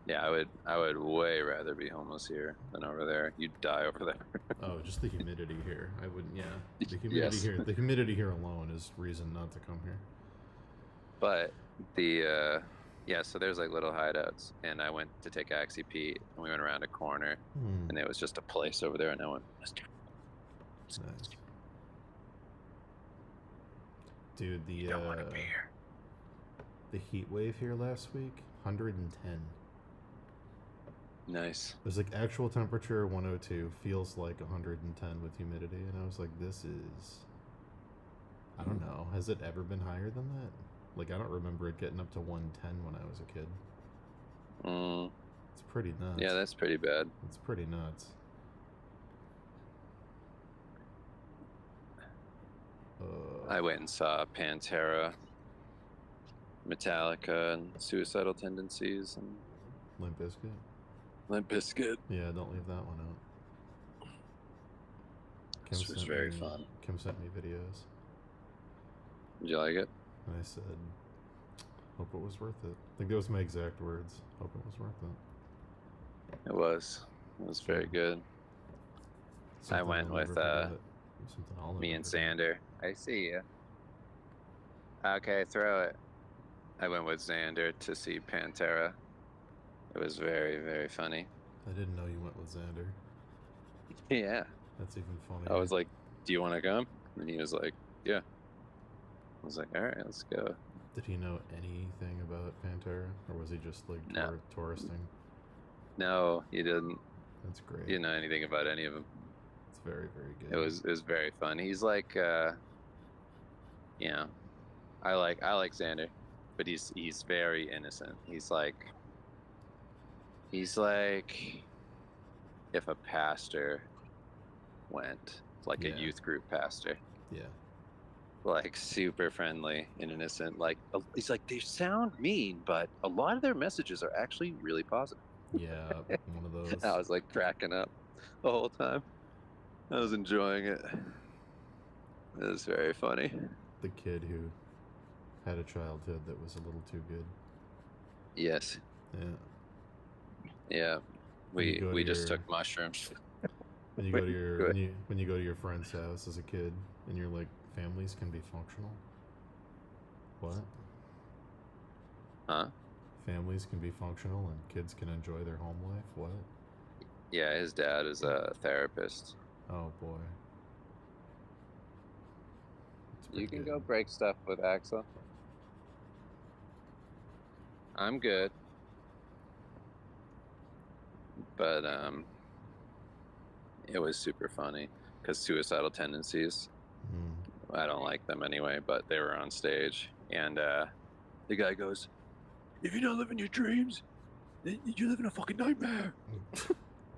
Yeah, I would way rather be homeless here than over there. You'd die over there. Oh, just the humidity here. I wouldn't. Yeah, the humidity Yes. here. The humidity here alone is reason not to come here. But the yeah, so there's like little hideouts, and I went to take Axie Pete, and we went around a corner, and there was just a place over there, and I went, Nice. Dude, you don't want to be here. the heat wave here last week, 110. Nice. It was like actual temperature 102, feels like 110 with humidity, and I was like, this is, I don't know, has it ever been higher than that? Like, I don't remember it getting up to 110 when I was a kid. It's pretty nuts. Yeah, that's pretty bad. It's pretty nuts. I went and saw Pantera, Metallica, and Suicidal Tendencies, and Limp Bizkit. Limp Bizkit. Yeah, don't leave that one out. This was very fun. Kim sent me videos. Did you like it? And I said, hope it was worth it. I think that was my exact words. Hope it was worth it. It was. It was very good. I went with me and Xander. I see you. Okay, throw it. I went with Xander to see Pantera. It was very, very funny. I didn't know you went with Xander. Yeah. That's even funny. I was like, do you want to come? And he was like, yeah. I was like, all right, let's go. Did he know anything about Pantera? Or was he just like touristing? No, he didn't. That's great. He didn't know anything about any of them. It's very, very good. It was very fun. He's like, you know, I like Xander, but he's very innocent. He's like if a pastor went, like a youth group pastor. Yeah. Like super friendly and innocent. Like he's like, they sound mean, but a lot of their messages are actually really positive. Yeah, one of those. I was like cracking up the whole time. I was enjoying it. It was very funny. The kid who had a childhood that was a little too good. Yes. Yeah. Yeah. We just took mushrooms. When you go to your when you go to your friend's house as a kid and you're like, families can be functional. What? Huh? Families can be functional and kids can enjoy their home life. What? Yeah, his dad is a therapist. Oh boy. You can go break stuff with Axel. I'm good. But it was super funny because Suicidal Tendencies. I don't like them anyway, but they were on stage, and the guy goes, "If you're not living your dreams, then you're living a fucking nightmare."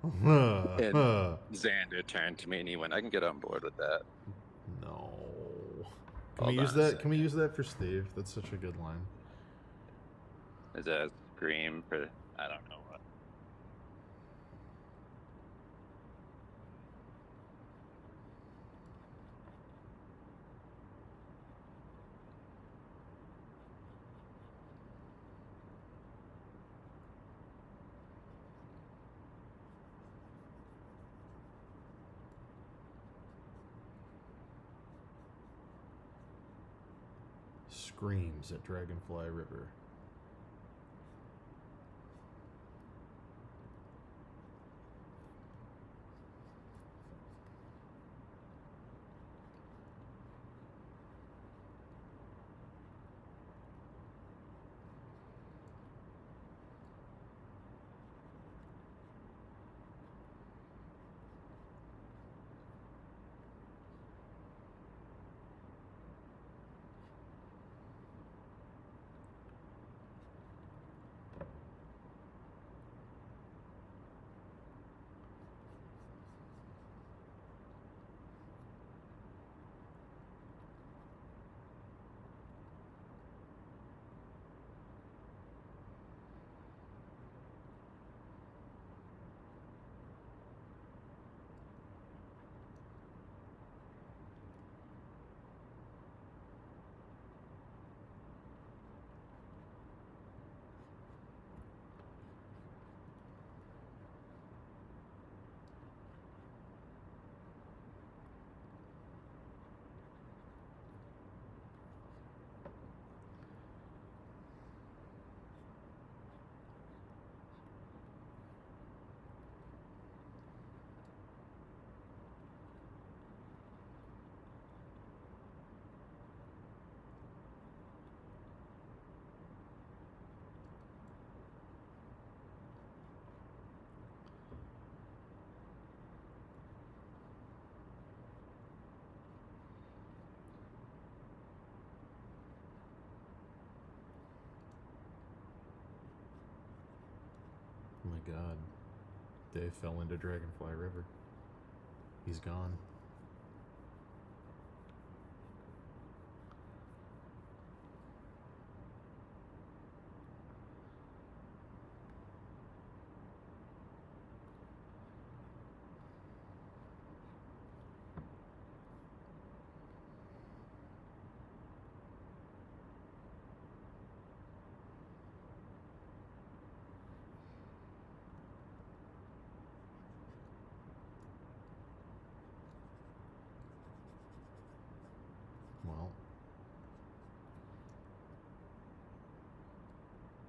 And Xander turned to me and he went, "I can get on board with that." No. Can we use that? Can we use that for Steve? That's such a good line. Is that a scream for I don't know what? Screams at Dragonfly River. Oh my god. Dave fell into Dragonfly River. He's gone. Well,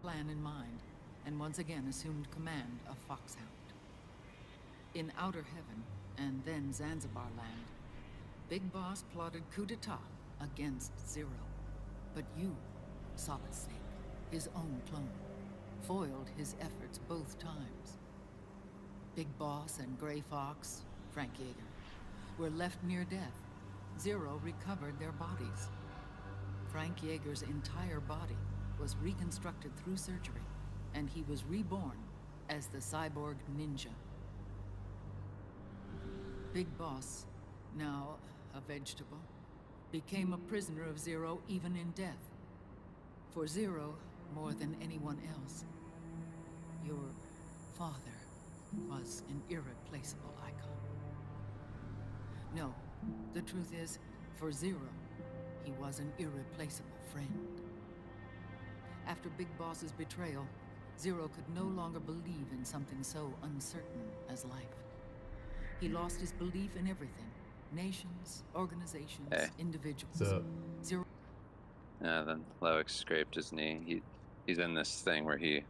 Plan in mind, and once again assumed command of Foxhound. In Outer Heaven, and then Zanzibar Land, Big Boss plotted coup d'etat against Zero. But you, Solid Snake, his own clone, foiled his efforts both times. Big Boss and Gray Fox, Frank Yeager, were left near death. Zero recovered their bodies. Frank Yeager's entire body was reconstructed through surgery, and he was reborn as the cyborg ninja. Big Boss, now a vegetable, became a prisoner of Zero even in death. For Zero, more than anyone else, your father was an irreplaceable icon. No, the truth is, for Zero, he was an irreplaceable friend. After Big Boss's betrayal, Zero could no longer believe in something so uncertain as life. He lost his belief in everything. Nations, organizations, Hey. individuals. so Zero. Then Loic scraped his knee. He's in this thing where he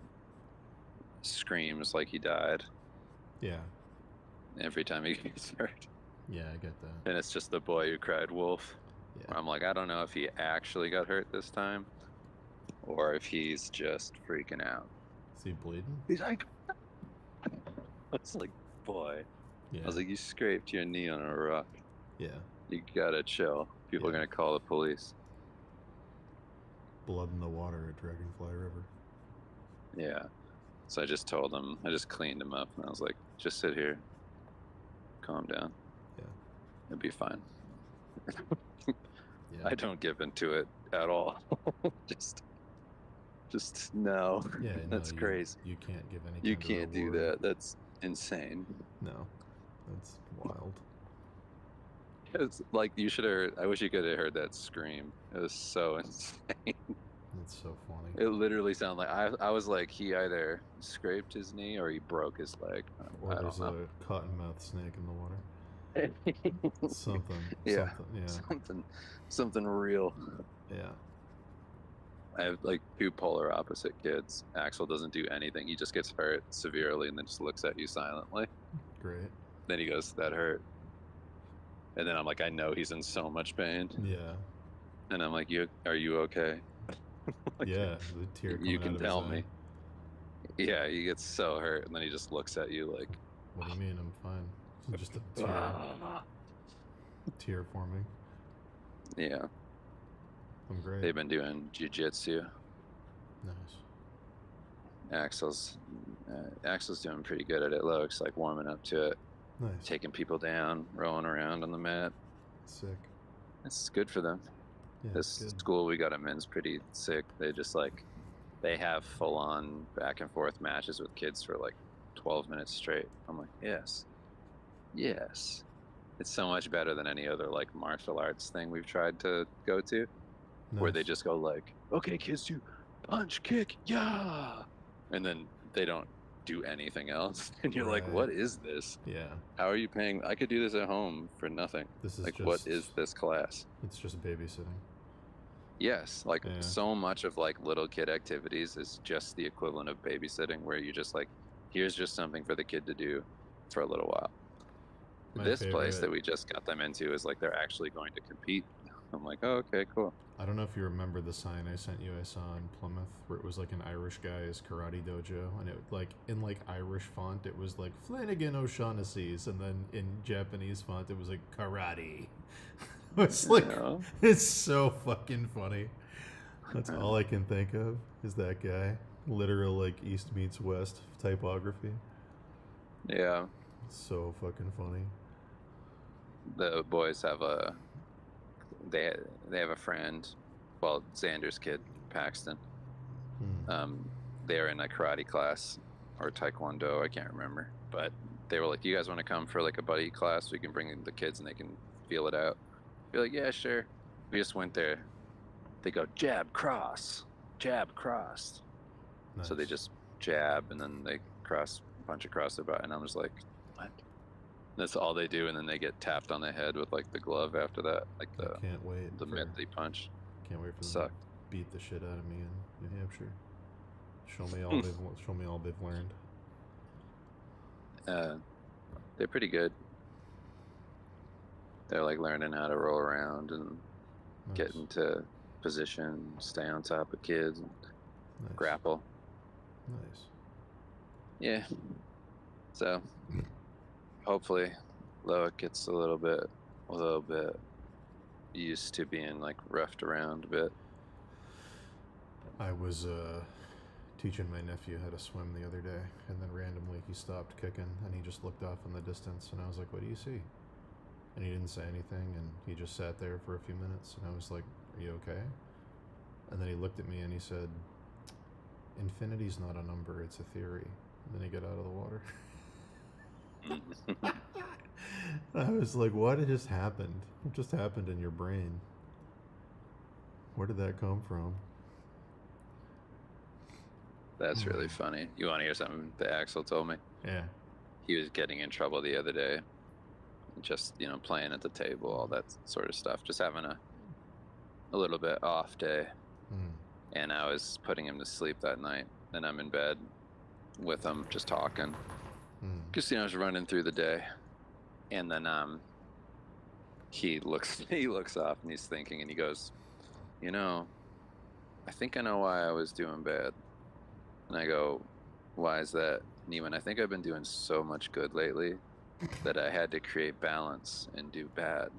screams like he died yeah, every time he gets hurt. yeah, I get that. And it's just the boy who cried wolf. Yeah, I'm like, I don't know if he actually got hurt this time or if he's just freaking out. is he bleeding? He's like, I was like, boy. Yeah, I was like, you scraped your knee on a rock. yeah. You gotta chill. People are Yeah. gonna call the police. Blood in the water at Dragonfly River. Yeah. So I just told him, I just cleaned him up, and I was like, just sit here. Calm down. Yeah. It'll be fine. Yeah. I don't give into it at all. just no. Yeah, That's no, crazy. You can't give any. You kind of can't do reward. that. That's insane. No, that's wild. It's like you should have heard. I wish you could have heard that scream. It was so insane. That's so funny. It literally sounded like I was like he either scraped his knee or he broke his leg. Or I there's don't a cottonmouth snake in the water. know. Something. Yeah. Something. Yeah. Something real. Yeah. I have like two polar opposite kids. Axel doesn't do anything. He just gets hurt severely and then just looks at you silently. Great. Then he goes, "That hurt." And then I'm like, I know he's in so much pain. Yeah. And I'm like, are you okay? Like, Yeah. The tear coming you out can of tell his me. eye. Yeah, he gets so hurt and then he just looks at you like, What do you mean? I'm fine. It's just a tear forming. yeah. I'm great. They've been doing jiu-jitsu. Nice. Axel's doing pretty good at it. Loic's like warming up to it, Nice. taking people down, rolling around on the mat. Sick. It's good for them. Yeah. This Good. school we got him in's pretty sick. They just like, they have full-on back and forth matches with kids for like 12 minutes straight. I'm like, yes. It's so much better than any other like martial arts thing we've tried to go to, where they Nice. just go like, okay, kids, do punch, kick, yeah, and then they don't do anything else. And you're like, Right. what is this? Yeah. How are you paying? I could do this at home for nothing. This is Like, just. what is this class? It's just babysitting. Yes, like Yeah. so much of like little kid activities is just the equivalent of babysitting, where you just like, here's just something for the kid to do for a little while. My This place favorite- that we just got them into is like they're actually going to compete. I'm like, oh, okay, cool. I don't know if you remember the sign I sent you. I saw in Plymouth where it was like an Irish guy's karate dojo, and it like in like Irish font it was like Flanagan O'Shaughnessy's, and then in Japanese font it was like karate. It's like Yeah. it's so fucking funny. That's all I can think of is that guy. Literal like East meets West typography. Yeah, It's so fucking funny. the boys have a they have a friend, well, Xander's kid, Paxton. They're in a karate class or taekwondo, I can't remember, but they were like, "You guys want to come for like a buddy class? We can bring the kids and they can feel it out." You're like, "Yeah, sure." We just went there. They go jab cross, jab cross. Nice. So they just jab and then they punch across their body, and I'm just like, what? That's all they do, and then they get tapped on the head with like the glove after that, like I can't wait. the mitt they punch. Can't wait for them Suck. to beat the shit out of me in New Hampshire. Show me all they've learned. They're pretty good. They're like learning how to roll around and get into position, stay on top of kids, and grapple. Nice. Yeah. So hopefully Loic gets a little bit used to being like roughed around a bit. I was teaching my nephew how to swim the other day, and then randomly he stopped kicking and he just looked off in the distance, and I was like, "What do you see?" And he didn't say anything, and he just sat there for a few minutes, and I was like, "Are you okay?" And then he looked at me and he said, "Infinity's not a number, it's a theory." And then he got out of the water. I was like, what just happened? What just happened in your brain? Where did that come from? That's really funny. You want to hear something that Axel told me? Yeah. He was getting in trouble the other day. Just, playing at the table, all that sort of stuff. Just having a little bit off day. And I was putting him to sleep that night. And I'm in bed with him, just talking. Because, I was running through the day. And then he looks off and he's thinking, and he goes, I think I know why I was doing bad. And I go, why is that? And he went, I think I've been doing so much good lately that I had to create balance and do bad.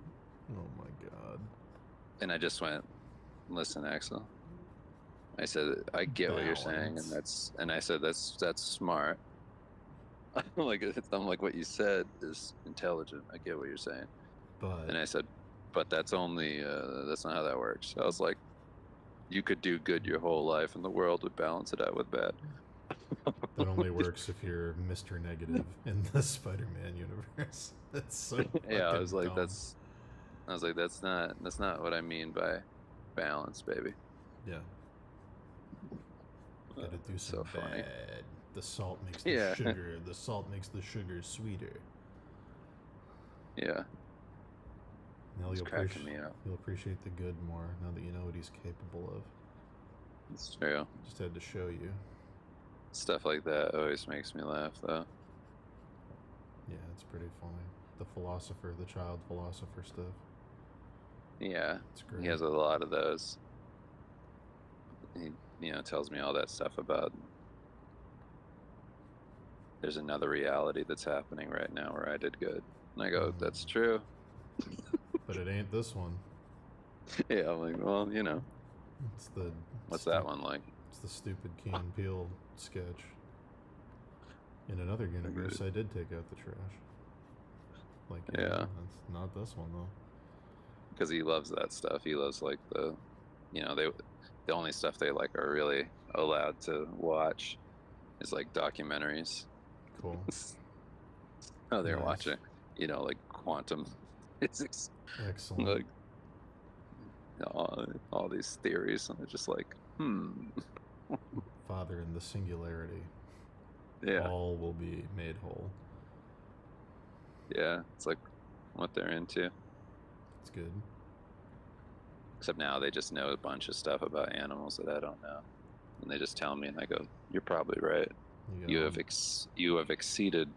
Oh my God. And I just went, listen, Axel. I said, I get what you're saying, and I said that's smart. I'm like, what you said is intelligent. I get what you're saying. And I said, but that's only that's not how that works. I was like, you could do good your whole life, and the world would balance it out with bad. That only works if you're Mr. Negative in the Spider-Man universe. That's so yeah. I was like, dumb. that's not what I mean by balance, baby. Yeah. Gotta do some so funny. bad. The salt makes the sugar. The salt makes the sugar sweeter. Yeah. Now you'll appreciate the good more now that you know what he's capable of. It's true. Just had to show you. Stuff like that always makes me laugh, though. Yeah, it's pretty funny. The child philosopher stuff. Yeah, it's great. He has a lot of those. He, tells me all that stuff about there's another reality that's happening right now where I did good. And I go, that's true. But it ain't this one. Yeah, I'm like, well, What's that one like? It's the stupid Key and Peele sketch. In another universe, I did take out the trash. That's not this one though. Because he loves that stuff. He loves like the only stuff they like are really allowed to watch is like documentaries. Cool. Oh, they're watching, like quantum physics. Excellent. Like all these theories, and it's just like, Father in the singularity. Yeah. All will be made whole. Yeah, it's like what they're into. It's good. Except now they just know a bunch of stuff about animals that I don't know, and they just tell me, and I go, "You're probably right. You have exceeded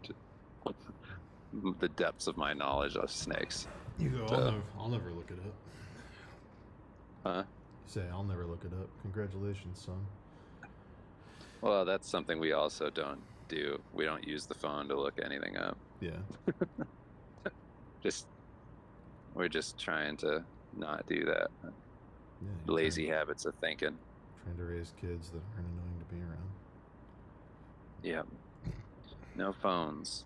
the depths of my knowledge of snakes." You go, I'll never look it up. Huh? You say, I'll never look it up. Congratulations, son. Well, that's something we also don't do. We don't use the phone to look anything up. Yeah. We're just trying to not do that. Yeah, Lazy habits of thinking. Trying to raise kids that aren't annoying to be around. Yep. No phones.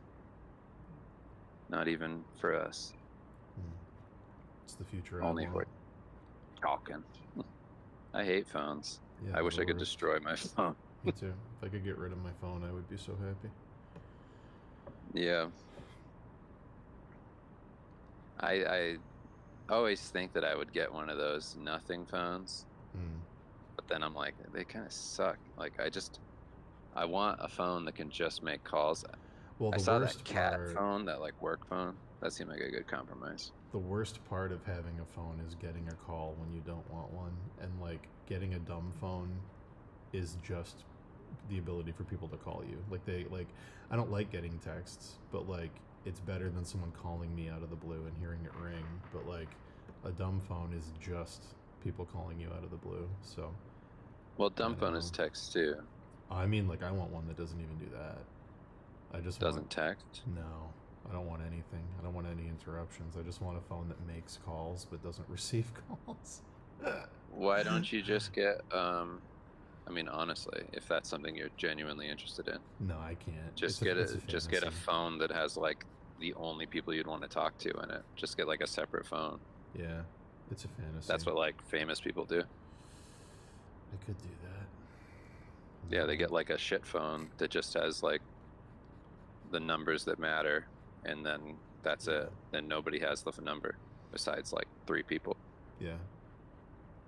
Not even for us. It's the future. Only I for want. talking. I hate phones. Yeah, I they're wish the I could worst. destroy my phone. Me too. If I could get rid of my phone, I would be so happy. Yeah. I always think that I would get one of those nothing phones, but then I'm like, they kind of suck. Like, I want a phone that can just make calls. Well, I the saw that worst cat part. phone, that like work phone. That seemed like a good compromise. The worst part of having a phone is getting a call when you don't want one, and like getting a dumb phone is just the ability for people to call you. I don't like getting texts, but like it's better than someone calling me out of the blue and hearing it ring. But like a dumb phone is just people calling you out of the blue. So Well, dumb phone is text too. I mean, like I want one that doesn't even do that. I just doesn't text. No, I don't want anything. I don't want any interruptions. I just want a phone that makes calls but doesn't receive calls. Why don't you just get I mean, honestly, if that's something you're genuinely interested in. No, I can't. Just get a phone that has like the only people you'd want to talk to in it. Just get like a separate phone. Yeah, it's a fantasy. That's what like famous people do. I could do that. Yeah, they get like a shit phone that just has like the numbers that matter, and then that's it. Then nobody has the number besides like 3 people. Yeah.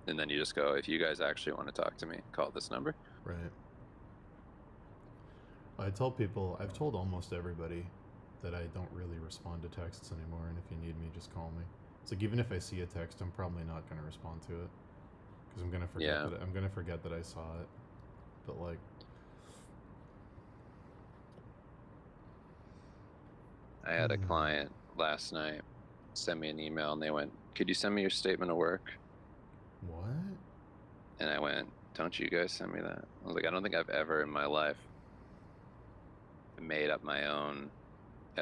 And then you just go, if you guys actually want to talk to me, call this number. Right. I've told almost everybody that I don't really respond to texts anymore, and if you need me, just call me. It's like even if I see a text, I'm probably not going to respond to it because I'm going to forget that I saw it. But like, I had a client last night send me an email, and they went, "Could you send me your statement of work?" What? And I went, "Don't you guys send me that?" I was like, I don't think I've ever in my life made up my own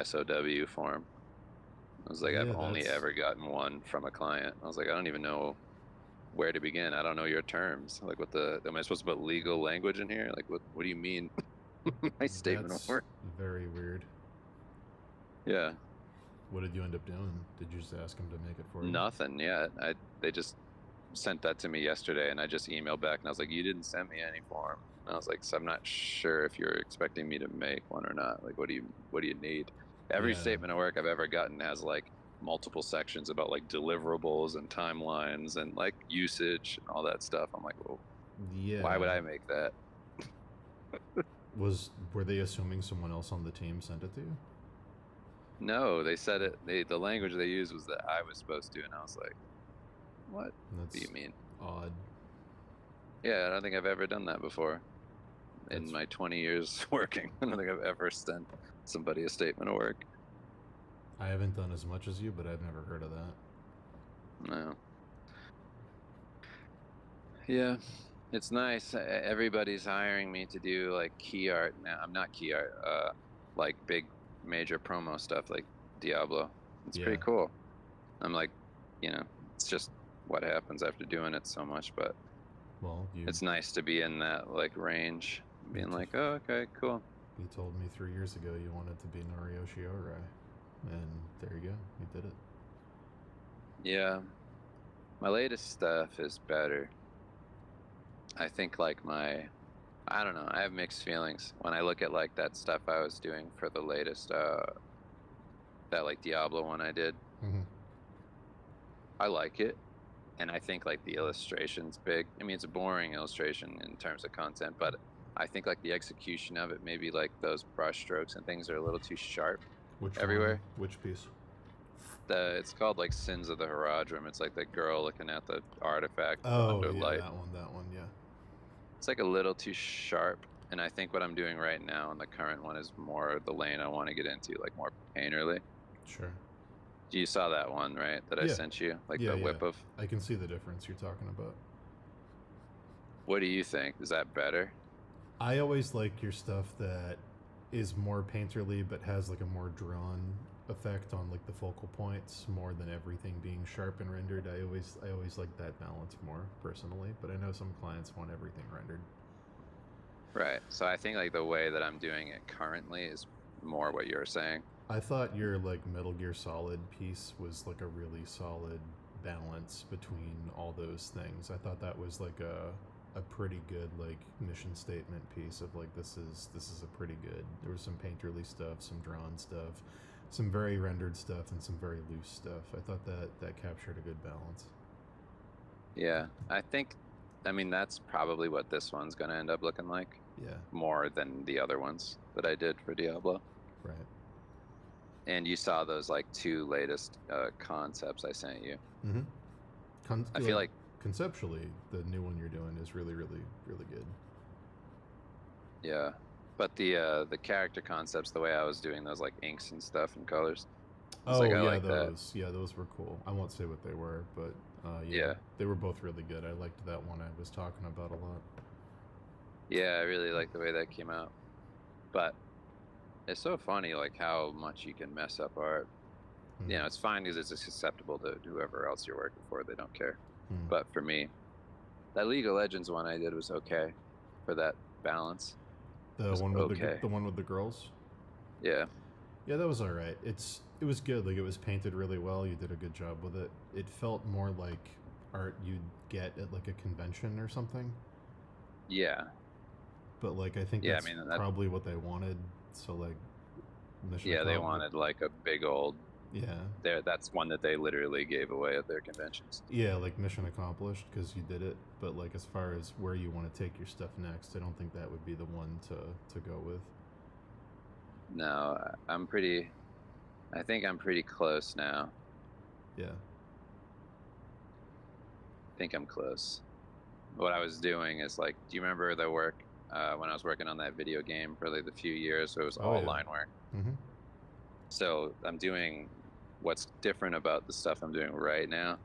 SOW form. I was like, I've only ever gotten one from a client. I was like, I don't even know where to begin. I don't know your terms. Like, am I supposed to put legal language in here? Like, what do you mean? My statement of work. Very weird. Yeah. What did you end up doing? Did you just ask them to make it for you? Nothing. Yeah. They just sent that to me yesterday, and I just emailed back, and I was like, you didn't send me any form. And I was like, so I'm not sure if you're expecting me to make one or not. Like, what do you need? Every statement of work I've ever gotten has like multiple sections about like deliverables and timelines and like usage and all that stuff. I'm like, well, why would I make that? Were they assuming someone else on the team sent it to you? No, they said it. The language they used was that I was supposed to, and I was like, what do you mean? Odd. Yeah, I don't think I've ever done that before. In my 20 years working, I don't think I've ever sent somebody a statement of work. I haven't done as much as you, but I've never heard of that. No. Yeah, it's nice. Everybody's hiring me to do like key art now. I'm not key art, like big major promo stuff like Diablo. It's pretty cool. I'm like, it's just what happens after doing it so much, but it's nice to be in that like range, being like, oh, okay, cool. You told me 3 years ago you wanted to be Norio Shiori, and there you go, you did it. Yeah, my latest stuff is better. I think like I don't know, I have mixed feelings when I look at like that stuff I was doing for the latest that like Diablo one I did. I like it, and I think like the illustration's big. I mean, it's a boring illustration in terms of content, but I think like the execution of it, maybe like those brush strokes and things are a little too sharp. Everywhere. Which piece? It's called like Sins of the Herodrum. It's like the girl looking at the artifact under light. That one, yeah. It's like a little too sharp, and I think what I'm doing right now in the current one is more the lane I want to get into, like more painterly. Sure. You saw that one, right? That I sent you, like the whip of. I can see the difference you're talking about. What do you think? Is that better? I always like your stuff that is more painterly, but has like a more drawn effect on like the focal points more than everything being sharp and rendered. I always like that balance more personally, but I know some clients want everything rendered. Right. So I think like the way that I'm doing it currently is more what you're saying. I thought your like Metal Gear Solid piece was like a really solid balance between all those things. I thought that was like a pretty good like mission statement piece of like this is a pretty good. There was some painterly stuff, some drawn stuff, some very rendered stuff, and some very loose stuff. I thought that captured a good balance. Yeah. I mean that's probably what this one's gonna end up looking like. Yeah. More than the other ones that I did for Diablo. Right. And you saw those like 2 latest concepts I sent you. Mm-hmm. I feel like conceptually, the new one you're doing is really, really, really good. Yeah, but the character concepts, the way I was doing those like inks and stuff and colors. Oh like, I yeah, like those. Yeah, those were cool. I won't say what they were, but yeah, they were both really good. I liked that one I was talking about a lot. Yeah, I really like the way that came out. But it's so funny, like how much you can mess up art. You know, it's fine because it's susceptible to whoever else you're working for. They don't care. But for me, that League of Legends one I did was okay for that balance. The one with the one with the girls. Yeah. Yeah, that was all right. It was good. Like it was painted really well. You did a good job with it. It felt more like art you'd get at like a convention or something. Yeah. But like I think that's probably what they wanted. So like mission they wanted like a big old that's one that they literally gave away at their conventions. Yeah, like mission accomplished because you did it. But like as far as where you want to take your stuff next, I don't think that would be the one to go with. No, I think I'm pretty close now. Yeah. I think I'm close. What I was doing is like, do you remember the work when I was working on that video game for like the few years? So it was all line work. Mm-hmm. So I'm doing what's different about the stuff I'm doing right now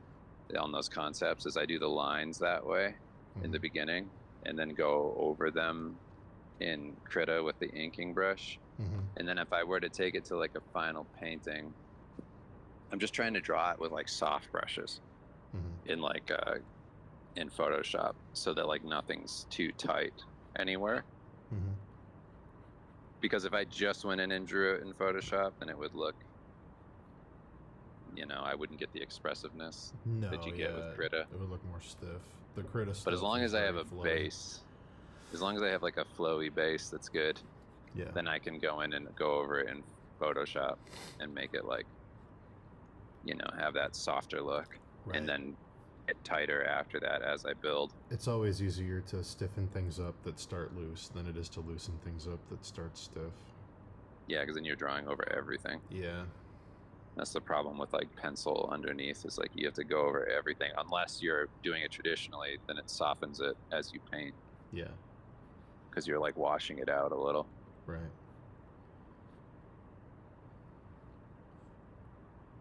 on those concepts is I do the lines that way in the beginning and then go over them in Krita with the inking brush. And then if I were to take it to like a final painting, I'm just trying to draw it with like soft brushes in like in Photoshop so that like nothing's too tight anywhere. Because if I just went in and drew it in Photoshop, then it would look, you know, I wouldn't get the expressiveness that you get with Krita. It would look more stiff. The Krita stuff. But as long as I have a base, as long as I have like a flowy base that's good, then I can go in and go over it in Photoshop and make it like, you know, have that softer look, and then get tighter after that as I build. It's always easier to stiffen things up that start loose than it is to loosen things up that start stiff. Yeah, because then you're drawing over everything. Yeah. That's the problem with like pencil underneath is like you have to go over everything. Unless you're doing it traditionally, then it softens it as you paint. Yeah. Because you're like washing it out a little. Right.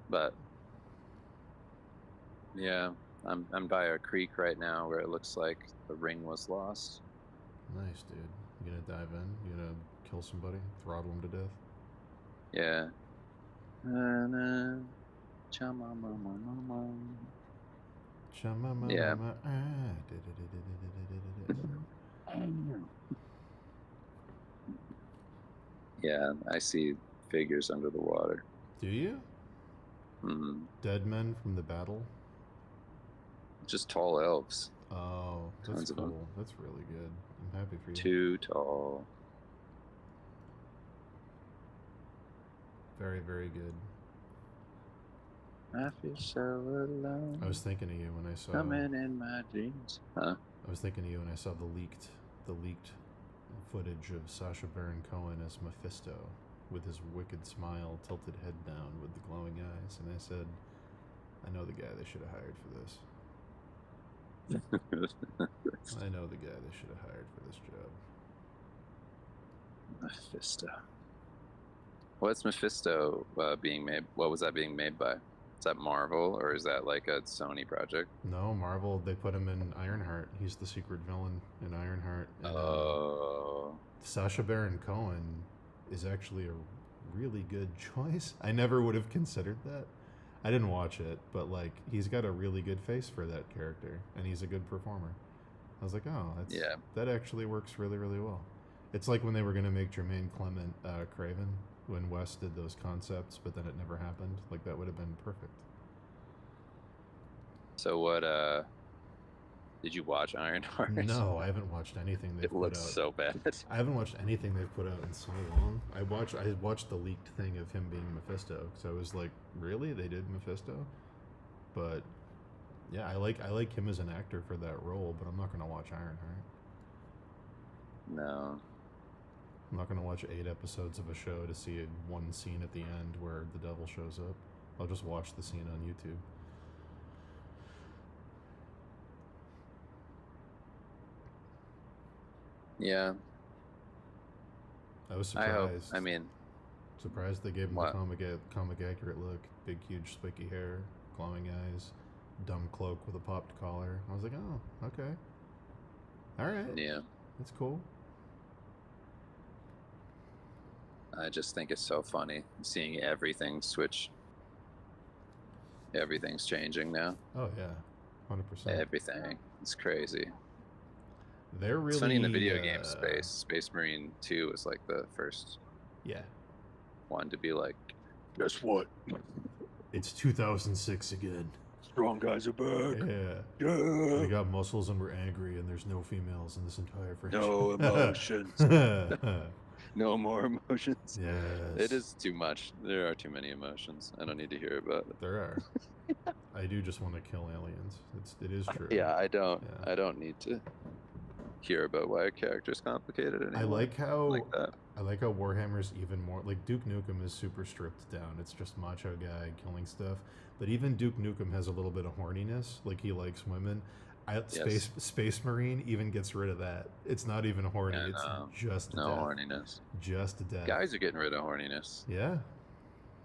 But yeah, I'm by a creek right now where it looks like the ring was lost. Nice, dude. You gonna dive in? You gonna kill somebody? Throttle them to death? Yeah. Yeah. Yeah, I see figures under the water. Do you? Mm-hmm. Dead men from the battle? Just tall elves. Oh, that's cool. That's really good. I'm happy for you. Too tall. Very, very good. I feel so alone. I was thinking of you when I saw. Coming in my dreams. Huh? I was thinking of you when I saw the leaked footage of Sacha Baron Cohen as Mephisto, with his wicked smile, tilted head down, with the glowing eyes, and I said, "I know the guy they should have hired for this. I know the guy they should have hired for this job." Mephisto. What's Mephisto being made? What was that being made by? Is that Marvel or is that like a Sony project? No, Marvel. They put him in Ironheart. He's the secret villain in Ironheart. And, Sacha Baron Cohen is actually a really good choice. I never would have considered that. I didn't watch it, but like he's got a really good face for that character, and he's a good performer. I was like, oh, that actually works really, really well. It's like when they were going to make Jermaine Clement Craven, when Wes did those concepts, but then it never happened. Like, that would have been perfect. So what? Did you watch Ironheart? No, I haven't watched anything they've It put looks out. so bad. I haven't watched anything they've put out in so long. I watched the leaked thing of him being Mephisto, so I was like, really? They did Mephisto? But yeah, I like him as an actor for that role, but I'm not gonna watch Ironheart. No. I'm not gonna watch 8 episodes of a show to see one scene at the end where the devil shows up. I'll just watch the scene on YouTube. Yeah. I was I hope. surprised. I mean, Surprised they gave him what? the comic accurate look. Big, huge, spiky hair, glowing eyes, dumb cloak with a popped collar. I was like, oh, okay. All right. Yeah. That's cool. I just think it's so funny seeing everything switch. Everything's changing now. Oh, yeah. 100%. Everything. It's crazy. They're really... It's funny in the video game space. Space Marine 2 was like the first Yeah. one to be like, guess what? It's 2006 again. Strong guys are back. Yeah. Yeah. We got muscles and we're angry and there's no females in this entire franchise. No emotions. Yes. no more emotions. It is too much. There are too many emotions. I don't need to hear about it. There are. I do just want to kill aliens. It is true. Yeah, I don't. Yeah. I don't need to hear about why a character's complicated anymore. I like how like that. I like how Warhammer's even more like Duke Nukem is super stripped down. It's just macho guy killing stuff. But even Duke Nukem has a little bit of horniness. Like he likes women. Space Marine even gets rid of that. It's not even horny. Yeah, it's just no death. horniness. Just death. Guys are getting rid of horniness. Yeah.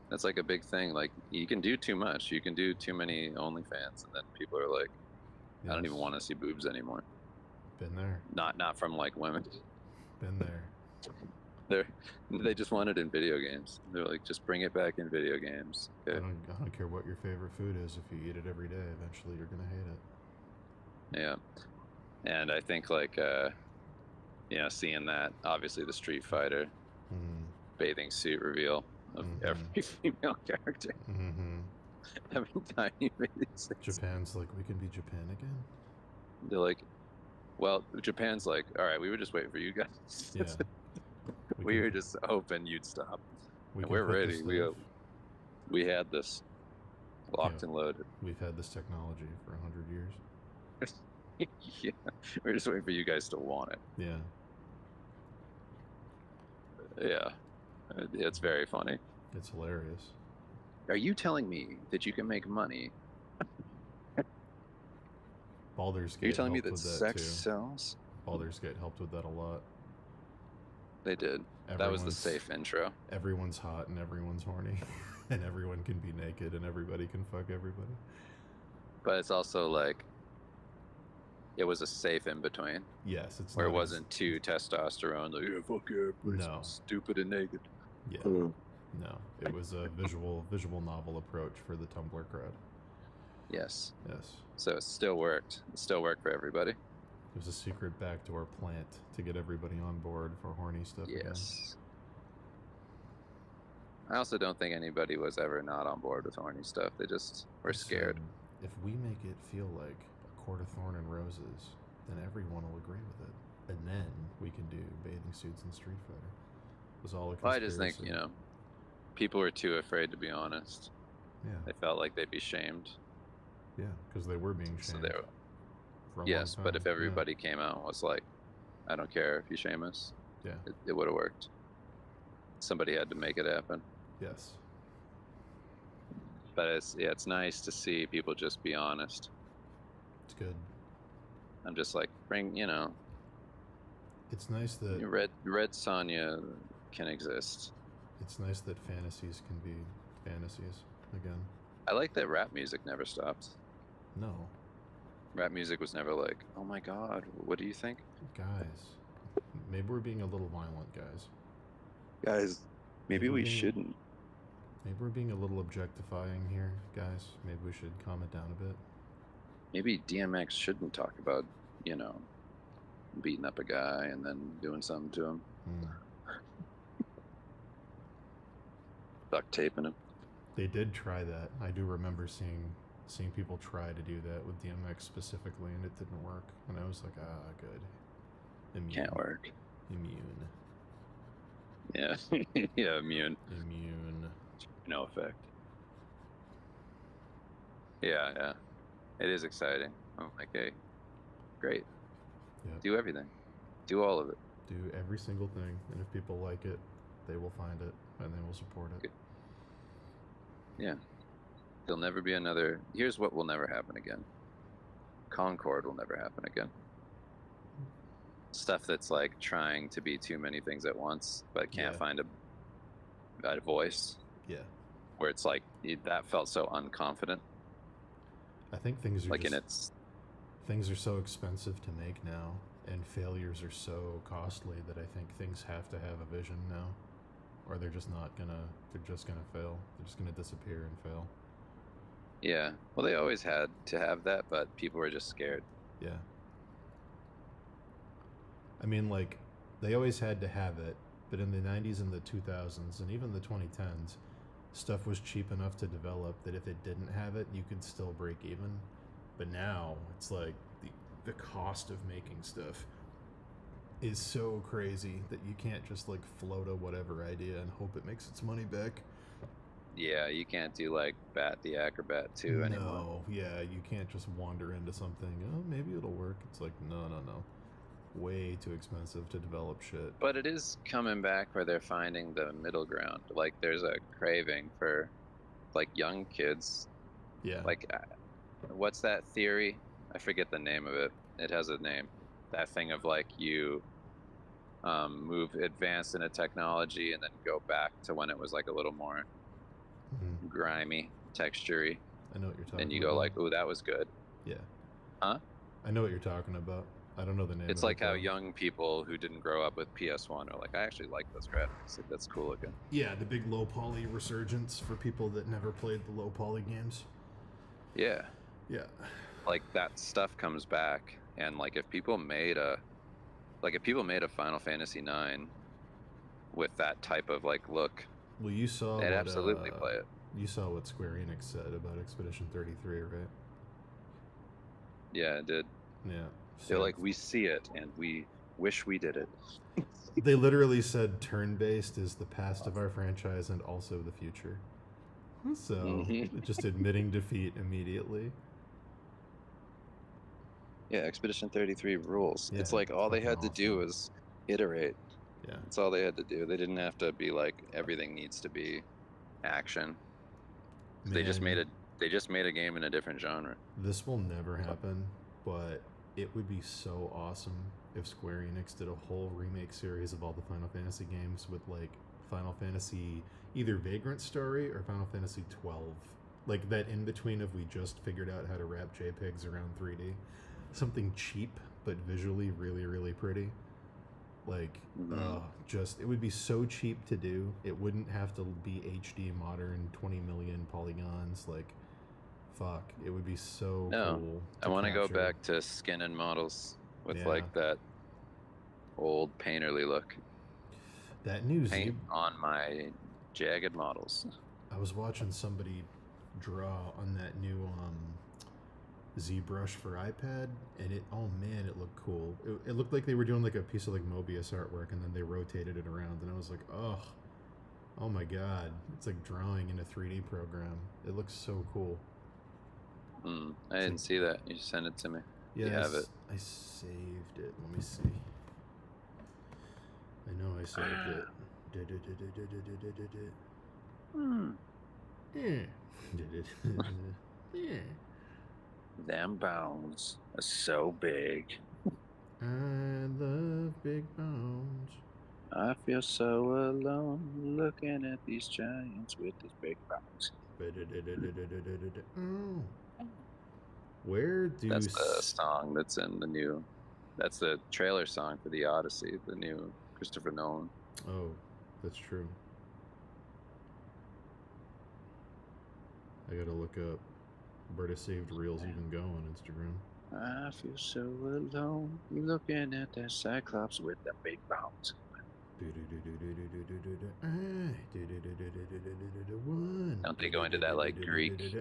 That's like a big thing. Like you can do too much. You can do too many OnlyFans, and then people are like, I don't even want to see boobs anymore. Been there. Not from like women. Been there. They just want it in video games. They're like, just bring it back in video games. Okay. I don't care what your favorite food is. If you eat it every day, eventually you're gonna hate it. Yeah. And I think like seeing that, obviously the Street Fighter bathing suit reveal of every female character. Having tiny bathing suits. Japan's like, we can be Japan again? They're like, well, Japan's like, all right, we were just waiting for you guys. Yeah. We were just hoping you'd stop. We And we're ready. We had this locked and loaded. We've had this technology for 100 years. Yeah. We're just waiting for you guys to want it. Yeah. Yeah. It's very funny. It's hilarious. Are you telling me that you can make money? Baldur's Gate Are you telling me helped that with sex too. sells? Baldur's Gate helped with that a lot. They did. That was the safe intro. Everyone's hot and everyone's horny. And everyone can be naked and everybody can fuck everybody. But it's also like, it was a safe in between. Yes, it's where it not wasn't too testosterone. Like, yeah, fuck yeah, everybody's stupid and naked. Yeah. No, it was a visual novel approach for the Tumblr crowd. Yes. Yes. So it still worked. It still worked for everybody. It was a secret backdoor plant to get everybody on board for horny stuff. Yes. I also don't think anybody was ever not on board with horny stuff. They just were scared. If we make it feel like a court of thorn and roses, then everyone will agree with it. And then we can do bathing suits and Street Fighter. It was all a conspiracy. Well, I just think, people were too afraid to be honest. Yeah. They felt like they'd be shamed. Yeah, because they were being shamed. So they were. For a Yes, long but time. if everybody came out and was like, I don't care if you shame us, yeah, it would have worked. Somebody had to make it happen. Yes. But it's nice to see people just be honest. It's good. I'm just like, It's nice that Red Sonja can exist. It's nice that fantasies can be fantasies again. I like that rap music never stopped. No. Rap music was never like, oh my god, what do you think? Guys, maybe we're being a little violent, guys. Guys, maybe we shouldn't. Maybe we're being a little objectifying here, guys. Maybe we should calm it down a bit. Maybe DMX shouldn't talk about, beating up a guy and then doing something to him, duct taping him. They did try that. I do remember seeing people try to do that with DMX specifically, and it didn't work. And I was like, good. Immune. Can't work. Immune. Yeah, yeah, immune. Immune. No effect. Yeah. It is exciting. I'm like, hey, great. Yep. Do everything. Do all of it. Do every single thing, and if people like it, they will find it, and they will support it. Yeah. There'll never be another... Here's what will never happen again. Concord will never happen again. Stuff that's like trying to be too many things at once, but can't find a voice. Yeah. Where it's like, that felt so unconfident. I think things are like just, things are so expensive to make now, and failures are so costly that I think things have to have a vision now, or they're just not gonna. They're just gonna fail. They're just gonna disappear and fail. Yeah. Well, they always had to have that, but people were just scared. Yeah. I mean, like, they always had to have it, but in the 90s and the 2000s and even the 2010s, stuff was cheap enough to develop that if it didn't have it, you could still break even. But now, it's like the cost of making stuff is so crazy that you can't just, like, float a whatever idea and hope it makes its money back. Yeah, you can't do, like, Bat the Acrobat 2 anymore. No, yeah, you can't just wander into something, oh, maybe it'll work. It's like, no. Way too expensive to develop shit. But it is coming back where they're finding the middle ground. Like, there's a craving for, like, young kids. Yeah. Like, what's that theory? I forget the name of it. It has a name. That thing of, like, you advance into technology and then go back to when it was, like, a little more grimy, textury. I know what you're talking about. And you go, like, ooh, that was good. Yeah. Huh? I know what you're talking about. I don't know the name. It's like how young people who didn't grow up with PS1 are like, I actually like those graphics. Like, that's cool looking. Yeah, the big low poly resurgence for people that never played the low poly games. Yeah. Yeah. Like, that stuff comes back, and like if people made a Final Fantasy IX with that type of like look, well, you saw they'd absolutely play it. You saw what Square Enix said about Expedition 33, right? Yeah, it did. Yeah. They're like, we see it, and we wish we did it. They literally said turn-based is the past of our franchise and also the future. So, just admitting defeat immediately. Yeah, Expedition 33 rules. Yeah, it's like all they had awesome. to do was iterate. Yeah. That's all they had to do. They didn't have to be like, everything needs to be action. They just made a game in a different genre. This will never happen, but it would be so awesome if Square Enix did a whole remake series of all the Final Fantasy games with, like, Final Fantasy, either Vagrant Story or Final Fantasy 12. Like, that in-between of we just figured out how to wrap JPEGs around 3D. Something cheap, but visually really, really pretty. Like, it would be so cheap to do. It wouldn't have to be HD modern, 20 million polygons, like... Fuck, it would be so cool. I want to go back to skin and models with like that old painterly look. That new paint on my jagged models. I was watching somebody draw on that new ZBrush for iPad, and it looked cool. It looked like they were doing like a piece of like Mobius artwork, and then they rotated it around, and I was like, oh my god, it's like drawing in a 3D program. It looks so cool. I didn't see that. You sent it to me. Yeah, you have it. I saved it. Let me see. I know I saved it. Them bones are so big. I love big bones. I feel so alone looking at these giants with these big bones. Where do That's the song that's in the new... That's the trailer song for The Odyssey, the new Christopher Nolan. Oh, that's true. I gotta look up where the saved reels even go on Instagram. I feel so alone looking at that Cyclops with the big bones. Don't they go into that like Greek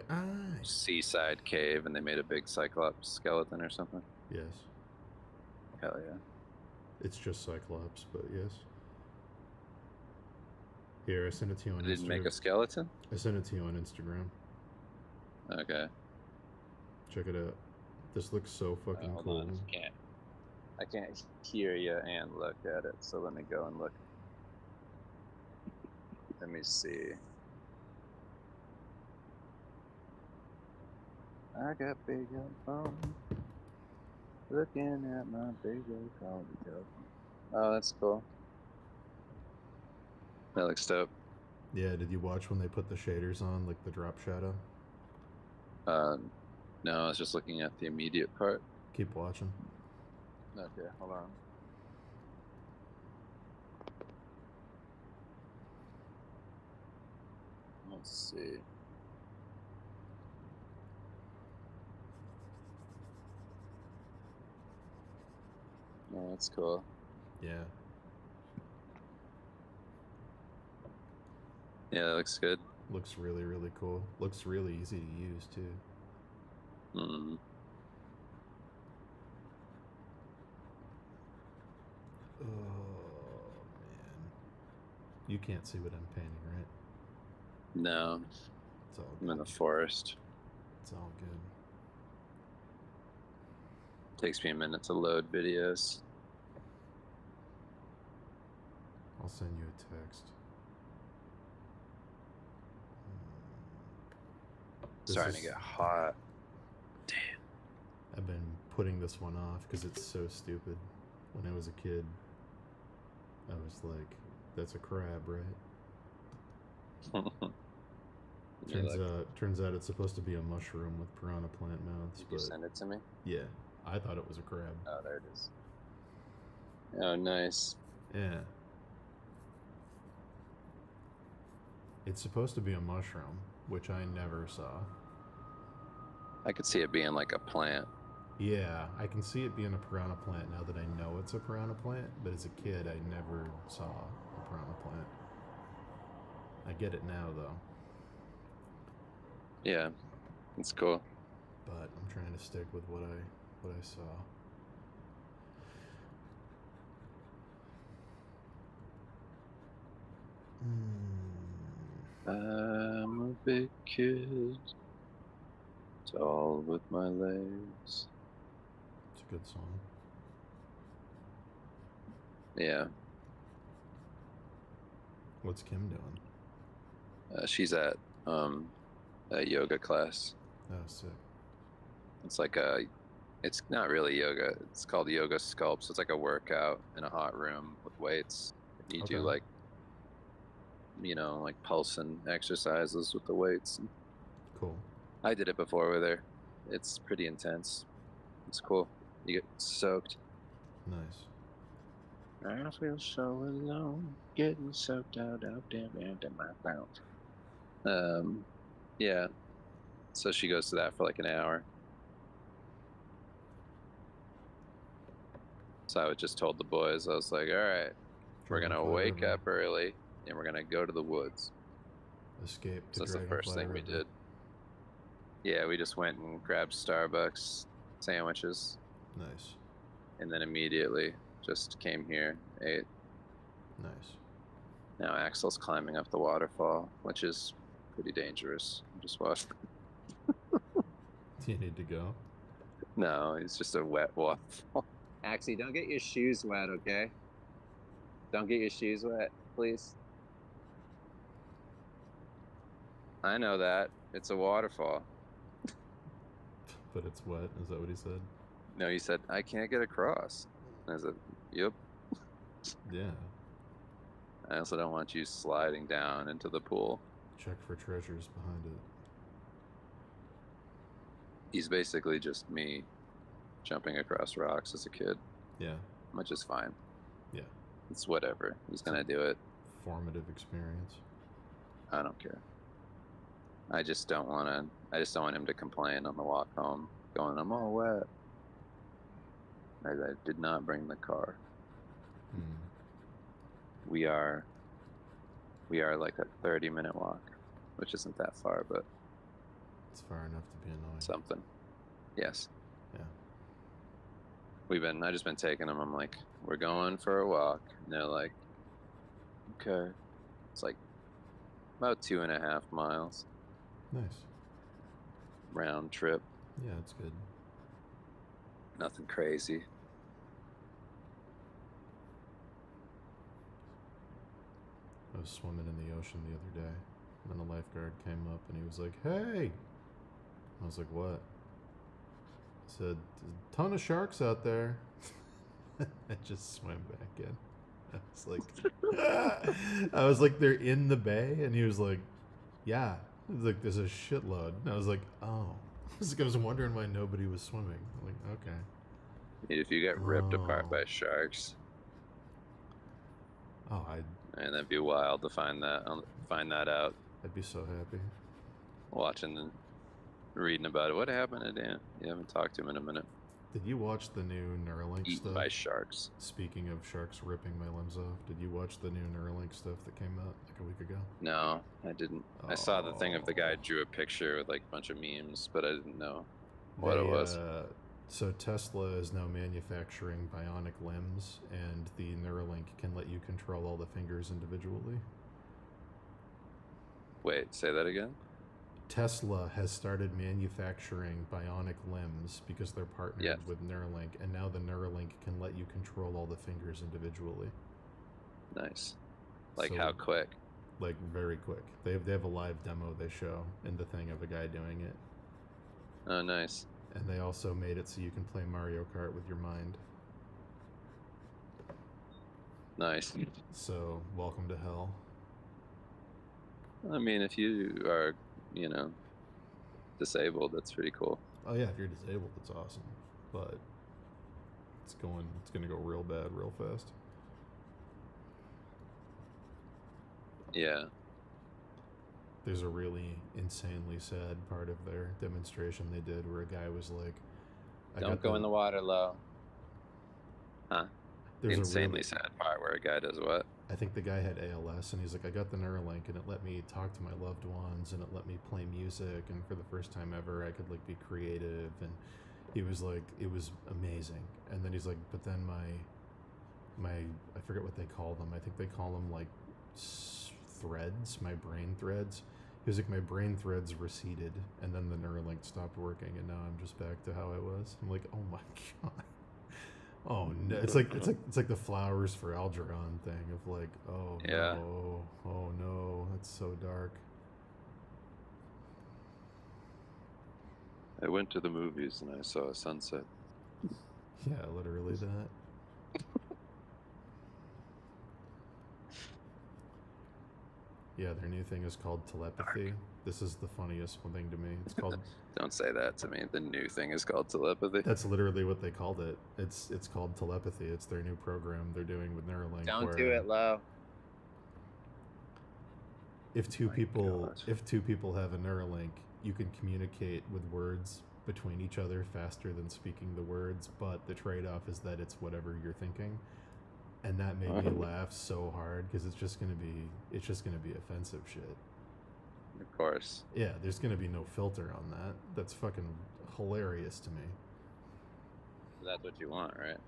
seaside cave and they made a big Cyclops skeleton or something? Yes. Hell yeah. It's just Cyclops, but yes. Here, I sent it to you on They didn't Instagram. make a skeleton? I sent it to you on Instagram. Okay. Check it out. This looks so fucking Hold cool. on. I can't hear you and look at it, so let me go and look. Let me see. I got big old phone. Looking at my big old phone. Oh, that's cool. That looks dope. Yeah, did you watch when they put the shaders on, like the drop shadow? No, I was just looking at the immediate part. Keep watching. Okay, hold on. Let's see. Oh, that's cool. Yeah. Yeah, that looks good. Looks really, really cool. Looks really easy to use, too. Hmm. Oh, man. You can't see what I'm painting, right? No. It's all I'm good. in the forest. It's all good. Takes me a minute to load videos. I'll send you a text. Starting to get hot. Damn. I've been putting this one off because it's so stupid. When I was a kid, I was like, that's a crab, right? Turns out it's supposed to be a mushroom with piranha plant mouths. Did you send it to me? Yeah, I thought it was a crab. Oh, there it is. Oh, nice. Yeah. It's supposed to be a mushroom, which I never saw. I could see it being like a plant. Yeah, I can see it being a piranha plant now that I know it's a piranha plant, but as a kid I never saw a piranha plant. I get it now though. Yeah, it's cool. But I'm trying to stick with what I saw. I'm a big kid, tall with my legs. It's a good song. Yeah. What's Kim doing? She's at a yoga class. Oh, sick. It's like it's not really yoga. It's called yoga sculpt. So it's like a workout in a hot room with weights. You do like, like pulsing exercises with the weights. Cool. I did it before with her. It's pretty intense. It's cool. You get soaked. Nice. I feel so alone, getting soaked out there into my mouth. Yeah. So she goes to that for like an hour. So I just told the boys, I was like, all right, we're going to wake up early and we're going to go to the woods. Escape to So that's the first thing we did. Yeah, we just went and grabbed Starbucks sandwiches. Nice. And then immediately just came here, ate. Nice. Now Axel's climbing up the waterfall, which is pretty dangerous. Just watch. Do you need to go? No, it's just a wet waterfall. Axie, don't get your shoes wet, okay? Don't get your shoes wet, please. I know that. It's a waterfall. But it's wet? Is that what he said? No, he said, I can't get across. I said, yep. Yeah. I also don't want you sliding down into the pool. Check for treasures behind it. He's basically just me jumping across rocks as a kid. Yeah. Which is fine. Yeah. It's whatever. He's gonna do it. Formative experience. I don't care. I just don't want him to complain on the walk home, going, I'm all wet. I did not bring the car. Hmm. We are like a 30-minute walk, which isn't that far, but It's far enough to be annoying. something. Yes. Yeah. I just been taking them. I'm like, we're going for a walk. And they're like, okay. It's like about 2.5 miles Nice. round trip. Yeah, it's good. Nothing crazy. I was swimming in the ocean the other day, and then a lifeguard came up and he was like, "Hey!" I was like, "What?" He said, "There's a ton of sharks out there." I just swam back in. I was like, "They're in the bay," and he was like, "Yeah." He was like, "There's a shitload." And I was like, "Oh." I was wondering why nobody was swimming. I'm like, okay. If you get ripped apart Oh. by sharks, Oh, and that'd be wild to find that out. I'd be so happy. Watching and reading about it. What happened to Dan? You haven't talked to him in a minute. Did you watch the new Neuralink Eaten stuff? by sharks. Speaking of sharks ripping my limbs off, did you watch the new Neuralink stuff that came out like a week ago? No, I didn't. I saw the thing of the guy Oh. drew a picture with like a bunch of memes, but I didn't know what it was. So Tesla is now manufacturing bionic limbs, and the Neuralink can let you control all the fingers individually. Wait, say that again? Tesla has started manufacturing bionic limbs because they're partnered with Neuralink, and now the Neuralink can let you control all the fingers individually. Nice. Like So, how quick? Like very quick. They have a live demo they show in the thing of a guy doing it. Oh, nice. And they also made it so you can play Mario Kart with your mind. Nice. So, welcome to hell. I mean, if you are, disabled, that's pretty cool. Oh yeah, if you're disabled, it's awesome. But it's gonna go real bad real fast. Yeah. There's a really insanely sad part of their demonstration they did where a guy was like, Don't go in the water, Lo. Huh? There's Insanely sad part where a guy does what? I think the guy had ALS, and he's like, I got the Neuralink, and it let me talk to my loved ones, and it let me play music, and for the first time ever, I could like be creative, and he was like, it was amazing. And then he's like, but then my I forget what they call them. I think they call them like threads, my brain threads. He was like, my brain threads receded, and then the Neuralink stopped working, and now I'm just back to how I was. I'm like, oh my god. Oh no! It's like the flowers for Algernon thing of like, oh Yeah. no, oh no, that's so dark. I went to the movies and I saw a sunset. Yeah, literally that. Yeah, their new thing is called telepathy. This is the funniest thing to me. It's called. Don't say that to me. The new thing is called telepathy. That's literally what they called it. It's called telepathy. It's their new program they're doing with Neuralink. Don't do it, Lo. If two people have a Neuralink, you can communicate with words between each other faster than speaking the words, but the trade-off is that it's whatever you're thinking. And that made me laugh so hard because it's just gonna be offensive shit. Of course. Yeah, there's gonna be no filter on that. That's fucking hilarious to me. That's what you want, right?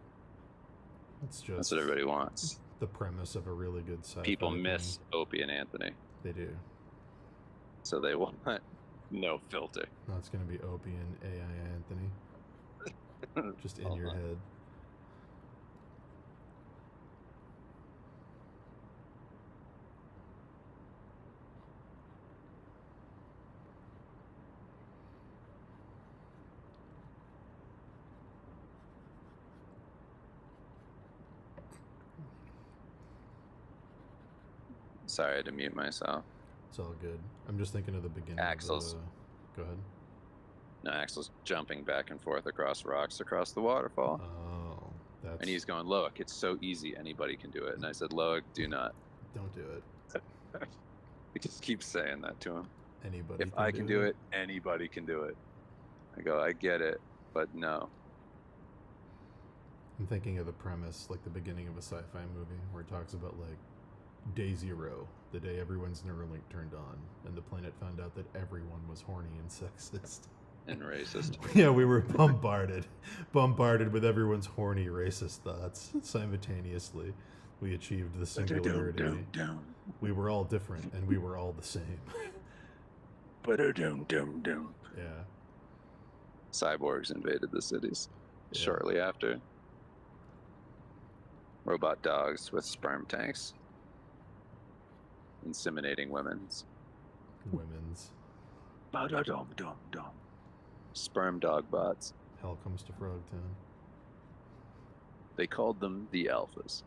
It's just that's what everybody wants. The premise of a really good sci-fi People miss Opie and Anthony. They do. So they want no filter. No, it's gonna be Opie and AI Anthony. Just in your head. Sorry to mute myself. It's all good. I'm just thinking of the beginning. Axel's. Go ahead. No, Axel's jumping back and forth across rocks across the waterfall. Oh, that's. And he's going, Loic, it's so easy, anybody can do it. And I said, Loic, do not. Don't do it. He just keeps saying that to him. Anybody. If I can do it, anybody can do it. I go, I get it, but no. I'm thinking of the premise, like the beginning of a sci-fi movie, where it talks about like day zero, the day everyone's Neuralink turned on, and the planet found out that everyone was horny and sexist. And racist. Yeah, we were bombarded with everyone's horny racist thoughts simultaneously. We achieved the singularity. We were all different, and we were all the same. Yeah. Cyborgs invaded the cities Yeah. shortly after. Robot dogs with sperm tanks. Inseminating women's. Sperm dog bots. Hell comes to Frogtown. They called them the alphas.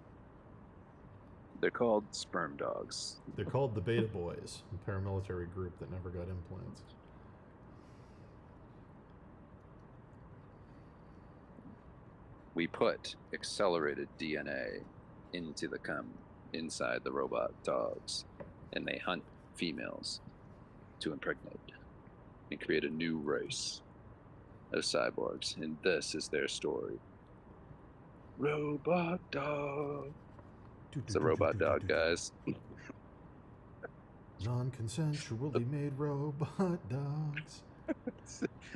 They're called sperm dogs. They're called the Beta Boys, a paramilitary group that never got implants. We put accelerated DNA into the inside the robot dogs, and they hunt females to impregnate and create a new race of cyborgs, and this is their story. Robot dog. It's the robot dog, guys. Non-consensually made robot dogs.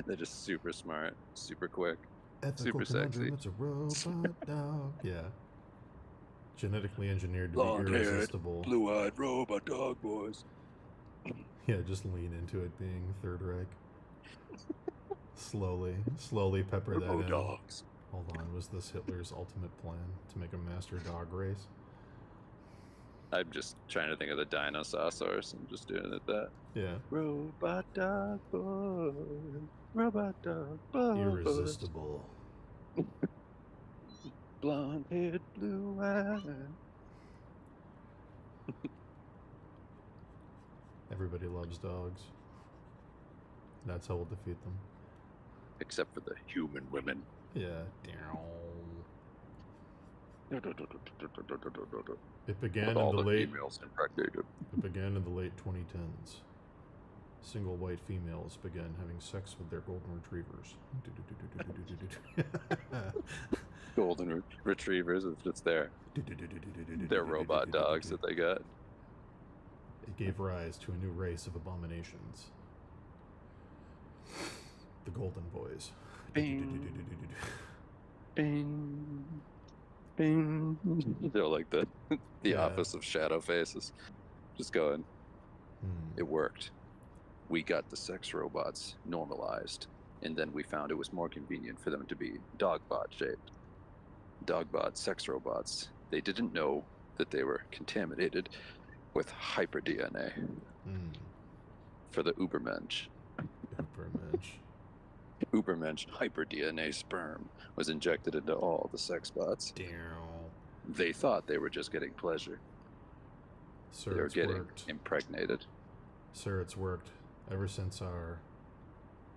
They're just super smart, super quick, Ethical super sexy. It's a robot dog. Yeah. Genetically engineered to Blonde be haired, irresistible. blue-eyed robot dog boys. Yeah, just lean into it being Third Reich. Slowly pepper that in. Dogs. Hold on, was this Hitler's ultimate plan to make a master dog race? I'm just trying to think of the Dinosaurus and just doing it that. Yeah. Robot dog boy. Robot dog boy. Irresistible. Blonde haired, blue eyed. Everybody loves dogs. That's how we'll defeat them. Except for the human women. Yeah. It began in all the the late females impregnated. It began in the late 2010s. Single white females began having sex with their golden retrievers. Golden retrievers is just there. They're robot dogs that they got. It gave rise to a new race of abominations. The Golden Boys. Bing. Bing. Bing. They're like the Yeah. office of shadow faces. Just going. It worked. We got the sex robots normalized, and then we found it was more convenient for them to be dogbot shaped. Dogbot sex robots. They didn't know that they were contaminated with hyper DNA for the Ubermensch. Ubermensch hyper DNA sperm was injected into all the sex bots. They thought they were just getting pleasure. Sir, they were it's getting worked. impregnated. Sir, it's worked. Ever since our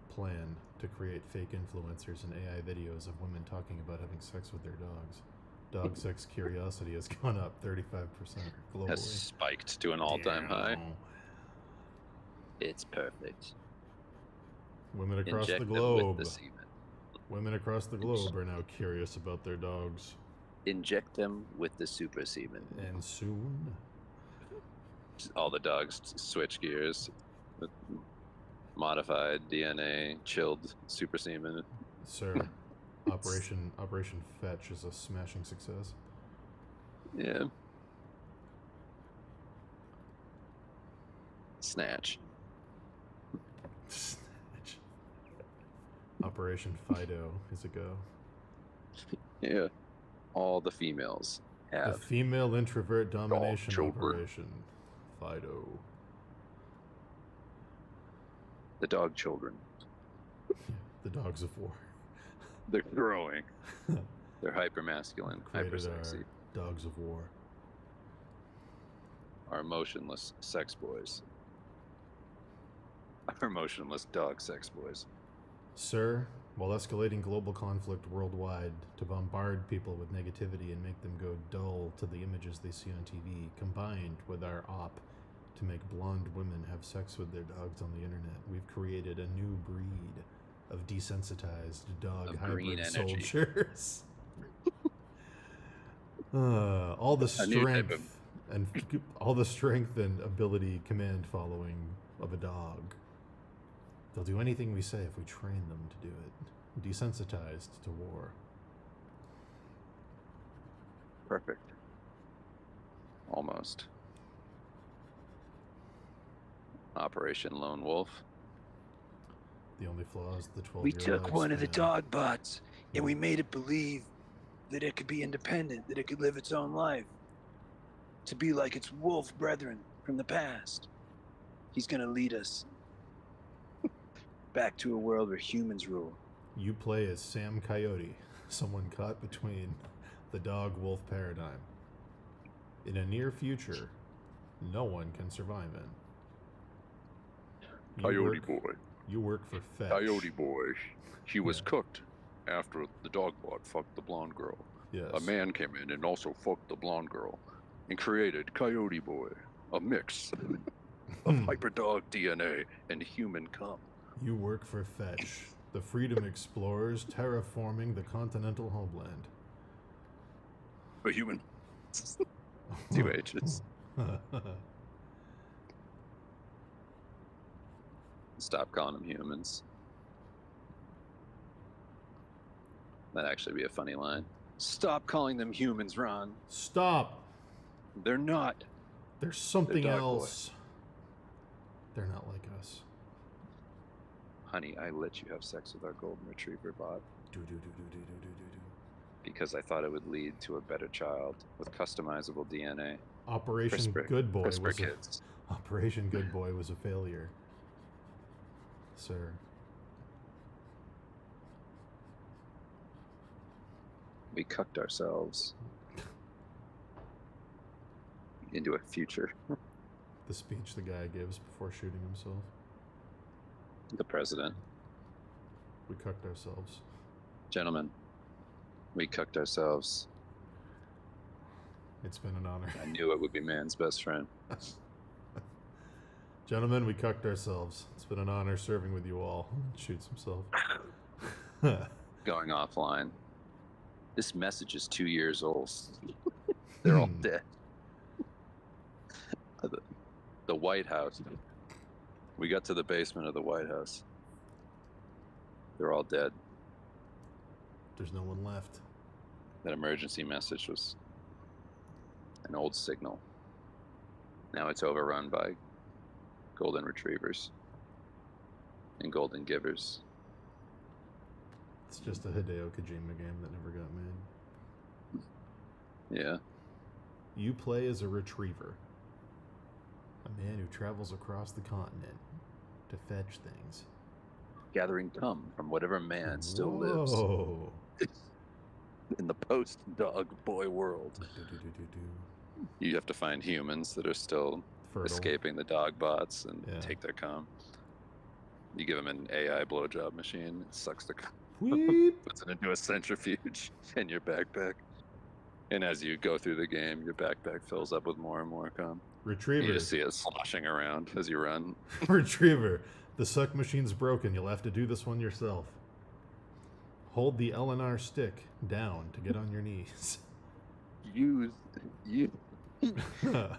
plan to create fake influencers and AI videos of women talking about having sex with their dogs, dog sex curiosity has gone up 35% globally. Has spiked to an all-time high. It's perfect. Women across Inject the them globe. with the semen. Women across the globe are now curious about their dogs. Inject them with the super semen. And soon, all the dogs switch gears with modified DNA, chilled super semen. Sir, Operation Fetch is a smashing success. Yeah. Snatch. Operation Fido is a go. Yeah. All the females have. The female introvert domination children. operation. Fido. The dog children. The dogs of war. They're growing. They're hyper masculine, hyper Created sexy. our dogs of war. Our emotionless sex boys. Our emotionless dog sex boys. Sir, while escalating global conflict worldwide to bombard people with negativity and make them go dull to the images they see on TV, combined with our op to make blonde women have sex with their dogs on the internet, we've created a new breed of desensitized dog Of green hybrid energy. soldiers. All the A new type strength and all the strength and ability command following of a dog. They'll do anything we say if we train them to do it. Desensitized to war. Perfect. Almost. Operation Lone Wolf. The only flaw is the 12-year-old We took one of the lifespan. dog bots and we made it believe that it could be independent, that it could live its own life. To be like its wolf brethren from the past. He's gonna lead us back to a world where humans rule. You play as Sam Coyote, someone caught between the dog-wolf paradigm. In a near future, no one can survive in. You work for Fetch. Coyote boy. He was cooked after the dog bot fucked the blonde girl. Yes. A man came in and also fucked the blonde girl and created Coyote Boy, a mix of hyperdog DNA and human cum. You work for Fetch, the freedom explorers terraforming the continental homeland. A human. 2 H's. Stop calling them humans. That'd actually be a funny line. Stop calling them humans, Ron. Stop. They're not. There's something They're dog else. They're not like us. Honey, I let you have sex with our golden retriever bot Do do do do do do do do. because I thought it would lead to a better child with customizable DNA. Operation CRISPR- Good Boy CRISPR was kids. Operation Good Boy was a failure, sir. We cucked ourselves into a future. The speech the guy gives before shooting himself. The president. We cucked ourselves. Gentlemen, we cucked ourselves. It's been an honor. I knew it would be man's best friend. Gentlemen, we cucked ourselves. It's been an honor serving with you all. Shoots himself. Going offline. This message is 2 years old. They're all dead. The White House. We got to the basement of the White House. They're all dead. There's no one left. That emergency message was an old signal. Now it's overrun by golden retrievers and golden givers. It's just a Hideo Kojima game that never got made. Yeah. You play as a retriever. A man who travels across the continent to fetch things. Gathering cum from whatever man still lives Whoa. in the post-dog boy world. You have to find humans that are still Fertile. escaping the dog bots and Yeah. take their cum. You give them an AI blowjob machine, it sucks the cum, Weep. puts it into a centrifuge in your backpack. And as you go through the game, your backpack fills up with more and more cum. Retriever. You just see it sloshing around as you run. Retriever. The suck machine's broken. You'll have to do this one yourself. Hold the LNR stick down to get on your knees.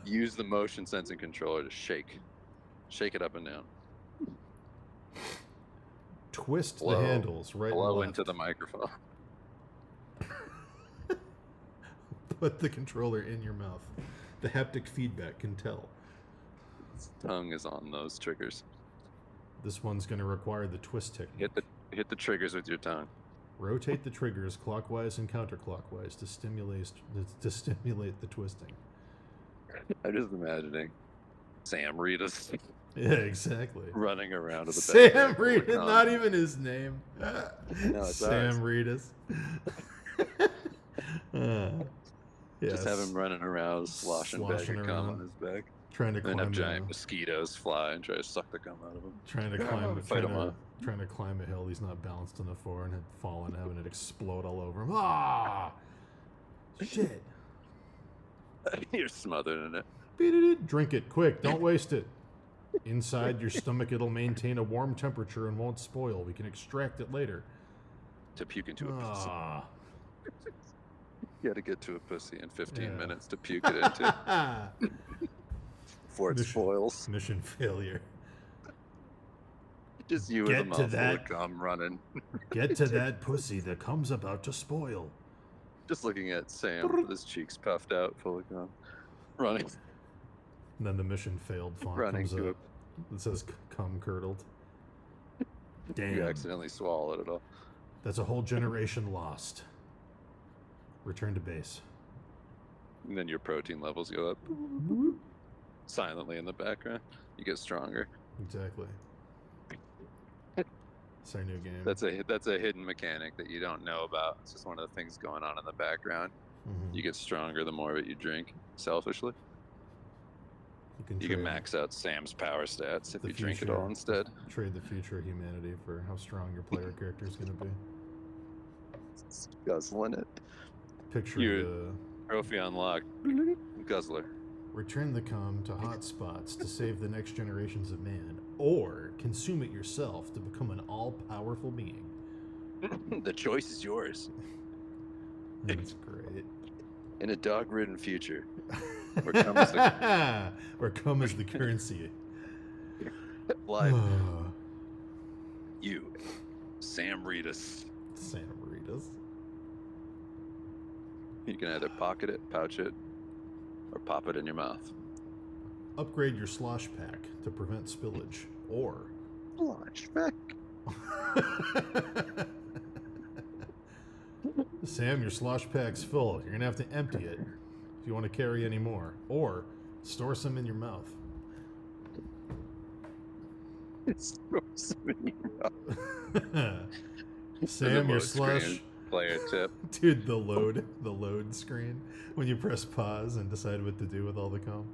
Use the motion sensing controller to shake it up and down. Twist Blow. the handles right and Blow left. into the microphone. Put the controller in your mouth. The haptic feedback can tell. Its tongue is on those triggers. This one's going to require the twist technique. Hit the triggers with your tongue. Rotate the triggers clockwise and counterclockwise to stimulate the twisting. I'm just imagining Sam Reedus Yeah, exactly. running around with the Sam backpack full of Reedus, cum. not even his name. No, it's Sam ours. Reedus. Just have him running around, sloshing bag Sloshing of cum around. on his back. Trying to And have climb giant a, mosquitoes fly and try to suck the cum out of him. trying to Yeah, climb fight him up. trying to climb a hill he's not balanced enough for and had fallen, having it explode all over him. Ah, shit! You're smothered in it. Drink it quick. Don't waste it. Inside your stomach, it'll maintain a warm temperature and won't spoil. We can extract it later. To puke into it. Ah. You got to get to a pussy in 15 minutes to puke it into before it spoils. Mission failure. Just you with a mouthful of cum running. Get to that pussy. The cum's about to spoil. Just looking at Sam with his cheeks puffed out, full of cum, running. And then the mission failed font Running comes to up. It says cum curdled. Damn. You accidentally swallowed it all. That's a whole generation lost. Return to base. And then your protein levels go up. Silently in the background. You get stronger. Exactly. It's our new game. That's a hidden mechanic that you don't know about. It's just one of the things going on in the background. Mm-hmm. You get stronger the more of it you drink, selfishly. You can max out Sam's power stats if you drink it all instead. Trade the future of humanity for how strong your player character is going to be. It's guzzling it. Picture your trophy unlocked. Guzzler. Return the cum to hot spots to save the next generations of man, or consume it yourself to become an all-powerful being. The choice is yours. That's great. In a dog-ridden future, where cum is the currency. Live. You, Sam Reedus. Sam Reedus. You can either pocket it, pouch it, or pop it in your mouth. Upgrade your slosh pack to prevent spillage, or... Slosh pack? Sam, your slosh pack's full. You're going to have to empty it if you want to carry any more. Or store some in your mouth. Store some in your mouth. Sam, your slosh... Player tip. Dude, the load screen. When you press pause and decide what to do with all the cum.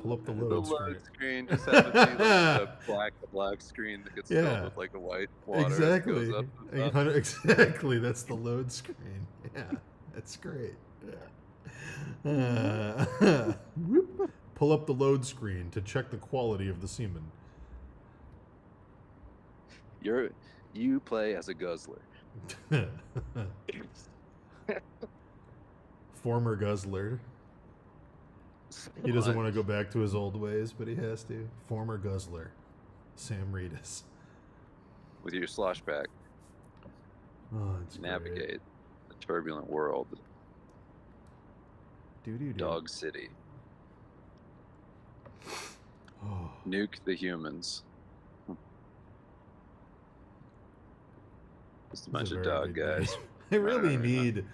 Pull up the load screen. Just have to see like the black screen that gets filled with like a white water. Exactly. That goes up Exactly. That's the load screen. Yeah, that's great. Yeah. Pull up the load screen to check the quality of the semen. You play as a guzzler. Former guzzler. He doesn't want to go back to his old ways, but he has to. Former guzzler. Sam Reedus. With your slosh pack. Oh, it's navigate great. The turbulent world. Doo-doo-doo. Dog City. Oh. Nuke the humans. Just a bunch of dog guys. I really need...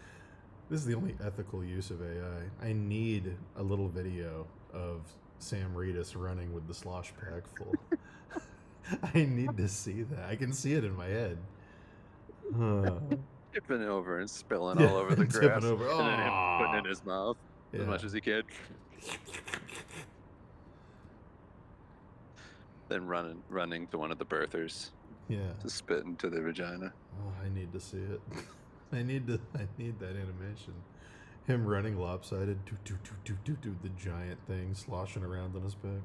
This is the only ethical use of AI. I need a little video of Sam Reedus running with the slosh pack full. I need to see that. I can see it in my head. Tipping over and spilling all over the grass. Over. And then him putting it in his mouth as much as he can. Then running to one of the birthers. Yeah. To spit into their vagina. Oh, I need to see it. I need that animation. Him running lopsided, the giant thing sloshing around on his back.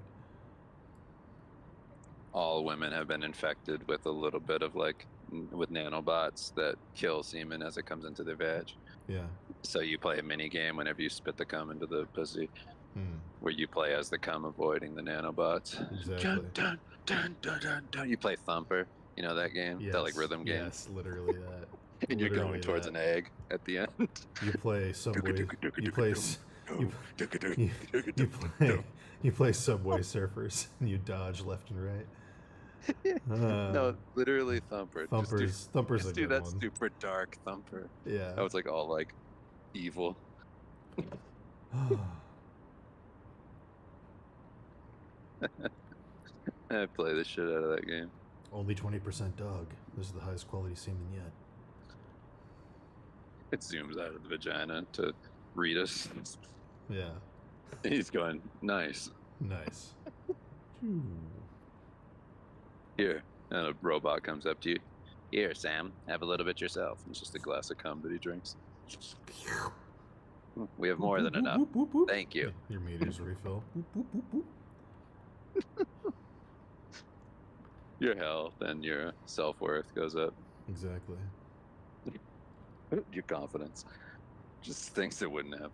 All women have been infected with a little bit of with nanobots that kill semen as it comes into their vag. Yeah. So you play a mini game whenever you spit the cum into the pussy, where you play as the cum avoiding the nanobots. Exactly. Dun, dun, dun, dun, dun. You play Thumper. You know that game? Yes. That rhythm game? Yes, literally that. And you're going towards an egg at the end. You play Subway. You play Subway Surfers, and you dodge left and right. No, literally Thumper. Thumper's a good that one. super dark Thumper. Yeah. That was all evil. I play the shit out of that game. Only 20% dog. This is the highest quality semen yet. It zooms out of the vagina to read us. Yeah. He's going, nice. Nice. Here. And a robot comes up to you. Here, Sam, have a little bit yourself. It's just a glass of cum that he drinks. We have more than enough. Thank you. Your meters refill. Your health and your self-worth goes up. Exactly. Your confidence. Just thinks it wouldn't happen.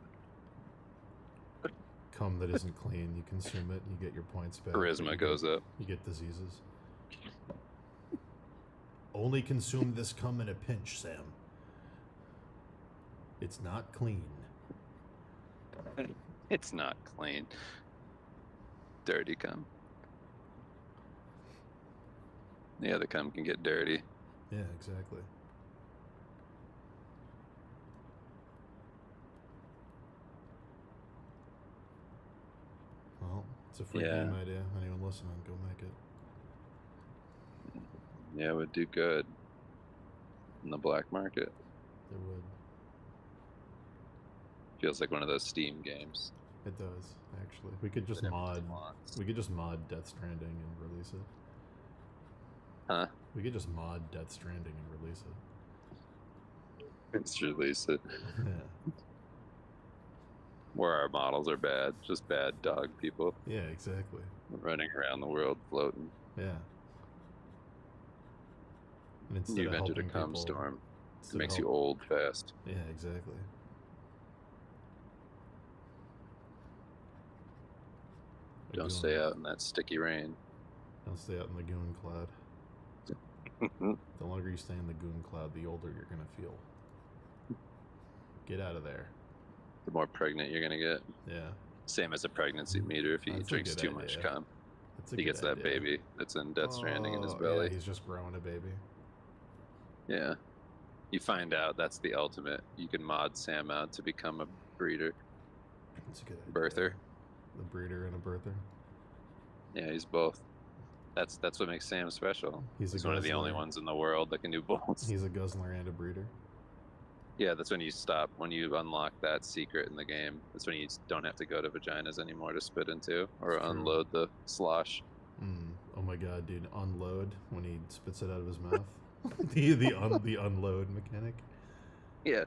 Cum that isn't clean, you consume it, and you get your points back. but Charisma you goes get, up. You get diseases. Only consume this cum in a pinch, Sam. It's not clean. It's not clean. Dirty cum. Yeah, the cum can get dirty. Yeah, exactly. Well, it's a free Yeah. game idea. Anyone listening, go make it. Yeah, it would do good in the black market. It would. Feels like one of those Steam games. It does, actually. We could just that mod. everyone wants. We could just mod Death Stranding and release it. Huh? We could just mod Death Stranding and release it. Let's release it. Yeah. Where our models are bad. Just bad dog people Yeah, exactly. running around the world floating. Yeah. And instead You've of entered a helping cum people, storm. instead It makes of you help- old fast. Yeah, exactly. A Don't goon- stay out in that sticky rain. Don't stay out in the goon cloud. The longer you stay in the goon cloud, the older you're gonna feel. Get out of there. The more pregnant you're gonna get. Yeah. Same as a pregnancy meter. If he That's a drinks good too much idea. cum, That's a he good gets that idea. baby that's in Death Stranding in his Oh, belly. Yeah, he's just growing a baby. Yeah. You find out that's the ultimate. You can mod Sam out to become a breeder. That's a good idea. Birther. The breeder and a birther. Yeah, he's both. That's what makes Sam special. He's a one of the only guzzler. ones in the world that can do both. He's a guzzler and a breeder. Yeah, that's when you stop, when you unlock that secret in the game. That's when you don't have to go to vaginas anymore to spit into or It's true. unload the slosh. Oh my god, dude! Unload when he spits it out of his mouth. the unload mechanic. Yeah.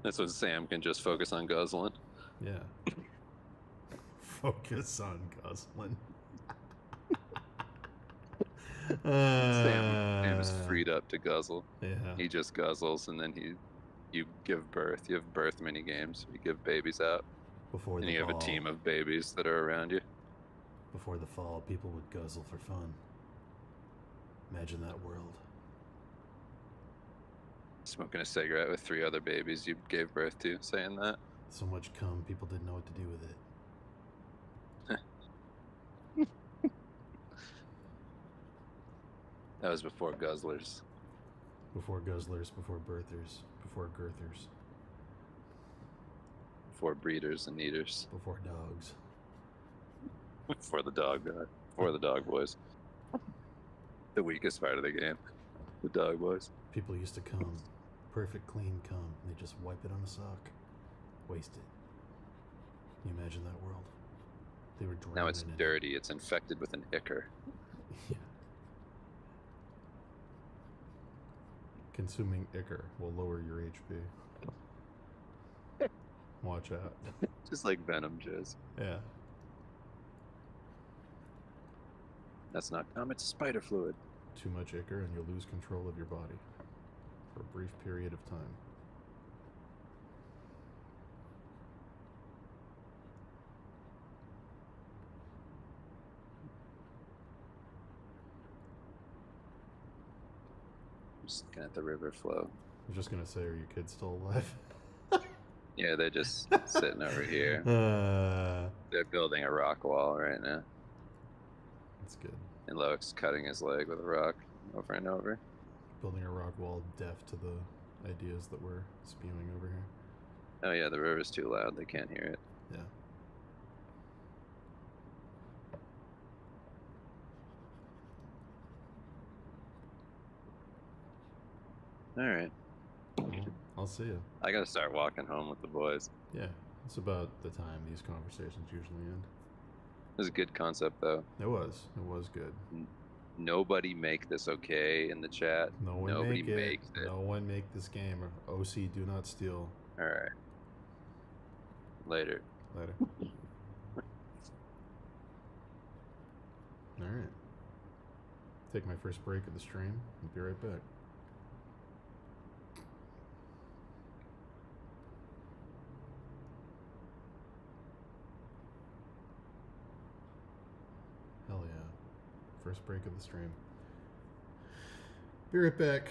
That's when Sam can just focus on guzzling. Yeah. Focus on guzzling. Sam is freed up to guzzle. Yeah. He just guzzles, and then you give birth. You have birth mini games. You give babies out, Before and the you have fall, a team of babies that are around you. Before the fall, people would guzzle for fun. Imagine that world. Smoking a cigarette with 3 other babies you gave birth to, saying that. So much cum, people didn't know what to do with it. That was before guzzlers. Before guzzlers, before birthers, before girthers, Before breeders and eaters. before dogs. Before the dog boys. The weakest part of the game. The dog boys. People used to cum. Perfect clean cum. And they just wipe it on a sock. Waste it. Can you imagine that world? They were drowning Now it's in it. dirty. It's infected with an ichor. Yeah. Consuming ichor will lower your HP. Watch out. Just like venom jizz. Yeah. That's not cum, it's spider fluid. Too much ichor and you'll lose control of your body for a brief period of time. Just looking at the river flow. I was just gonna say, are your kids still alive? Yeah, they're just sitting over here. That's They're building a rock wall right now. good. And Loic's cutting his leg with a rock over and over. Building a rock wall deaf to the ideas that we're spewing over here. Oh yeah, the river's too loud. They can't hear it. Yeah. All right. Well, I'll see you. I gotta start walking home with the boys. Yeah. It's about the time these conversations usually end. It was a good concept though. It was. It was good. Nobody make this okay in the chat. No one Nobody make it. makes it. No one make this game. OC, do not steal. All right. Later. Later. All right. Take my first break of the stream. I'll be right back. first break of the stream. Be right back.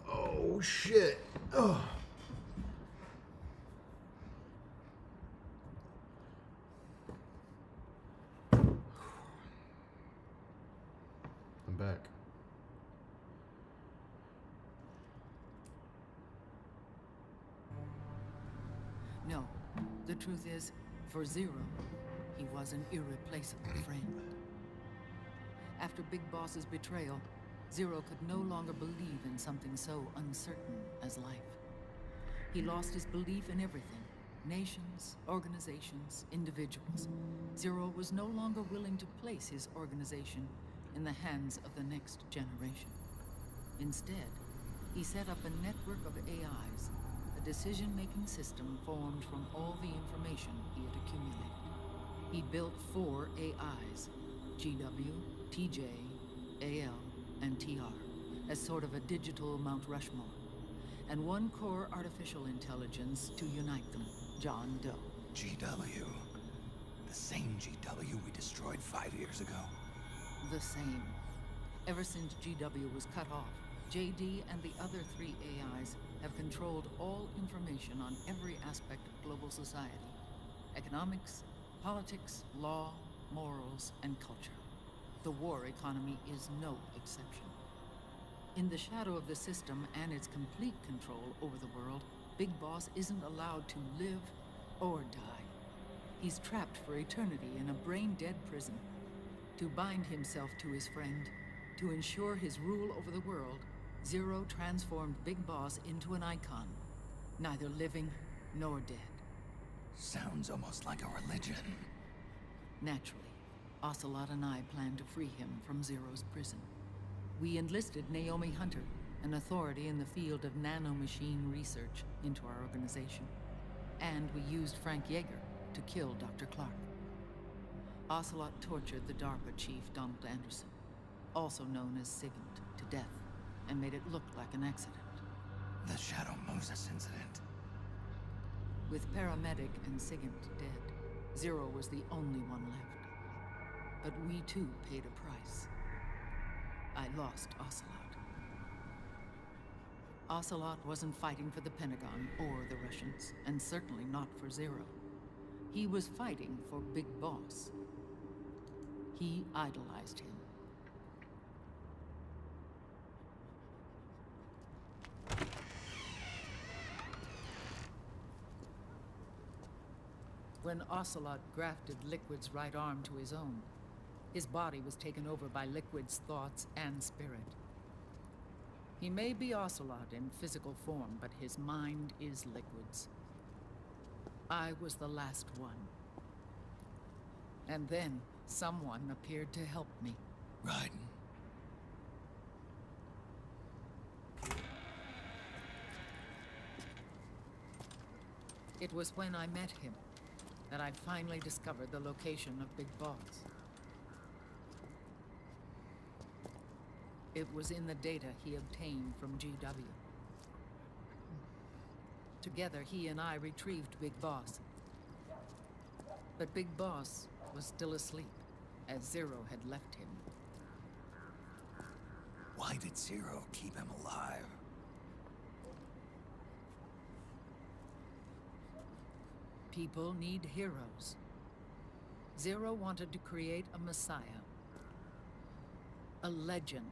Oh shit. Oh. I'm back. No, the truth is, for Zero, he was an irreplaceable friend. After Big Boss's betrayal, Zero could no longer believe in something so uncertain as life. He lost his belief in everything. Nations, organizations, individuals. Zero was no longer willing to place his organization in the hands of the next generation. Instead, he set up a network of AIs, a decision-making system formed from all the information he had accumulated. He built 4 AIs, GW, TJ, AL, and TR, as sort of a digital Mount Rushmore, and 1 core artificial intelligence to unite them, John Doe. GW. The same GW we destroyed 5 years ago. The same. Ever since GW was cut off, JD and the other 3 AIs have controlled all information on every aspect of global society. Economics, politics, law, morals, and culture. The war economy is no exception. In the shadow of the system and its complete control over the world, Big Boss isn't allowed to live or die. He's trapped for eternity in a brain-dead prison. To bind himself to his friend, to ensure his rule over the world, Zero transformed Big Boss into an icon, neither living nor dead. Sounds almost like a religion. Naturally, Ocelot and I plan to free him from Zero's prison. We enlisted Naomi Hunter, an authority in the field of nanomachine research, into our organization. And we used Frank Yeager to kill Dr. Clark. Ocelot tortured the DARPA chief, Donald Anderson, also known as Sigint, to death, and made it look like an accident. The Shadow Moses incident. With Paramedic and Sigint dead, Zero was the only one left. But we too paid a price. I lost Ocelot. Ocelot wasn't fighting for the Pentagon or the Russians, and certainly not for Zero. He was fighting for Big Boss. He idolized him. When Ocelot grafted Liquid's right arm to his own, his body was taken over by Liquid's thoughts and spirit. He may be Ocelot in physical form, but his mind is Liquid's. I was the last one. And then someone appeared to help me. Raiden. It was when I met him that I finally discovered the location of Big Boss. It was in the data he obtained from GW. Together, he and I retrieved Big Boss. But Big Boss was still asleep, as Zero had left him. Why did Zero keep him alive? People need heroes. Zero wanted to create a messiah. A legend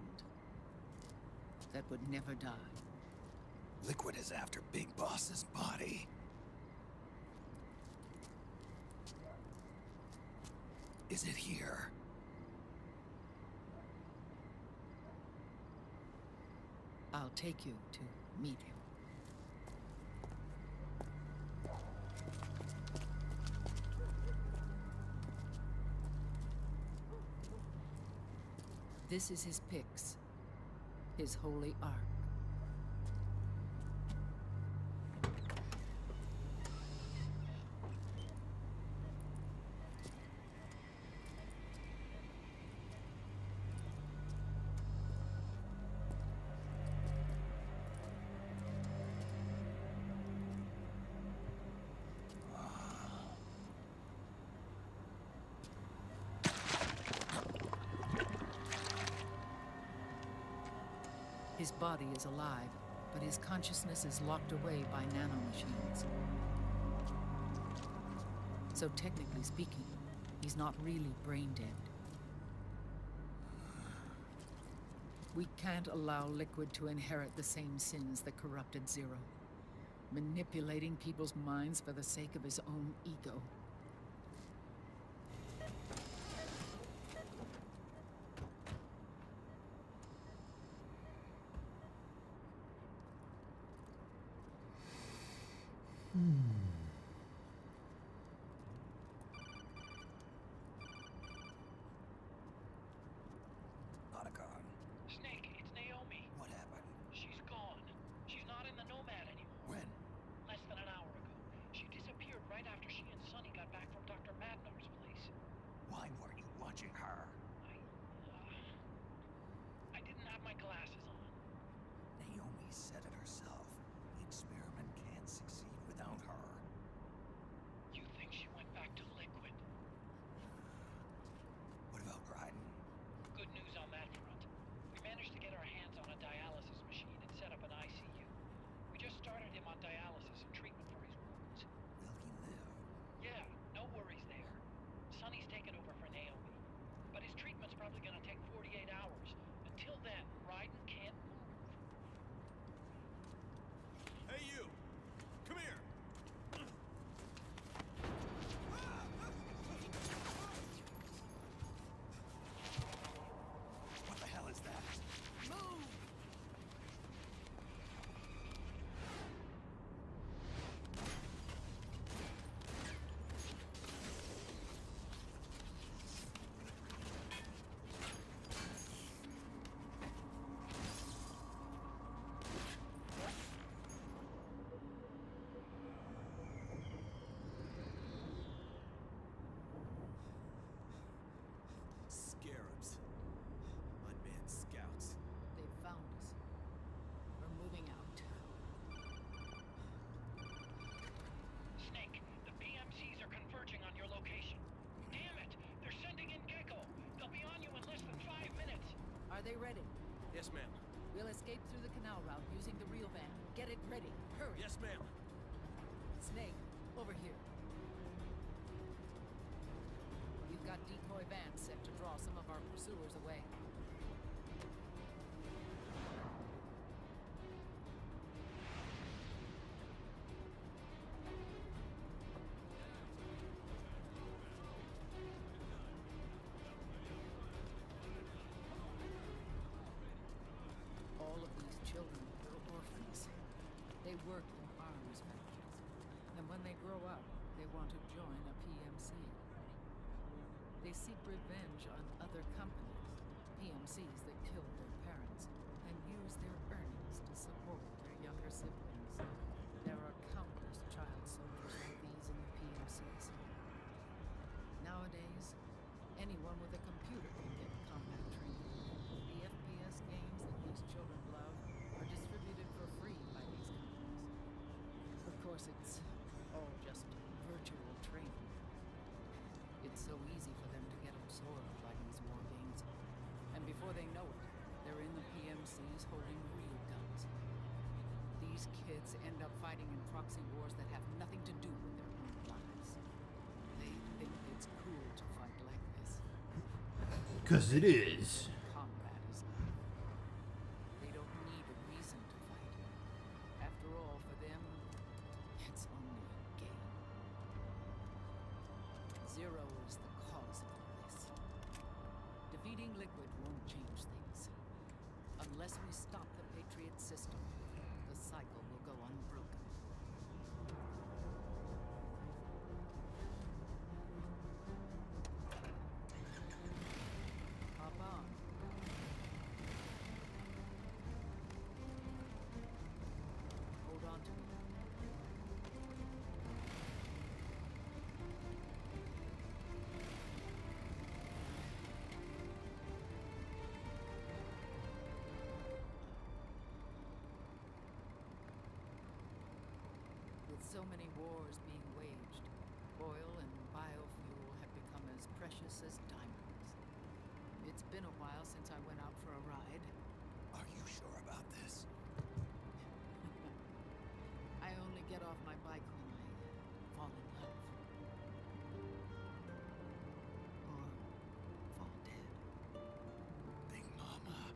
that would never die. Liquid is after Big Boss's body. Is it here? I'll take you to meet him. This is his pyx, his holy ark. His body is alive, but his consciousness is locked away by nanomachines. So technically speaking, he's not really brain dead. We can't allow Liquid to inherit the same sins that corrupted Zero, manipulating people's minds for the sake of his own ego. Otacon. Snake, it's Naomi. What happened? She's gone. She's not in the Nomad anymore. When? Less than an hour ago. She disappeared right after she and Sonny got back from Dr. Madnar's place. Why weren't you watching her? I didn't have my glasses on. Naomi said it herself. The experiment can't succeed without her. You think she went back to Liquid? What about Raiden? Good news on that front. We managed to get our hands on a dialysis machine and set up an ICU. We just started him on dialysis and treatment for his wounds. Will he live? Yeah, no worries there. Sonny's taken over for Naomi. But his treatment's probably gonna take 48 hours. Until then, Raiden can't move. Hey, you! Come here! What the hell is that? Move! Scarabs. Unmanned scouts. They found us. We're moving out. Snake, the BMCs are converging on your location. Damn it! They're sending in Gecko. They'll be on you in less than 5 minutes. Are they ready? Yes, ma'am. We'll escape through the canal route using the real van. Get it ready. Hurry. Yes, ma'am. Snake, over here. We've got decoy vans set to draw some of our pursuers away. children were orphans. They work in arms factories, and when they grow up, they want to join a PMC. They seek revenge on other companies, PMCs that killed their parents, and use their earnings to support their younger siblings. There are countless child soldiers like these in the PMCs. Nowadays, anyone with a computer can get combat training. The FPS games that these children love are distributed for free by these companies. Of course, it's all just virtual training. It's so easy for them to get absorbed by these war games. And before they know it, they're in the PMCs holding real guns. These kids end up fighting in proxy wars that have nothing to do with their own lives. They think it's cool to fight like this. 'Cause it is. Combat is life. They don't need a reason to fight. After all, for them, it's only a game. Zero is the cause of all this. Defeating Liquid won't change things. Unless we stop the Patriot system, the cycle will go unbroken. Hop on. Hold on to me. With so many wars being waged, oil and biofuel have become as precious as diamonds. It's been a while since I went out for a ride. Are you sure about this? I only get off my bike when I fall in love. Or fall dead. Big Mama.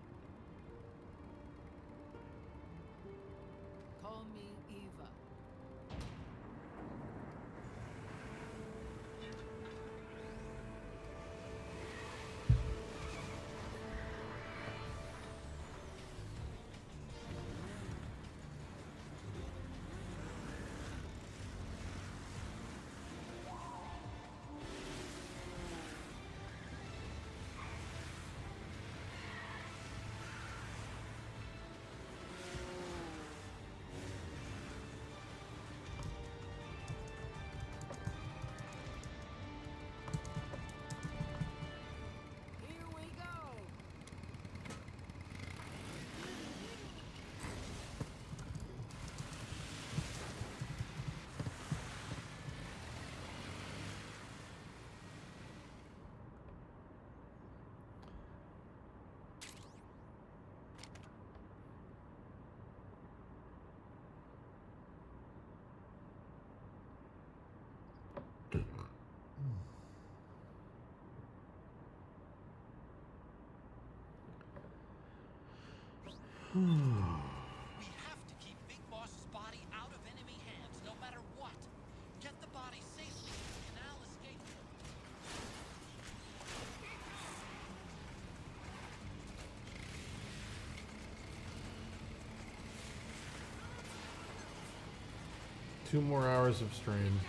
Call me Eva. Here we go. 'We have to keep Big Boss's body out of enemy hands, no matter what. Get the body safely to the canal escape route. Two more hours of stream.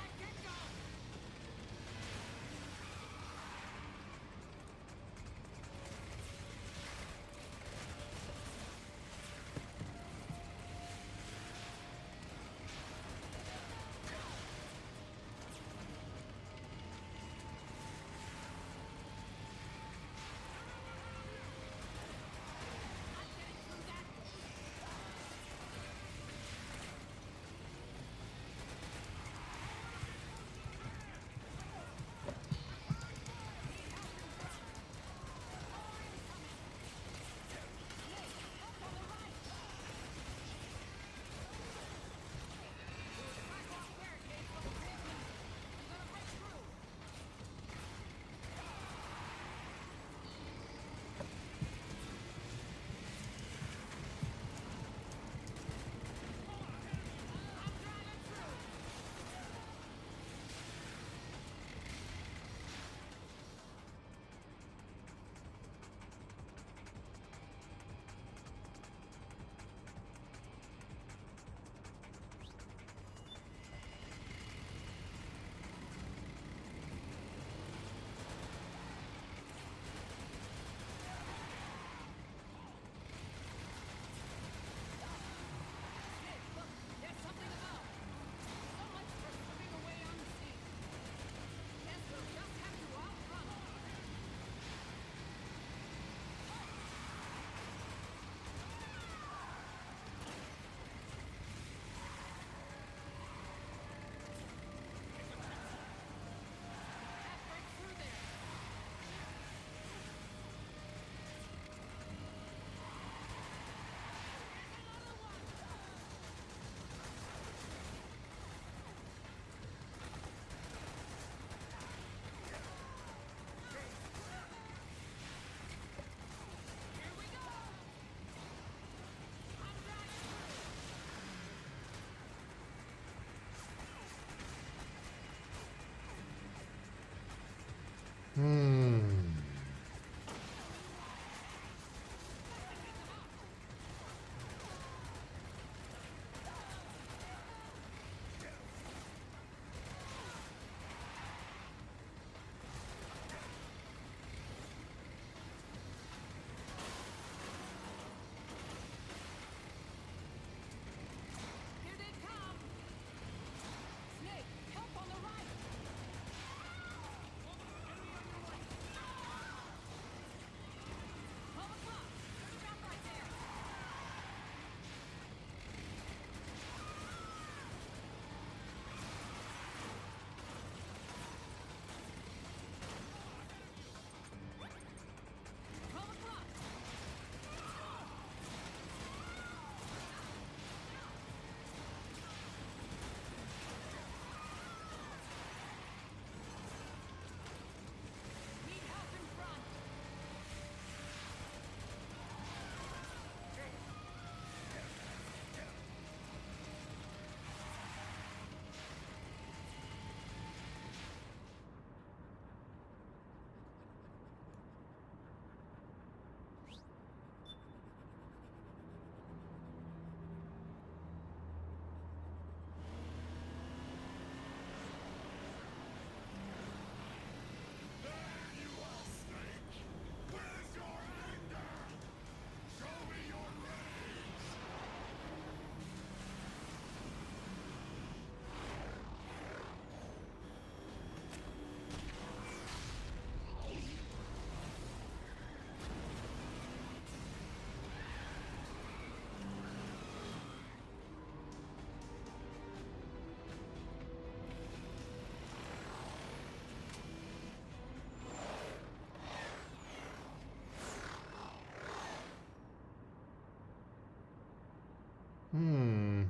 Hmm.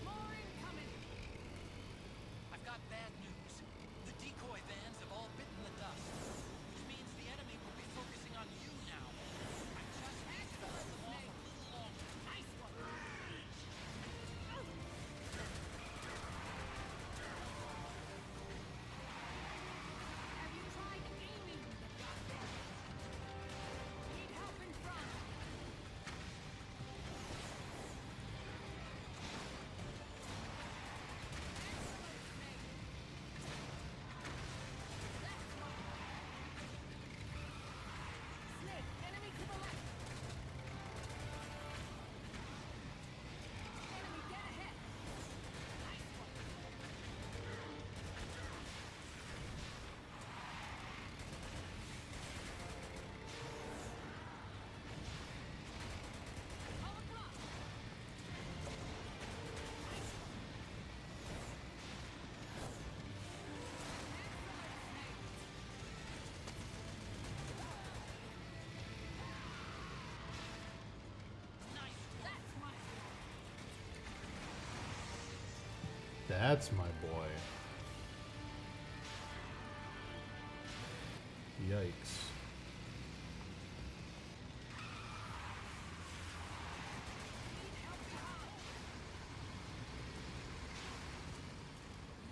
More incoming! I've got bad news. The decoy vans have all bitten the dust, which means the enemy will be focusing on you now. I just need you to hold them off a little longer. Nice one! Have you tried aiming the goddamn? Need help in front. Snake, enemy to the left. Enemy dead ahead. Nice one. All across. That's my boy. Yikes.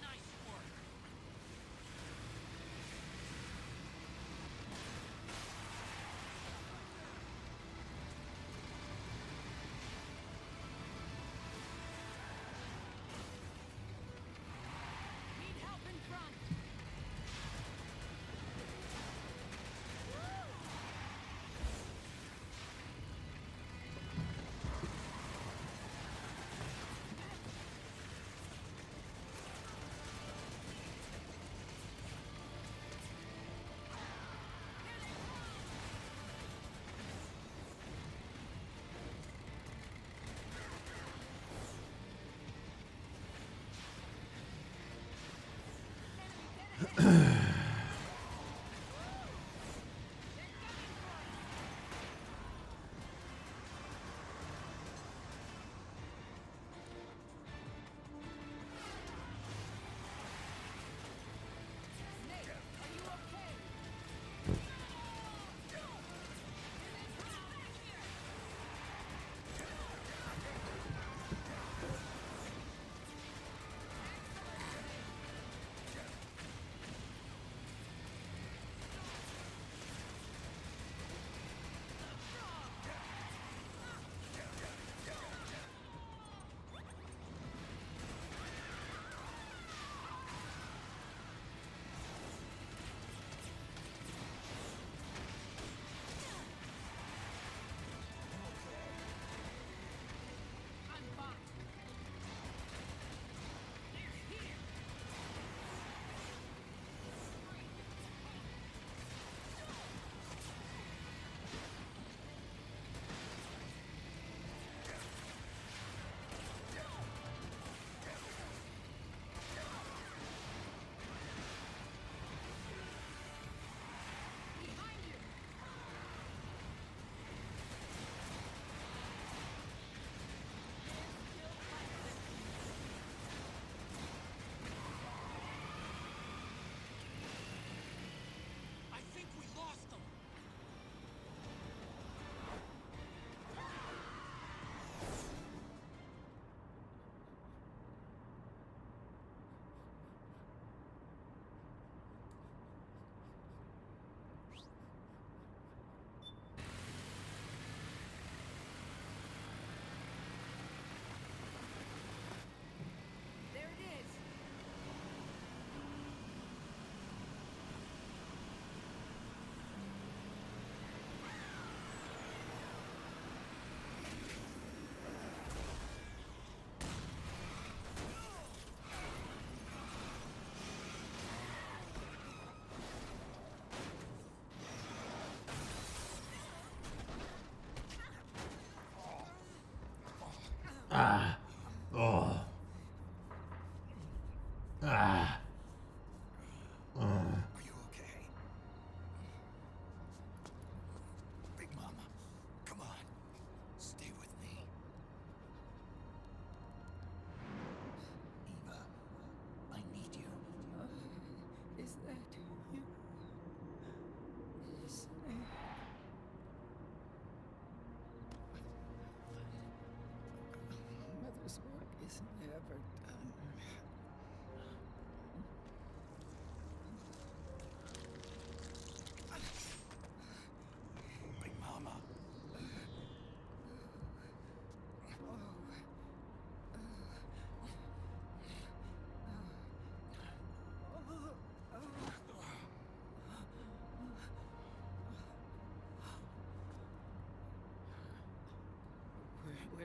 Nice work! Need help in front. Snake, are you okay?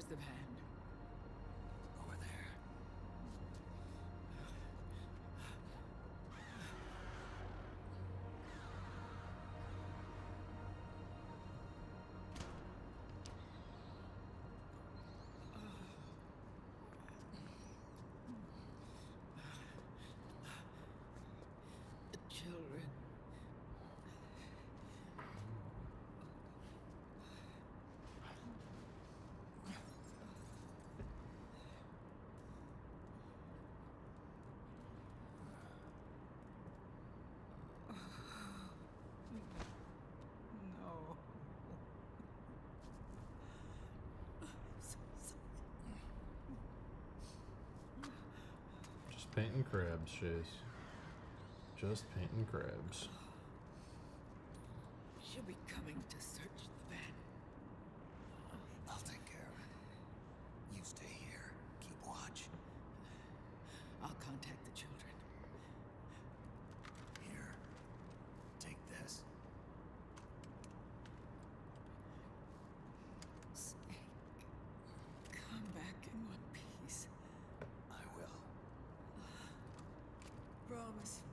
the van? Over there. The children. No. Just painting crabs, Chase. Just painting crabs. She'll be coming to search the van. I'll take care of it. You stay here. Keep watch. I'll contact the children. Here. Take this. Snake, come back in one piece. I will. Promise me.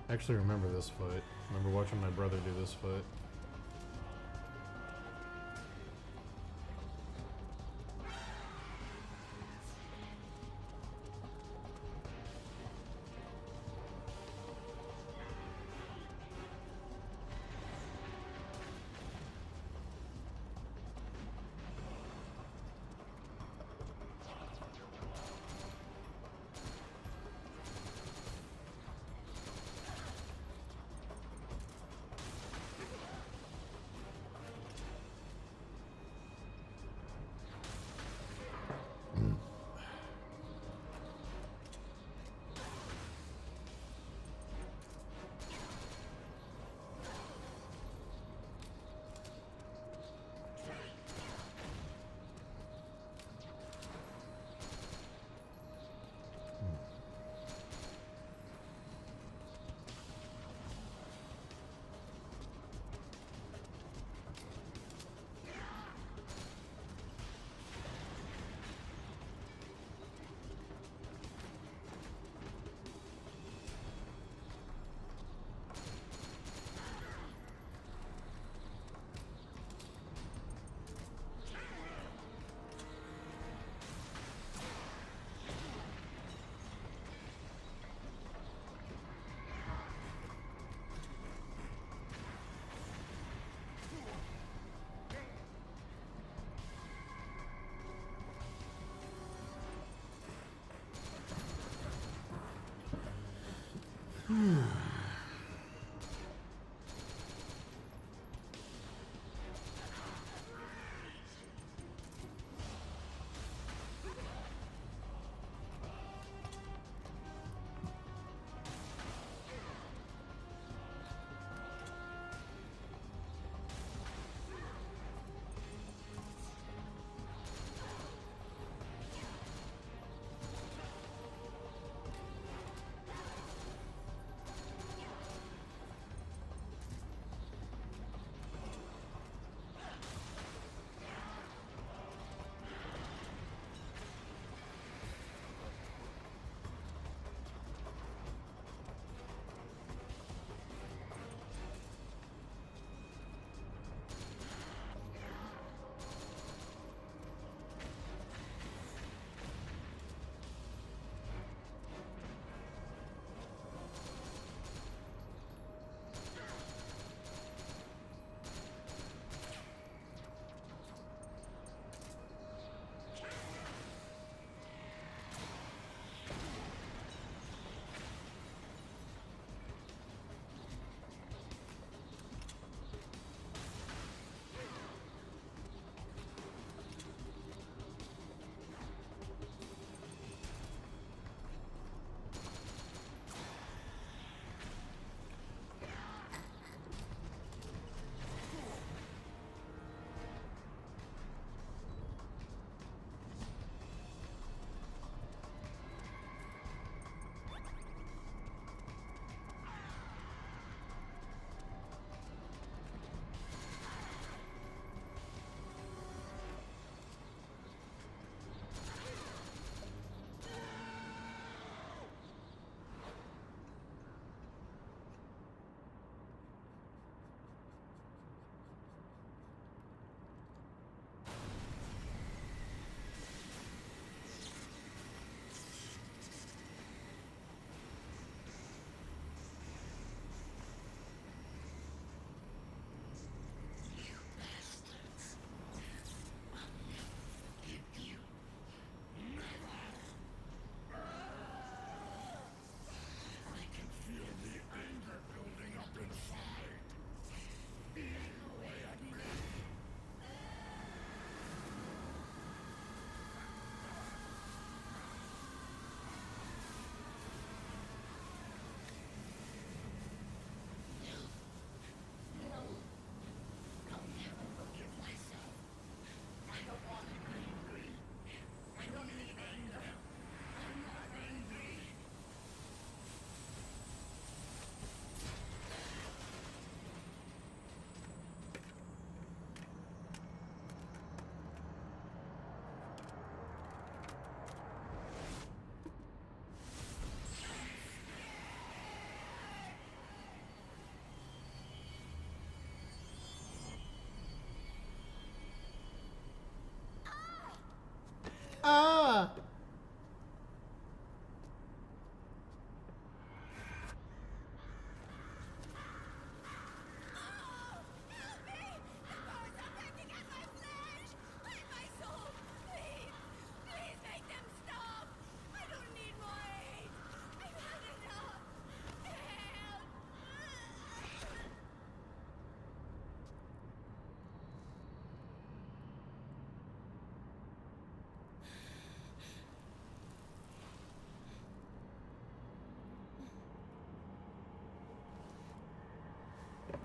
I actually remember this fight. I remember watching my brother do this fight. Ah!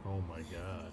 Oh my god.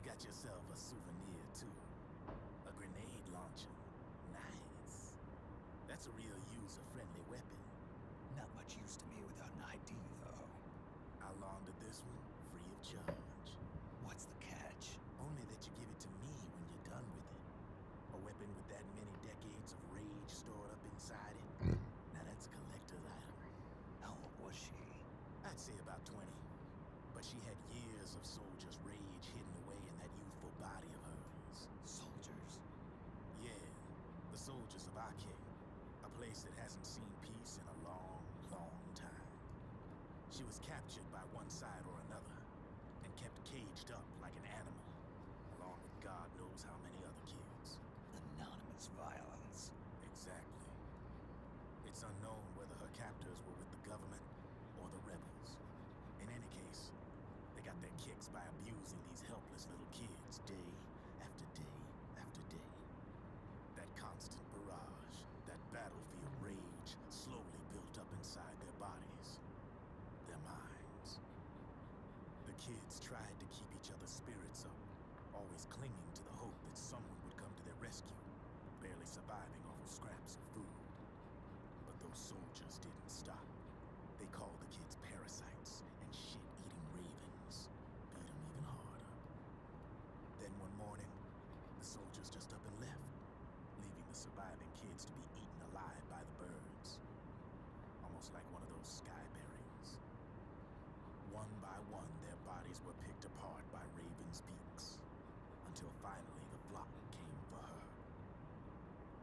Got yourself a souvenir, too. A grenade launcher. Nice. That's a real user-friendly weapon. Not much use to me without an ID, though. I'll launder this one free of charge. What's the catch? Only that you give it to me when you're done with it. A weapon with that many decades of rage stored up inside it. Now that's a collector's item. How old was she? I'd say about 20. But she had years of soldiers' rage hidden away in that youthful body of hers. Soldiers? Yeah, the soldiers of Ake. A place that hasn't seen peace in a long, long time. She was captured by one side or another, and kept caged up like an animal, along with God knows how many other kids. Anonymous violence. Exactly. It's unknown whether her captors were with the government or the rebels. In any case, they got their kicks by abusing these helpless little kids day after day after day. That constant barrage, that battlefield rage slowly built up inside their bodies, their minds. The kids tried to keep each other's spirits up, always clinging to the hope that someone would come to their rescue, barely surviving off of scraps of food. But those soldiers didn't stop. They called the kids parasites and shit-eating ravens, beat them even harder. Then one morning, the soldiers just up and left, leaving the surviving kids to be eaten alive by the birds. Almost like one of those sky berries. One by one, their bodies were picked apart by ravens' beaks, until finally the flock came for her.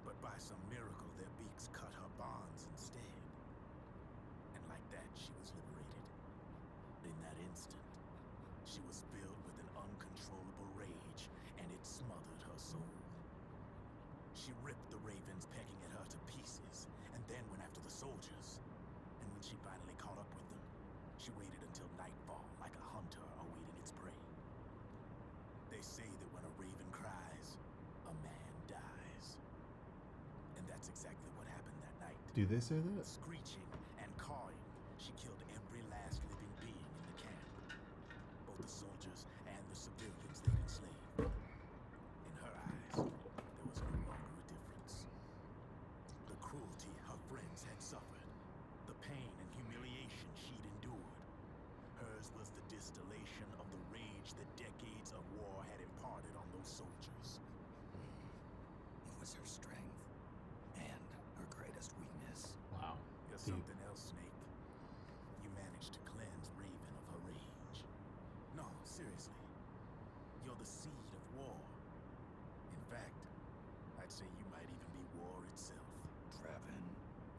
But by some miracle, their beaks cut her bonds instead. And like that, she was liberated. In that instant, she was filled with an uncontrollable rage, and it smothered her soul. She ripped the ravens pecking at her to pieces, and then went after the soldiers. And when she finally caught up with them, she waited until nightfall like a hunter awaiting its prey. They say that when a raven cries, a man dies. And that's exactly what happened that night. Do they say that? Screeching and cawing, she killed every last living being in the camp. Both the soldiers and the civilians they'd enslaved. In her eyes, there was no longer a difference. The cruelty her friends had suffered, the pain and humiliation she'd endured. Hers was the distillation of the rage that decades of war had imparted on those soldiers. It was her strength and her greatest weakness. Wow. You're Deep. something else, Snake. You managed to cleanse Raven of her rage. No, seriously. You're the seed of war. In fact, I'd say you might even be war itself. Trevin.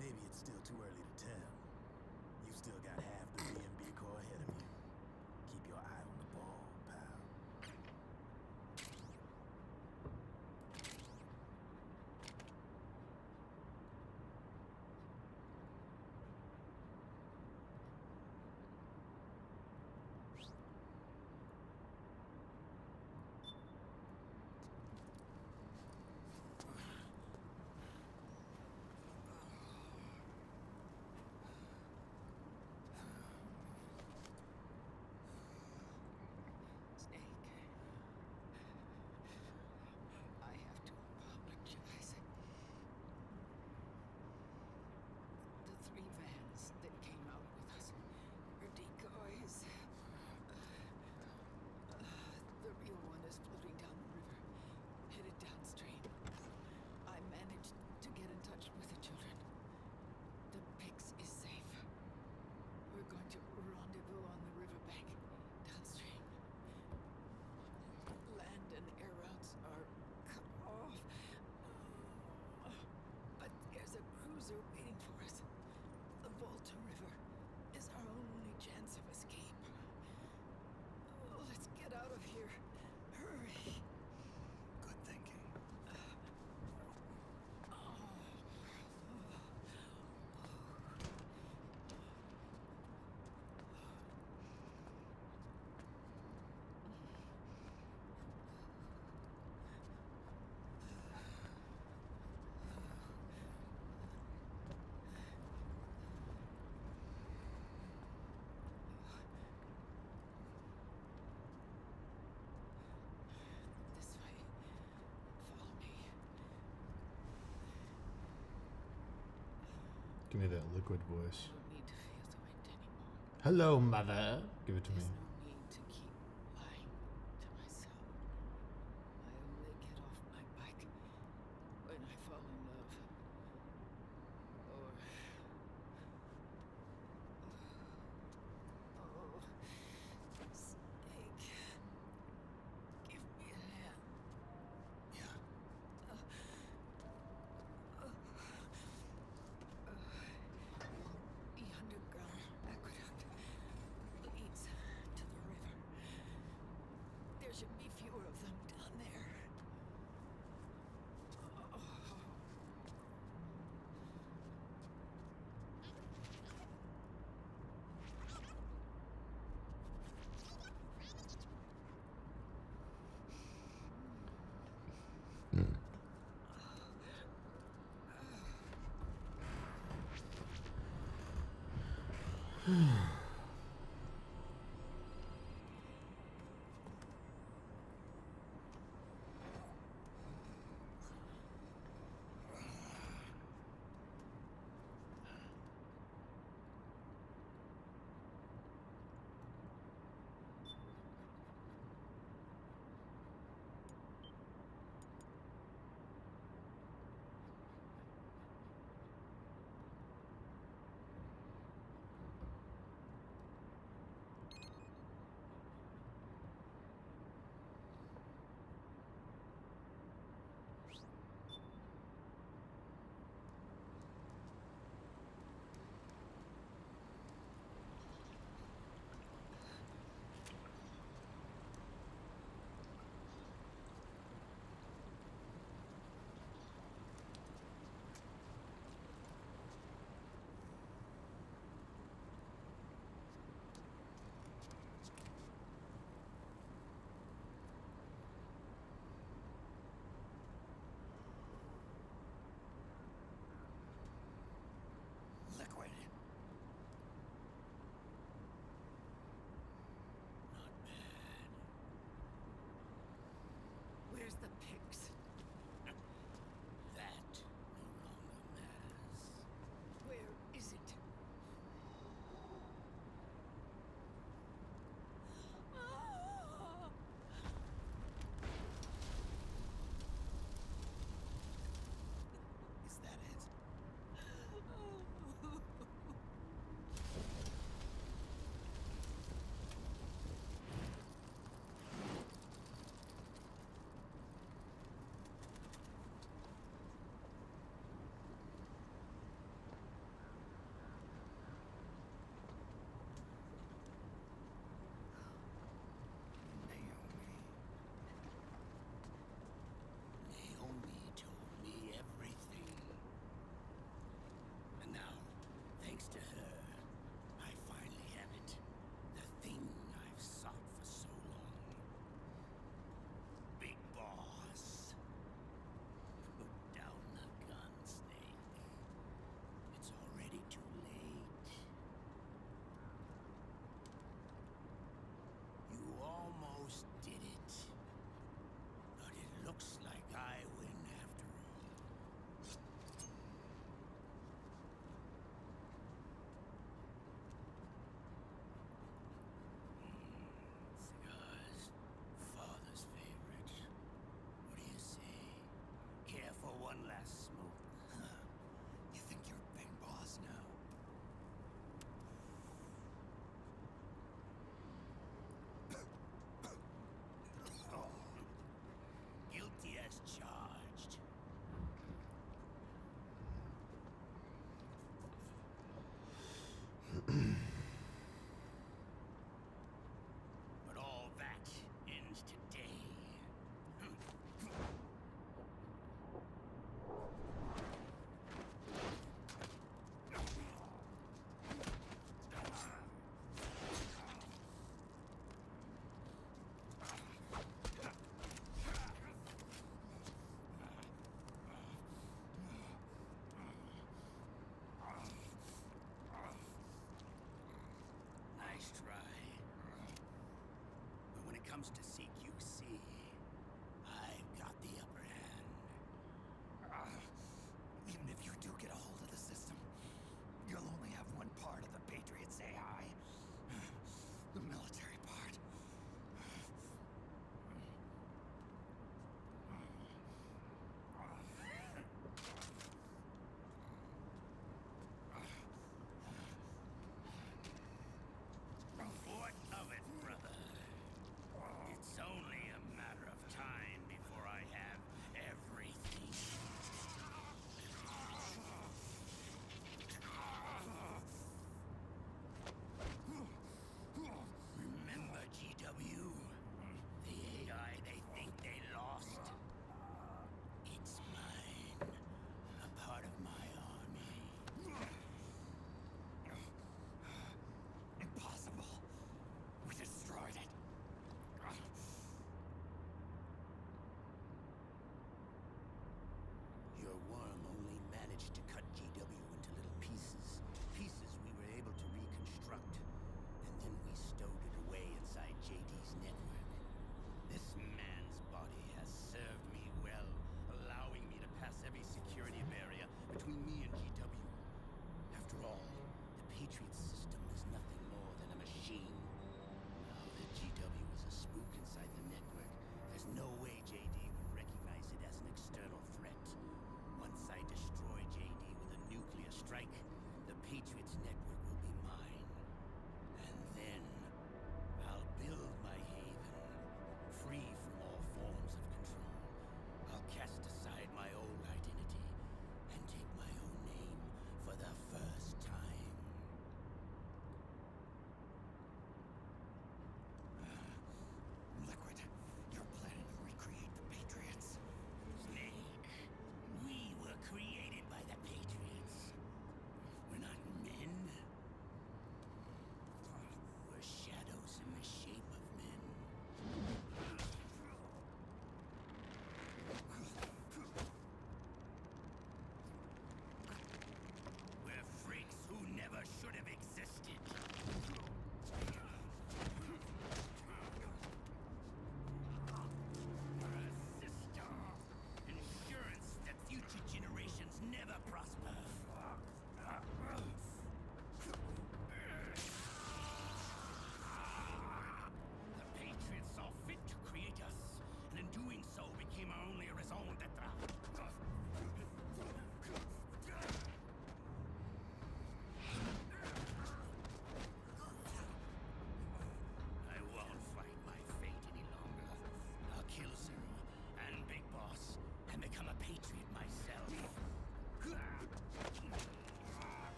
Maybe it's still too early to tell. You've still got half the B&B Corps ahead of you. Keep your eye on the ball, pal. Give me that liquid voice. I don't need to feel the wind anymore. Hello, mother. Give it to me. There's no need to keep lying to myself. I only get off my bike when I fall in love. Or... Oh, Snake. Give me a hand. Yeah. The underground aqueduct leads to the river. There should be fewer of them down there. Liquid. Not bad. Where's the pigs? That no longer matters. Where is it? Is that it? Naomi told me everything. And now, thanks to her, I finally have it. The thing I've sought for so long. Big boss. Put down the gun, Snake. It's already too late. You almost did it. But it looks like I win after all. Cigars, father's favorite. What do you say? Care for one last smoke? Huh. You think you're big boss now? Guilty as charged. But all that ends today. Nice try. But when it comes to CQC, I've got the upper hand. Even if you do get a hold of the system,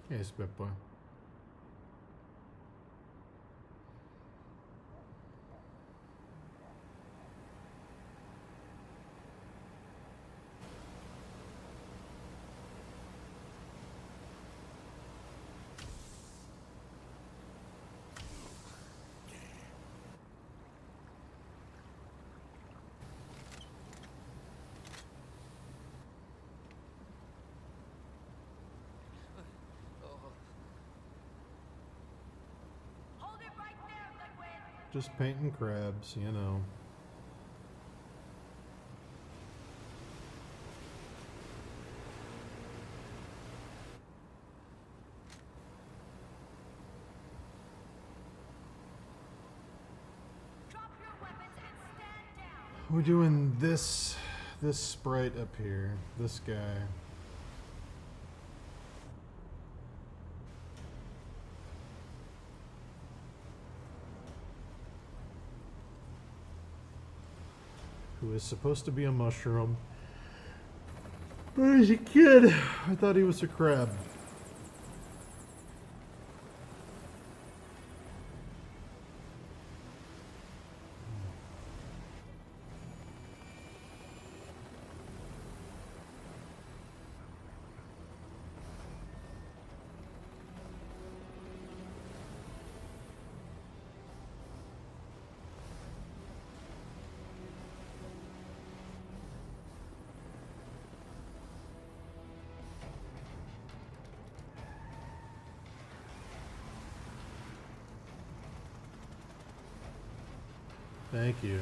Hey, Spit Boy. Hold it right there, Liquid! Just painting crabs, you know. Drop your weapons and stand down! We're doing this sprite up here. This guy. Who is supposed to be a mushroom. But as a kid, I thought he was a crab. Thank you.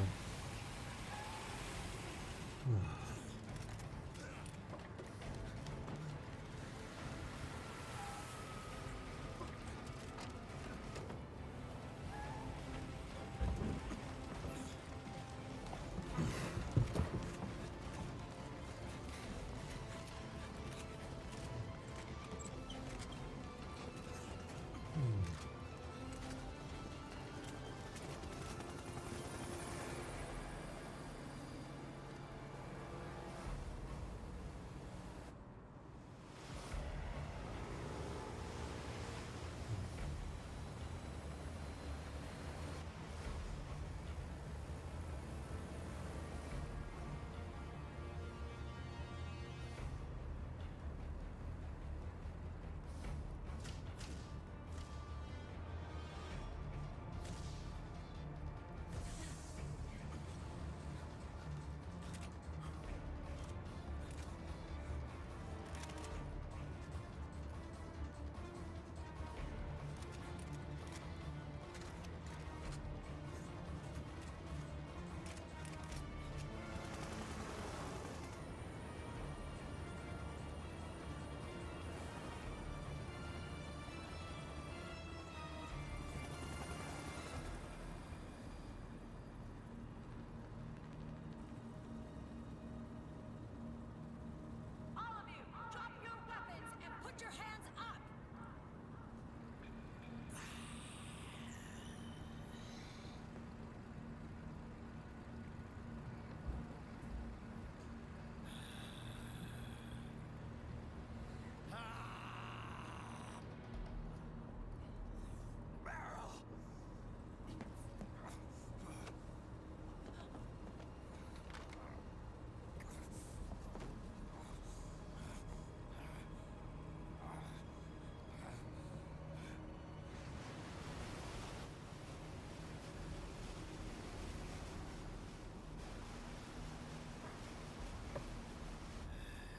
All of you, drop your weapons and put your hands up!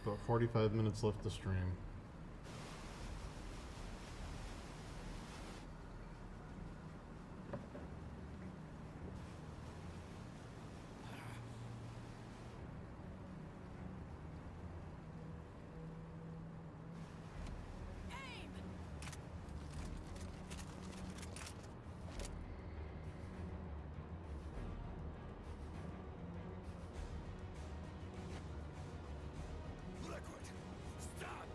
About 45 minutes left to stream. Aim! Liquid, stop!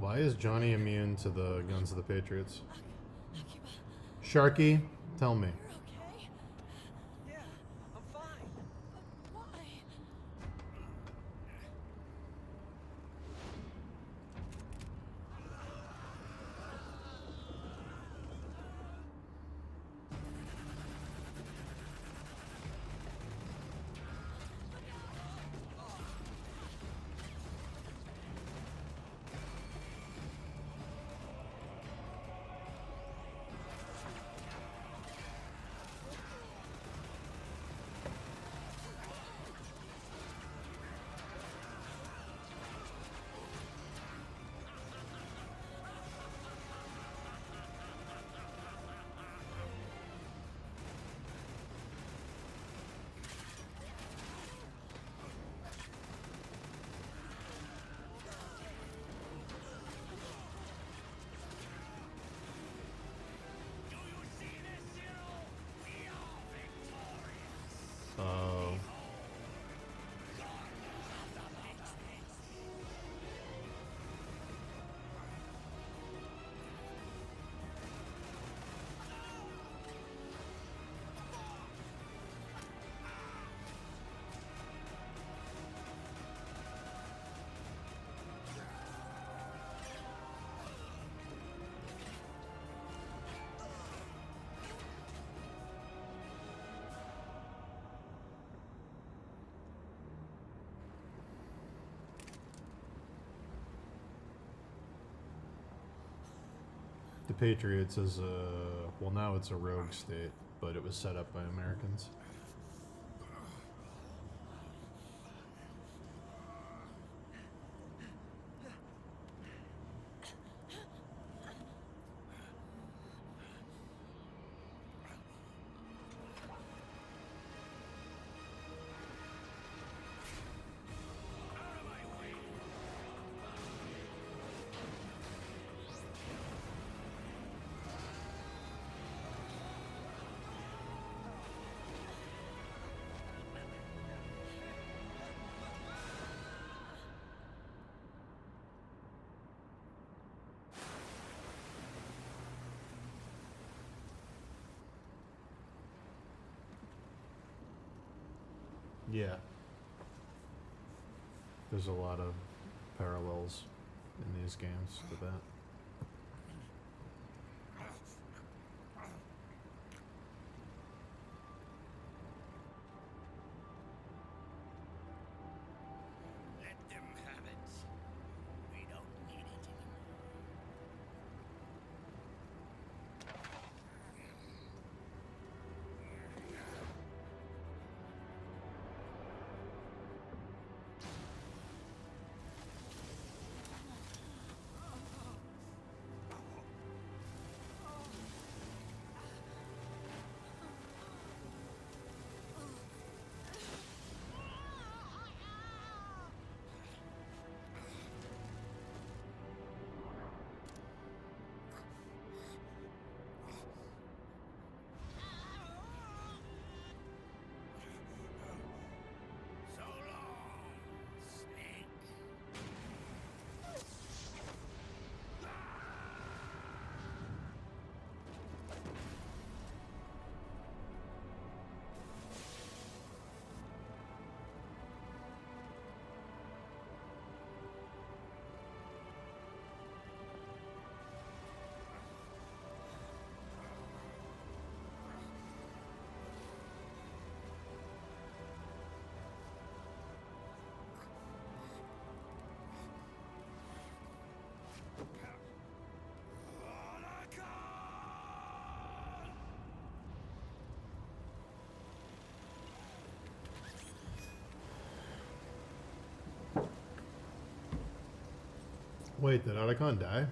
Why is Johnny immune to the guns of the Patriots? Sharky, tell me. Okay? Yeah, I'm fine. But why? Oh. The Patriots is a, well, now it's a rogue state, but it was set up by Americans. Yeah. There's a lot of parallels in these games to that. Let them have it. We don't need it anymore. So long, Snake. Wait, did Otacon die?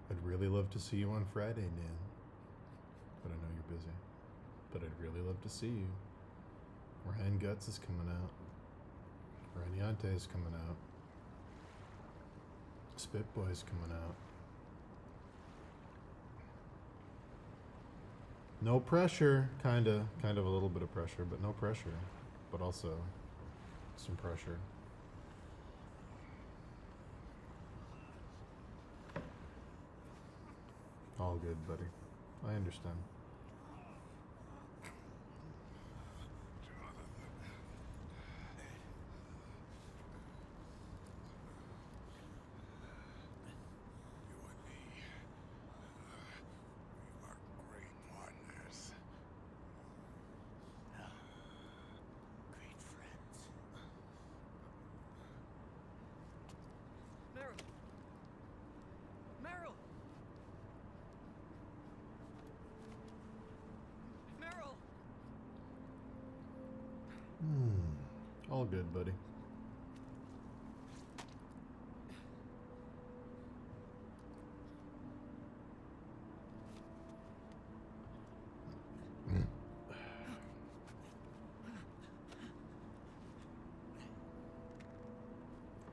I'd really love to see you on Friday, Dan. But I know you're busy. But I'd really love to see you. Ryan Guts is coming out. Raniante is coming out. Spit Boy's coming out. No pressure, kind of a little bit of pressure, but no pressure, but also some pressure. All good, buddy. I understand. You and me, we were great partners. Great friends. Meryl! Meryl! Meryl! All good, buddy.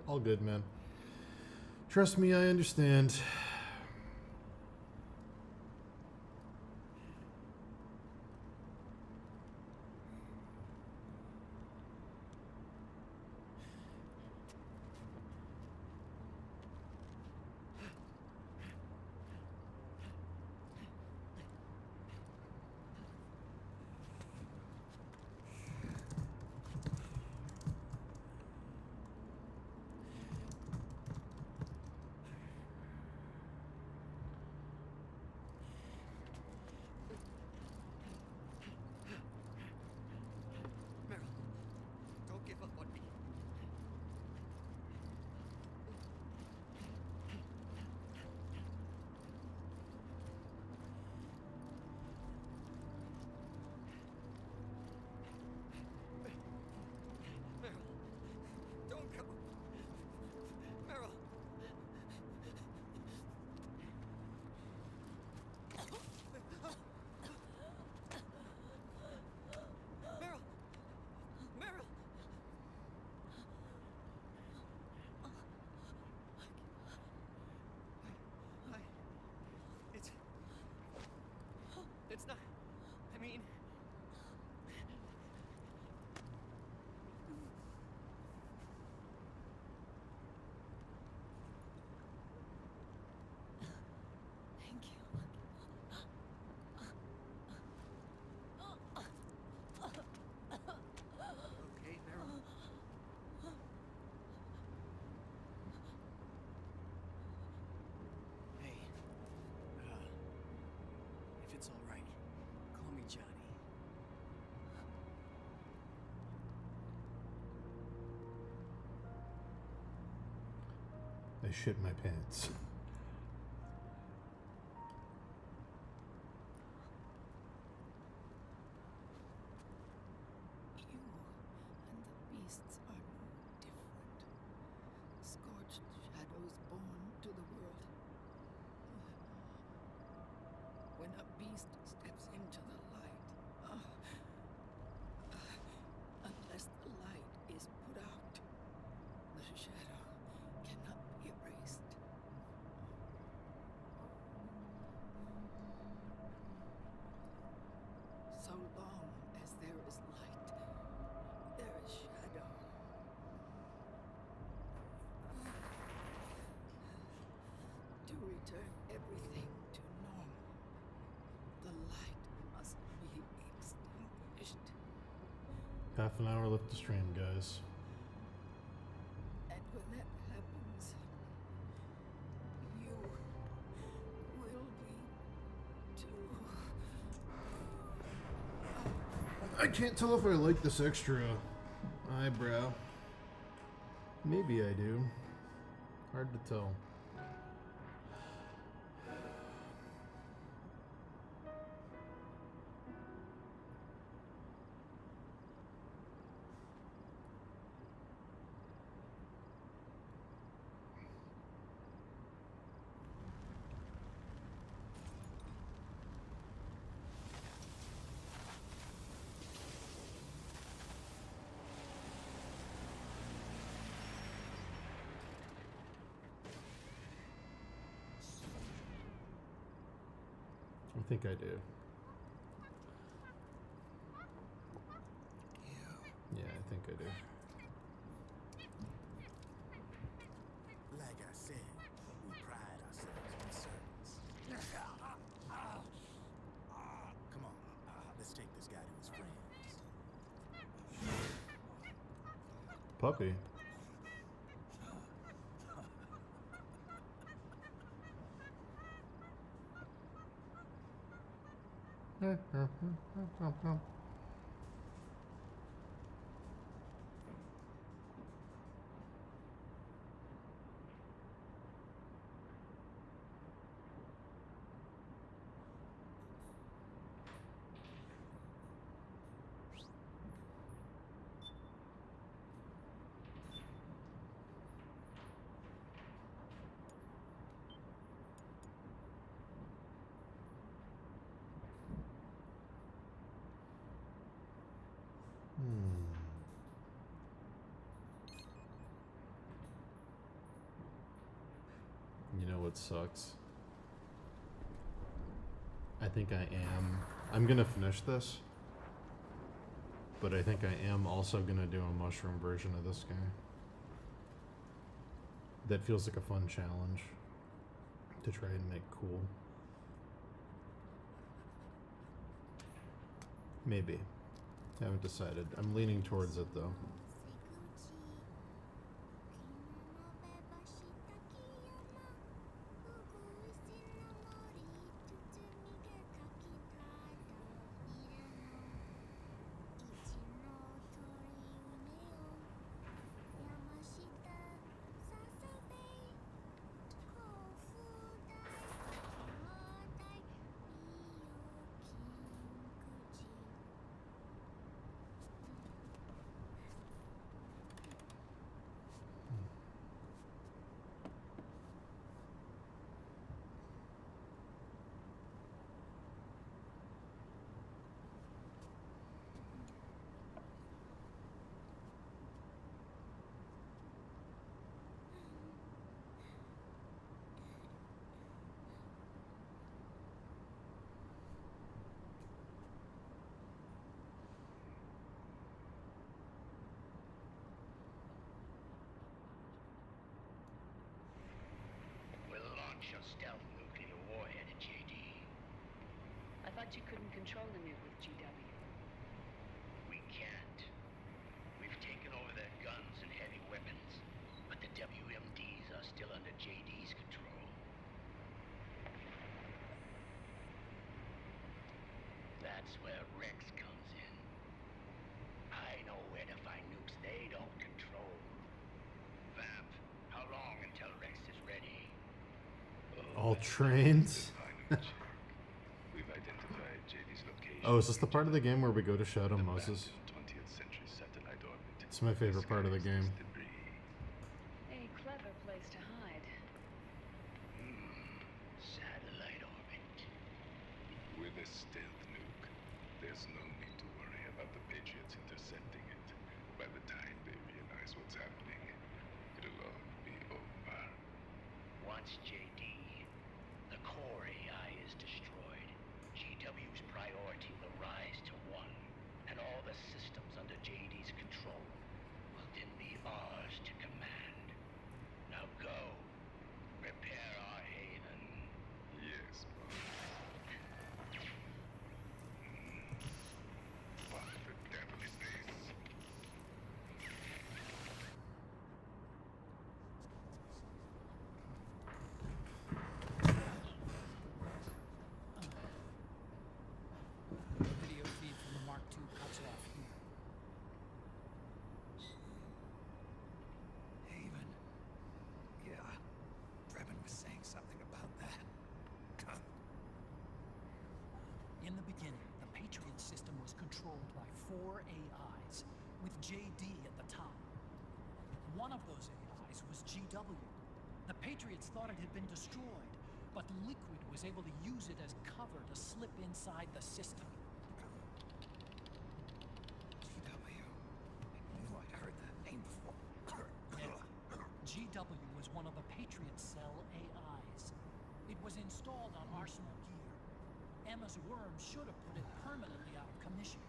All good, man. Trust me, I understand. Meryl, don't give up on me. Meryl, don't go. Meryl. Meryl. Meryl. I, it's not, I mean, Thank you. okay, Meryl. Hey, if it's all right, call me Johnny. I shit my pants. You and the beasts are no different. Scorched shadows born to the world. When a beast steps into the light, unless the light is put out, the shadow cannot be erased. So long as there is light, there is shadow. To return everything to normal, the light must be extinguished. Half an hour left to stream, guys. And when that happens, you will be too. I can't tell if I like this extra eyebrow. Maybe I do. Hard to tell. I think I do. Alrighty. Like I said, we pride ourselves on service. Come on, let's take this guy to his friends. Puppy. You know what sucks? I think I'm gonna finish this, but I think I am also gonna do a mushroom version of this guy. That feels like a fun challenge to try and make cool. Maybe. Haven't decided. I'm leaning towards it though. We'll launch a stealth nuclear warhead at JD. I thought you couldn't control the nuke with GW. We can't. We've taken over their guns and heavy weapons, but the WMDs are still under JD's control. That's where Rex comes in. I know where to find nukes they don't control. Vamp, how long until Rex is ready? All trains? We've identified JD's location. Oh, is this the part of the game where we go to Shadow Moses? 20th century satellite orbit. It's my favorite part of the game. A clever place to hide. Satellite orbit. With a stealth nuke, there's no need to worry about the Patriots intercepting it. By the time they realize what's happening, it'll all be over. Once JD, the core AI is destroyed, GW's priority will rise to 1, and all the systems under JD's control will then be ours to command. Now go. Repair our haven. Yes, boss. What the devil is this? The video feed from the Mark II cuts off here. Haven. Yeah. Drebin was saying something about that. In the beginning, the Patriot system was controlled by 4 AIs, with JD at the top. One of those AIs was GW. The Patriots thought it had been destroyed, but Liquid was able to use it as cover to slip inside the system. GW. I knew I'd heard that name before. GW was one of the Patriot Cell AIs. It was installed on Arsenal gear. Emma's worm should have put it permanently out of commission.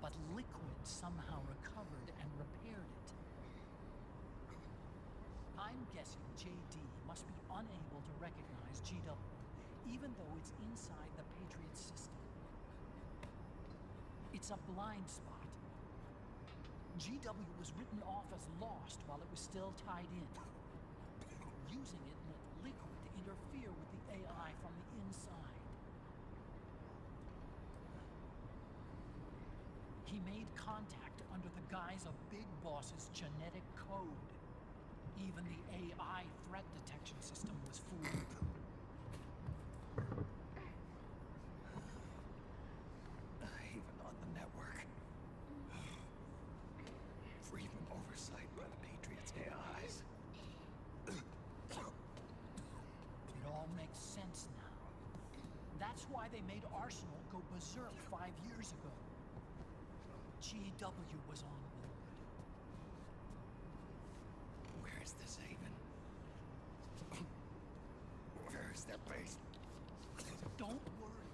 but Liquid somehow recovered and repaired it. I'm guessing JD must be unable to recognize GW, even though it's inside the Patriot system. It's a blind spot. GW was written off as lost while it was still tied in. Using it let Liquid interfere with the AI from the inside. He made contact under the guise of Big Boss's genetic code. Even the AI threat detection system was fooled. Even on the network. For even oversight by the Patriots' AIs. It all makes sense now. That's why they made Arsenal go berserk 5 years ago. GW was on board. Where is this haven? Where is their base? Don't worry.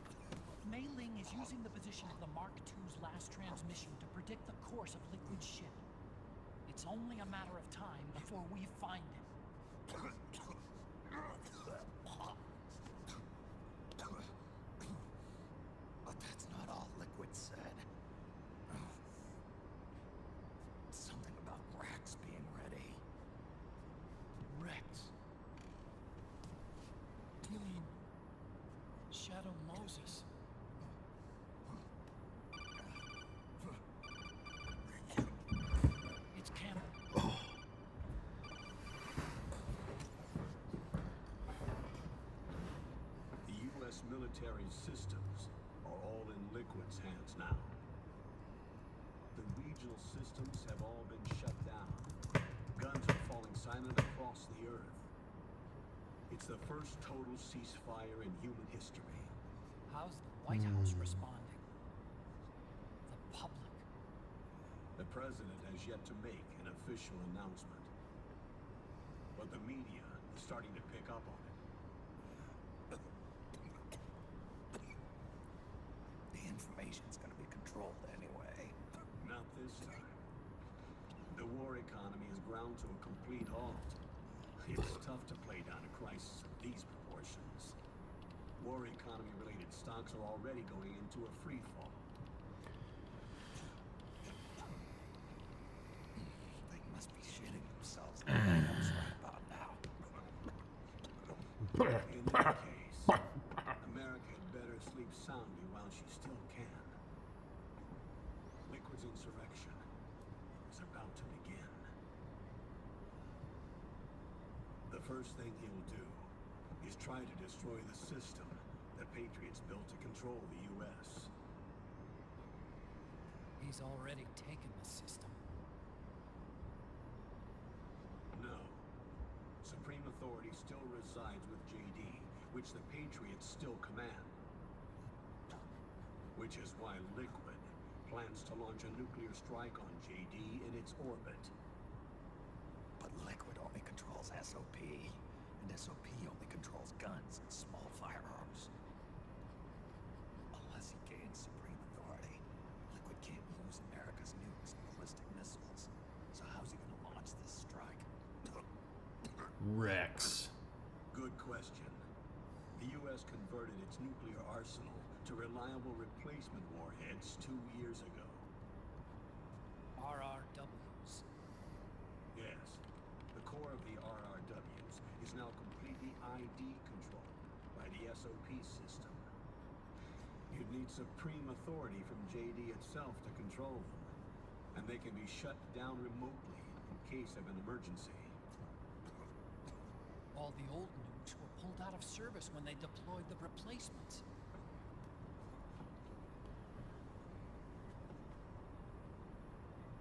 Mei Ling is using the position of the Mark II's last transmission to predict the course of Liquid's ship. It's only a matter of time before we find him. But that's not all Liquid said. Something about Rex being ready. Rex? You mean Shadow Moses? It's Campbell. The U.S. military systems are all in Liquid's hands now. The regional systems have all been shut down. Guns are falling silent across the earth. It's the first total ceasefire in human history. How's the White House responding? The public. The president has yet to make an official announcement. But the media is starting to pick up on it. The information's gonna be controlled anyway. Not this time. The war economy has ground to a complete halt. It's tough to play down a crisis of these proportions. War economy-related stocks are already going into a free fall. They must be shitting themselves in the White House right about now. In that case, America had better sleep soundly while she still can. Liquid's insurrection is about to begin. The first thing he'll do is try to destroy the system that Patriots built to control the U.S. He's already taken the system. No. Supreme authority still resides with JD, which the Patriots still command. Which is why Liquid plans to launch a nuclear strike on JD in its orbit. But Liquid only controls SOP, and SOP only controls guns and small firearms. Unless he gains supreme authority, Liquid can't use America's nukes and ballistic missiles. So how's he gonna launch this strike? Rex. Good question. The U.S. converted its nuclear arsenal to reliable replacement warheads 2 years ago. RRWs. Yes. The core of the RRWs is now completely ID controlled by the SOP system. You'd need supreme authority from JD itself to control them, and they can be shut down remotely in case of an emergency. All the old nukes were pulled out of service when they deployed the replacements.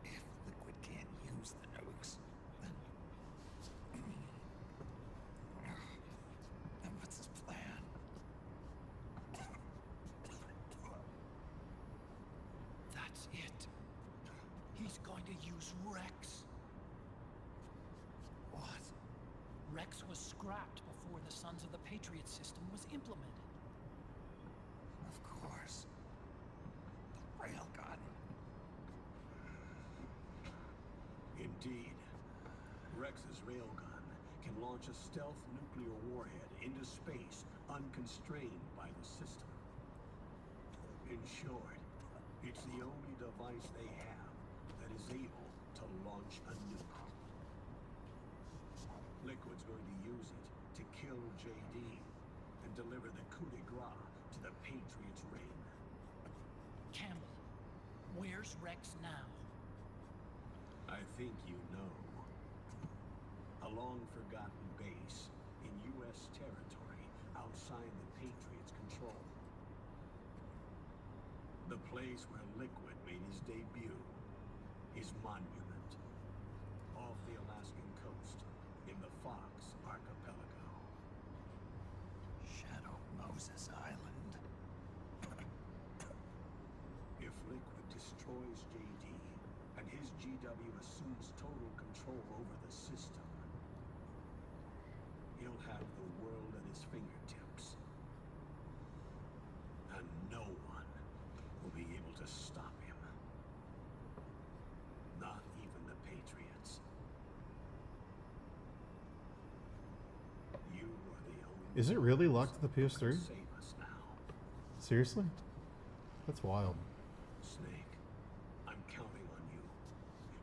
If Liquid can't use the nukes, then what's his plan? That's it. He's going to use Rex. What? Rex was scrapped before the Sons of the Patriot system was implemented. Of course. The railgun. Indeed. Rex's railgun can launch a stealth nuclear warhead into space unconstrained by the system. In short, it's the only device they have that is able to launch a nuke. Liquid's going to use it to kill JD and deliver the coup de grace to the Patriots' reign. Campbell, where's Rex now? I think you know. A long-forgotten base in U.S. territory outside the Patriots' control. The place where Liquid made his debut, his monument, off the Alaskan coast in the Fox Archipelago. Shadow Moses Island. If Liquid destroys JD and his GW assumes total control over the system, he'll have the world at his fingertips. And no one will be able to stop him. Not even the Patriots. You are the only Is it really locked to the one who can PS3? save us now. Seriously? That's wild. Snake, I'm counting on you.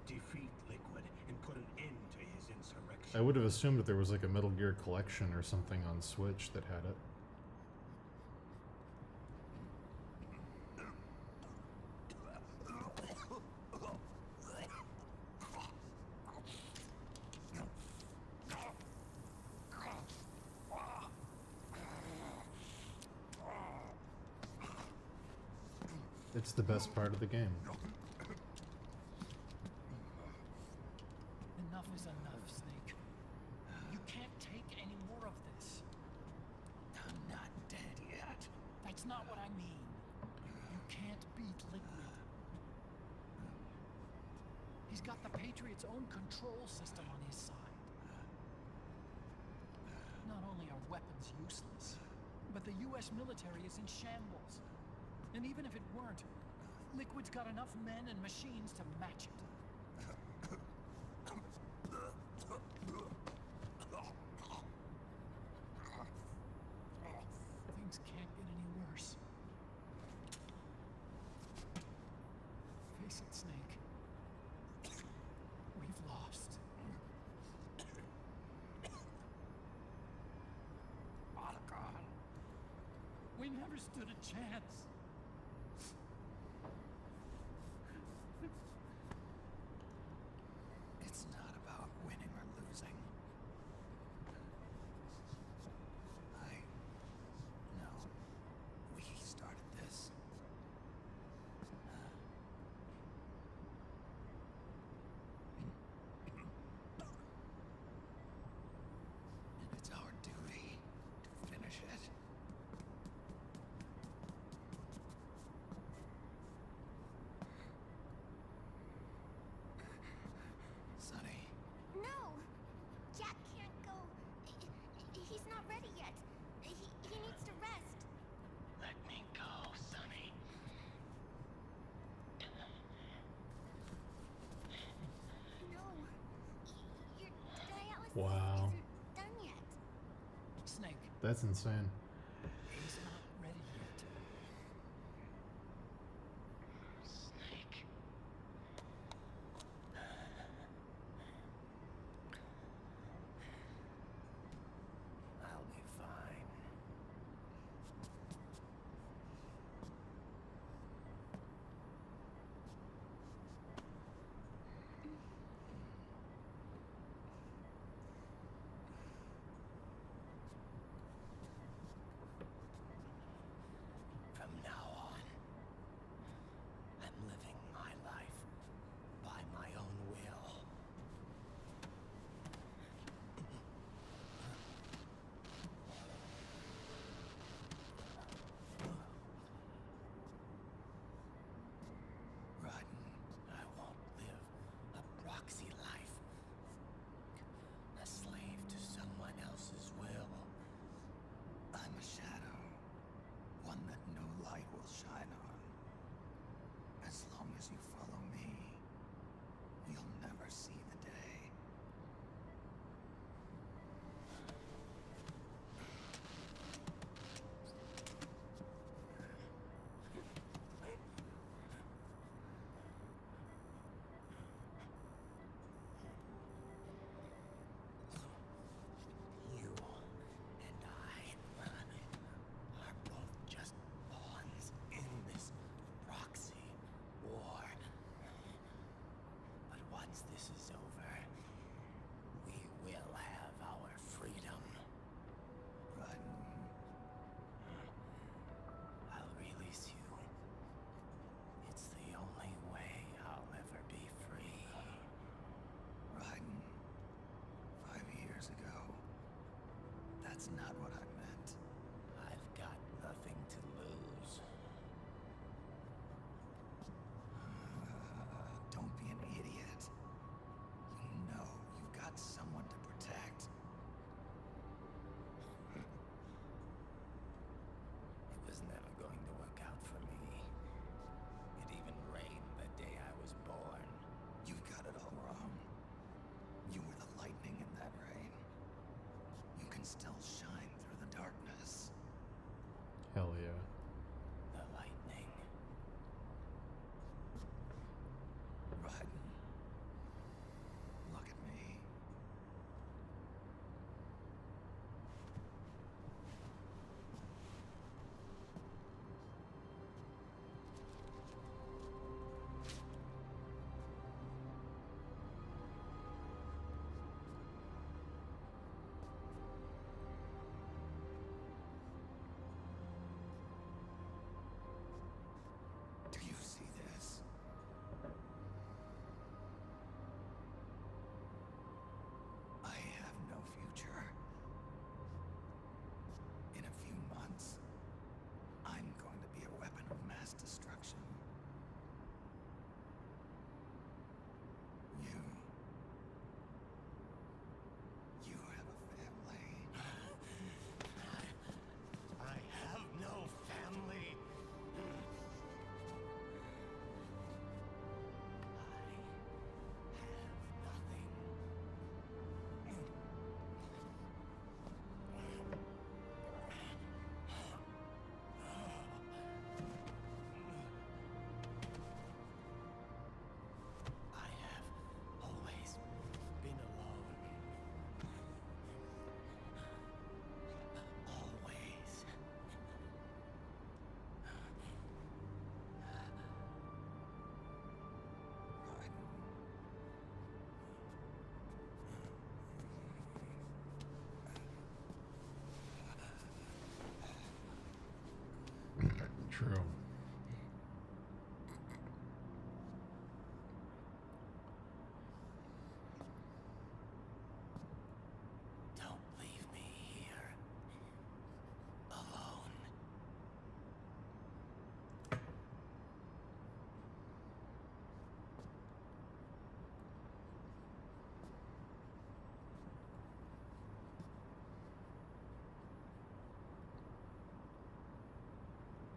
Defeat Liquid and put an end to his insurrection. I would have assumed that there was like a Metal Gear collection or something on Switch that had it. It's the best part of the game. Enough is enough, Snake. You can't take any more of this. I'm not dead yet. That's not what I mean. You can't beat Liquid. He's got the Patriots' own control system on his side. Not only are weapons useless, but the U.S. military is in shambles. And even if it weren't, Liquid's got enough men and machines to match it. Things can't get any worse. Face it, Snake. We've lost. Oh, God. We never stood a chance. It's not about winning or losing. No. We started this. And it's our duty to finish it. Sonny. No! Jack can't go. He's not ready yet. He needs to rest. Let me go, Sonny. No. Your dialysis Wow. isn't done yet. Snake, That's insane. he's not ready yet. Snake. I'll be fine. That's not what I meant. I've got nothing to lose. Don't be an idiot. You know you've got someone to protect. It was never going to work out for me. It even rained the day I was born. You've got it all wrong. You were the lightning in that rain. You can still shine through the darkness. Hell yeah. The lightning. Raiden, look at me. Do you see this? I have no future. In a few months, I'm going to be a weapon of mass destruction. You have a family. I have no family. I have always been alone. Always. True. Don't leave me here. Alone.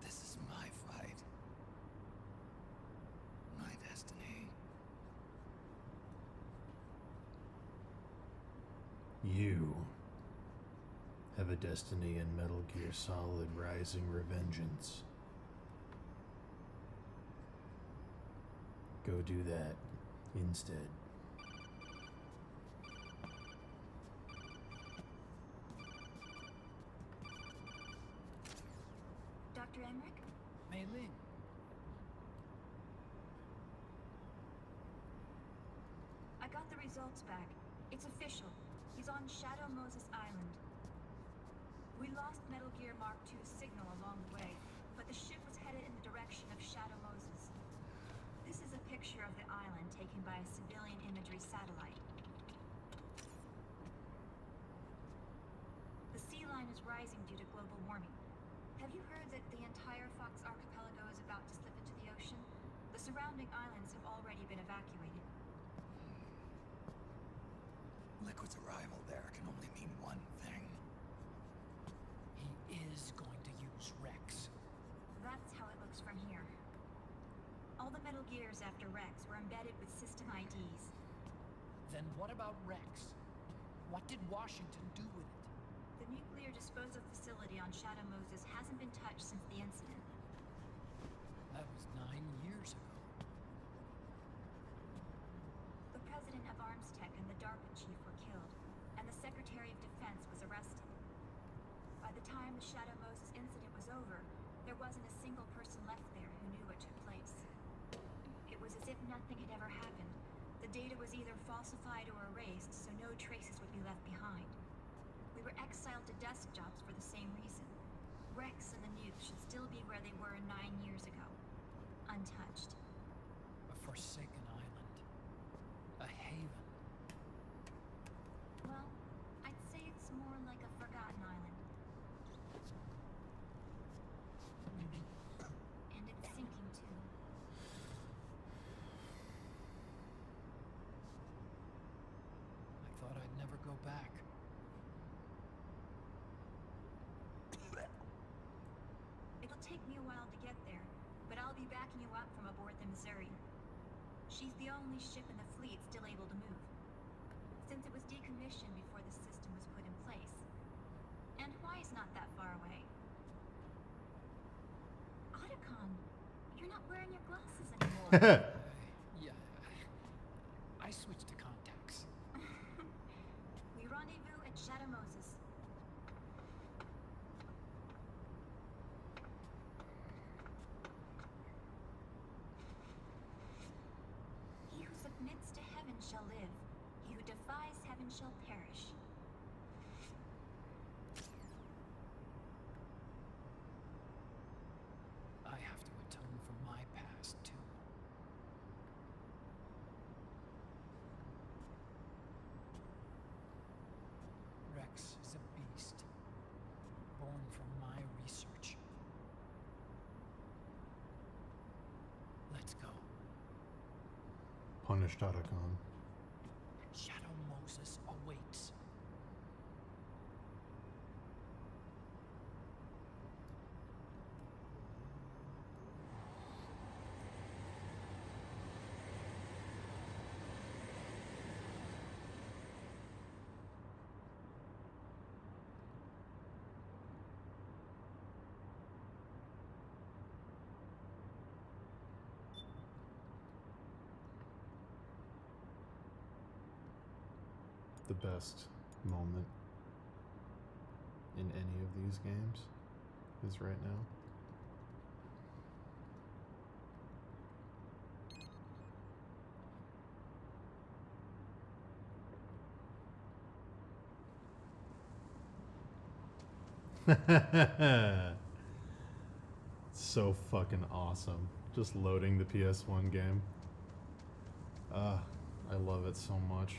This is my fight. My destiny. You have a destiny in Metal Gear Solid Rising Revengeance. Go do that instead. Dr. Emmerich? Mei Ling. I got the results back. It's official. He's on Shadow Moses Island. We lost Metal Gear Mark II's signal along the way, but the ship was headed in the direction of Shadow Moses. This is a picture of the island taken by a civilian imagery satellite. The sea line is rising due to global warming. Have you heard that the entire Fox archipelago is about to slip into the ocean? The surrounding islands have already been evacuated. Liquid's arrival there can only mean one thing. He is going to use Rex. That's how it looks from here. All the Metal Gears after Rex were embedded with system IDs. Then what about Rex? What did Washington do with it? The nuclear disposal facility on Shadow Moses hasn't been touched since the incident. That was 9 years ago. The president of Armstech and the DARPA chief were killed, and the Secretary of Defense was arrested. By the time the Shadow Moses incident was over, there wasn't a single person left there who knew what took place. It was as if nothing had ever happened. The data was either falsified or erased, so no traces would be left behind. We were exiled to desk jobs for the same reason. Rex and the nukes should still be where they were 9 years ago. Untouched. A forsaken island. A haven. Well, I'd say it's more like a forgotten island. take me a while to get there, but I'll be backing you up from aboard the Missouri. She's the only ship in the fleet still able to move, since it was decommissioned before the system was put in place. And Hawaii's not that far away. Otacon, you're not wearing your glasses anymore. Yeah. I switched to contacts. We rendezvous at Shadow Moses. He who submits to heaven shall live. He who defies heaven shall perish. I have to atone for my past, too. Rex is a beast, born from my research. Let's go. Punished Otacon. Shadow Moses awaits. The best moment in any of these games is right now. So fucking awesome. Just loading the PS1 game. I love it so much.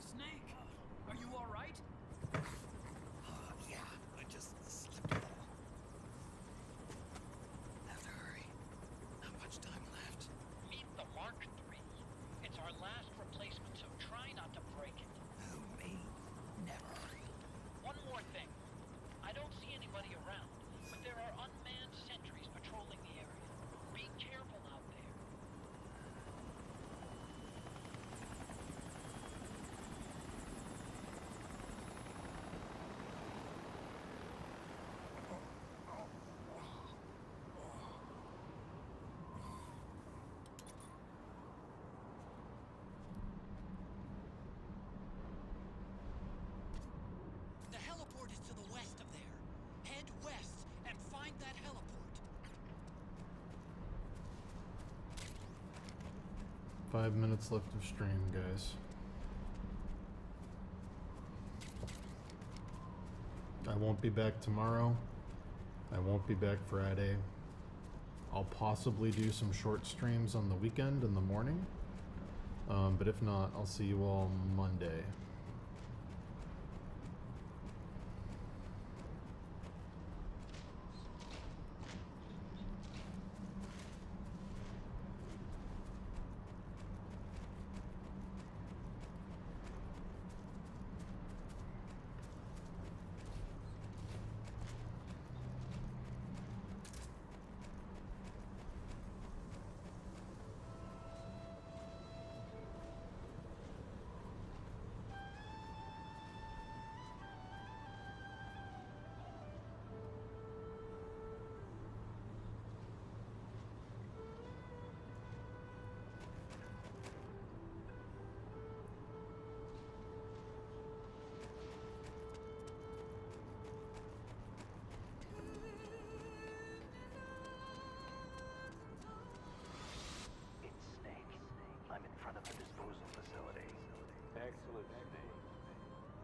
Snake, are you all right? Yeah, I just slipped a little. Have to hurry. Not much time left. Meet the Mark III. It's our last replacement, so try not to break it. Who, me? Never. One more thing. I don't see anybody around, but there are unmanned sentries patrolling the area. Be careful out there. The heliport is to the west of there. Head west and find that heliport. 5 minutes left of stream, guys. I won't be back tomorrow. I won't be back Friday. I'll possibly do some short streams on the weekend in the morning. But if not, I'll see you all Monday.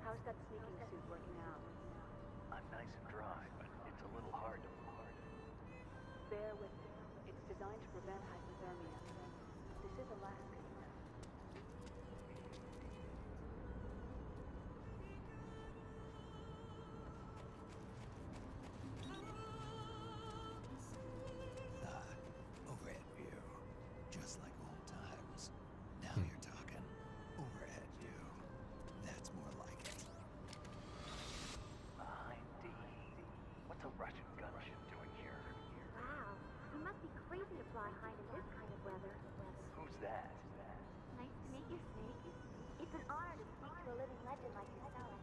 How's that sneaking suit working out? I'm nice and dry, but it's a little hard to move. Bear with me. It's designed to prevent hypothermia. This is Alaska, you know. Overhead view. Just like old times. Now you're talking. Overhead view. That's more like it. Indeed. What's a Russian gunship doing here? Wow, you must be crazy to fly Hind in this kind of weather. Who's that? Nice to meet you, Snake. It's an honor to speak to a living legend like yourself.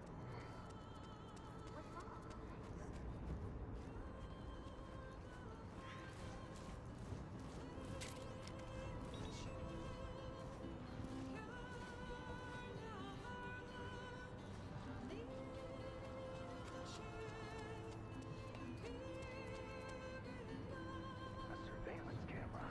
What's wrong? A surveillance camera.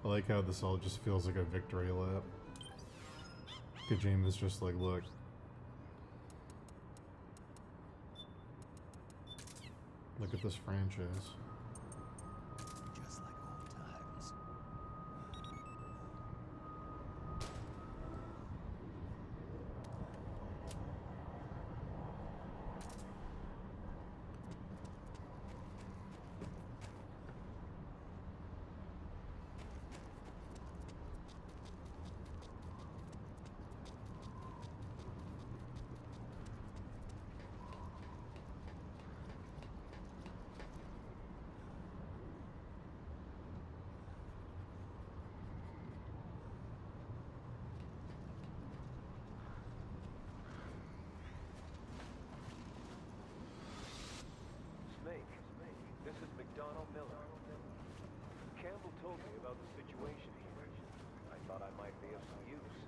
I like how this all just feels like a victory lap. Kojima's just like, look. Look at this franchise. Just like old times. Snake, this is McDonald Miller. Campbell told me about the situation here. I thought I might be of some use.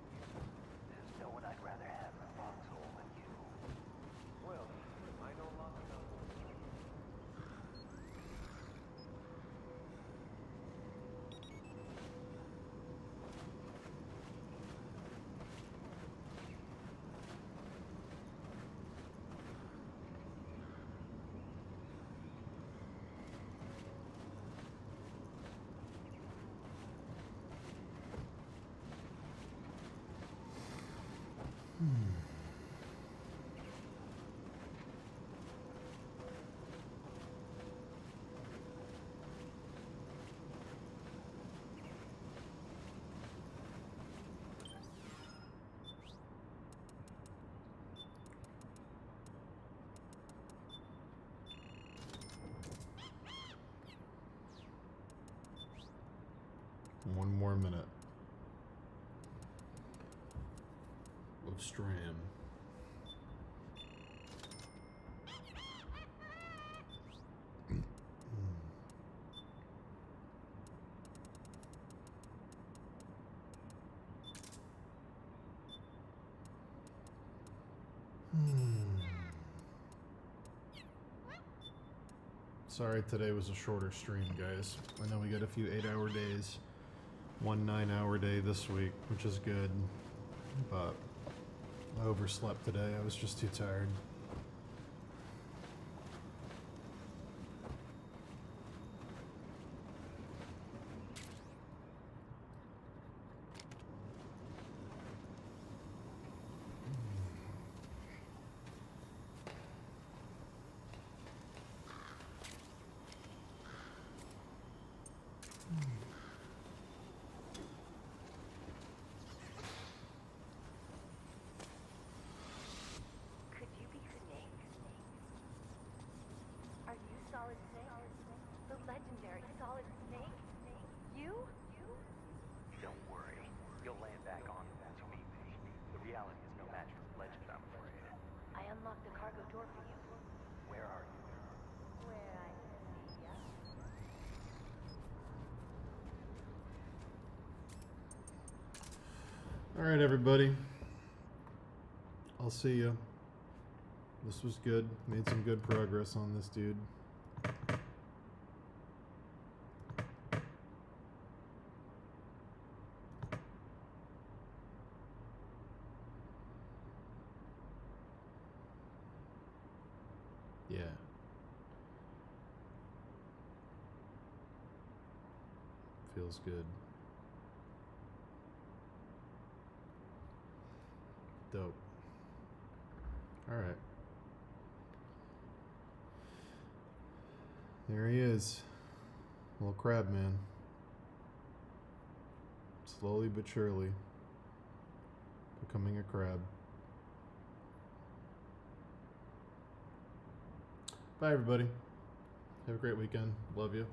There's no one I'd rather have in a foxhole than you. Well, I know lots about them. One more minute of Stram. Sorry today was a shorter stream, guys. I know we got a few 8-hour days. 1 9-hour day this week, which is good. But I overslept today. I was just too tired. Alright, everybody. I'll see you. This was good. Made some good progress on this dude. Yeah. Feels good. Dope. Alright. There he is. Little crab man. Slowly but surely becoming a crab. Bye, everybody. Have a great weekend. Love you.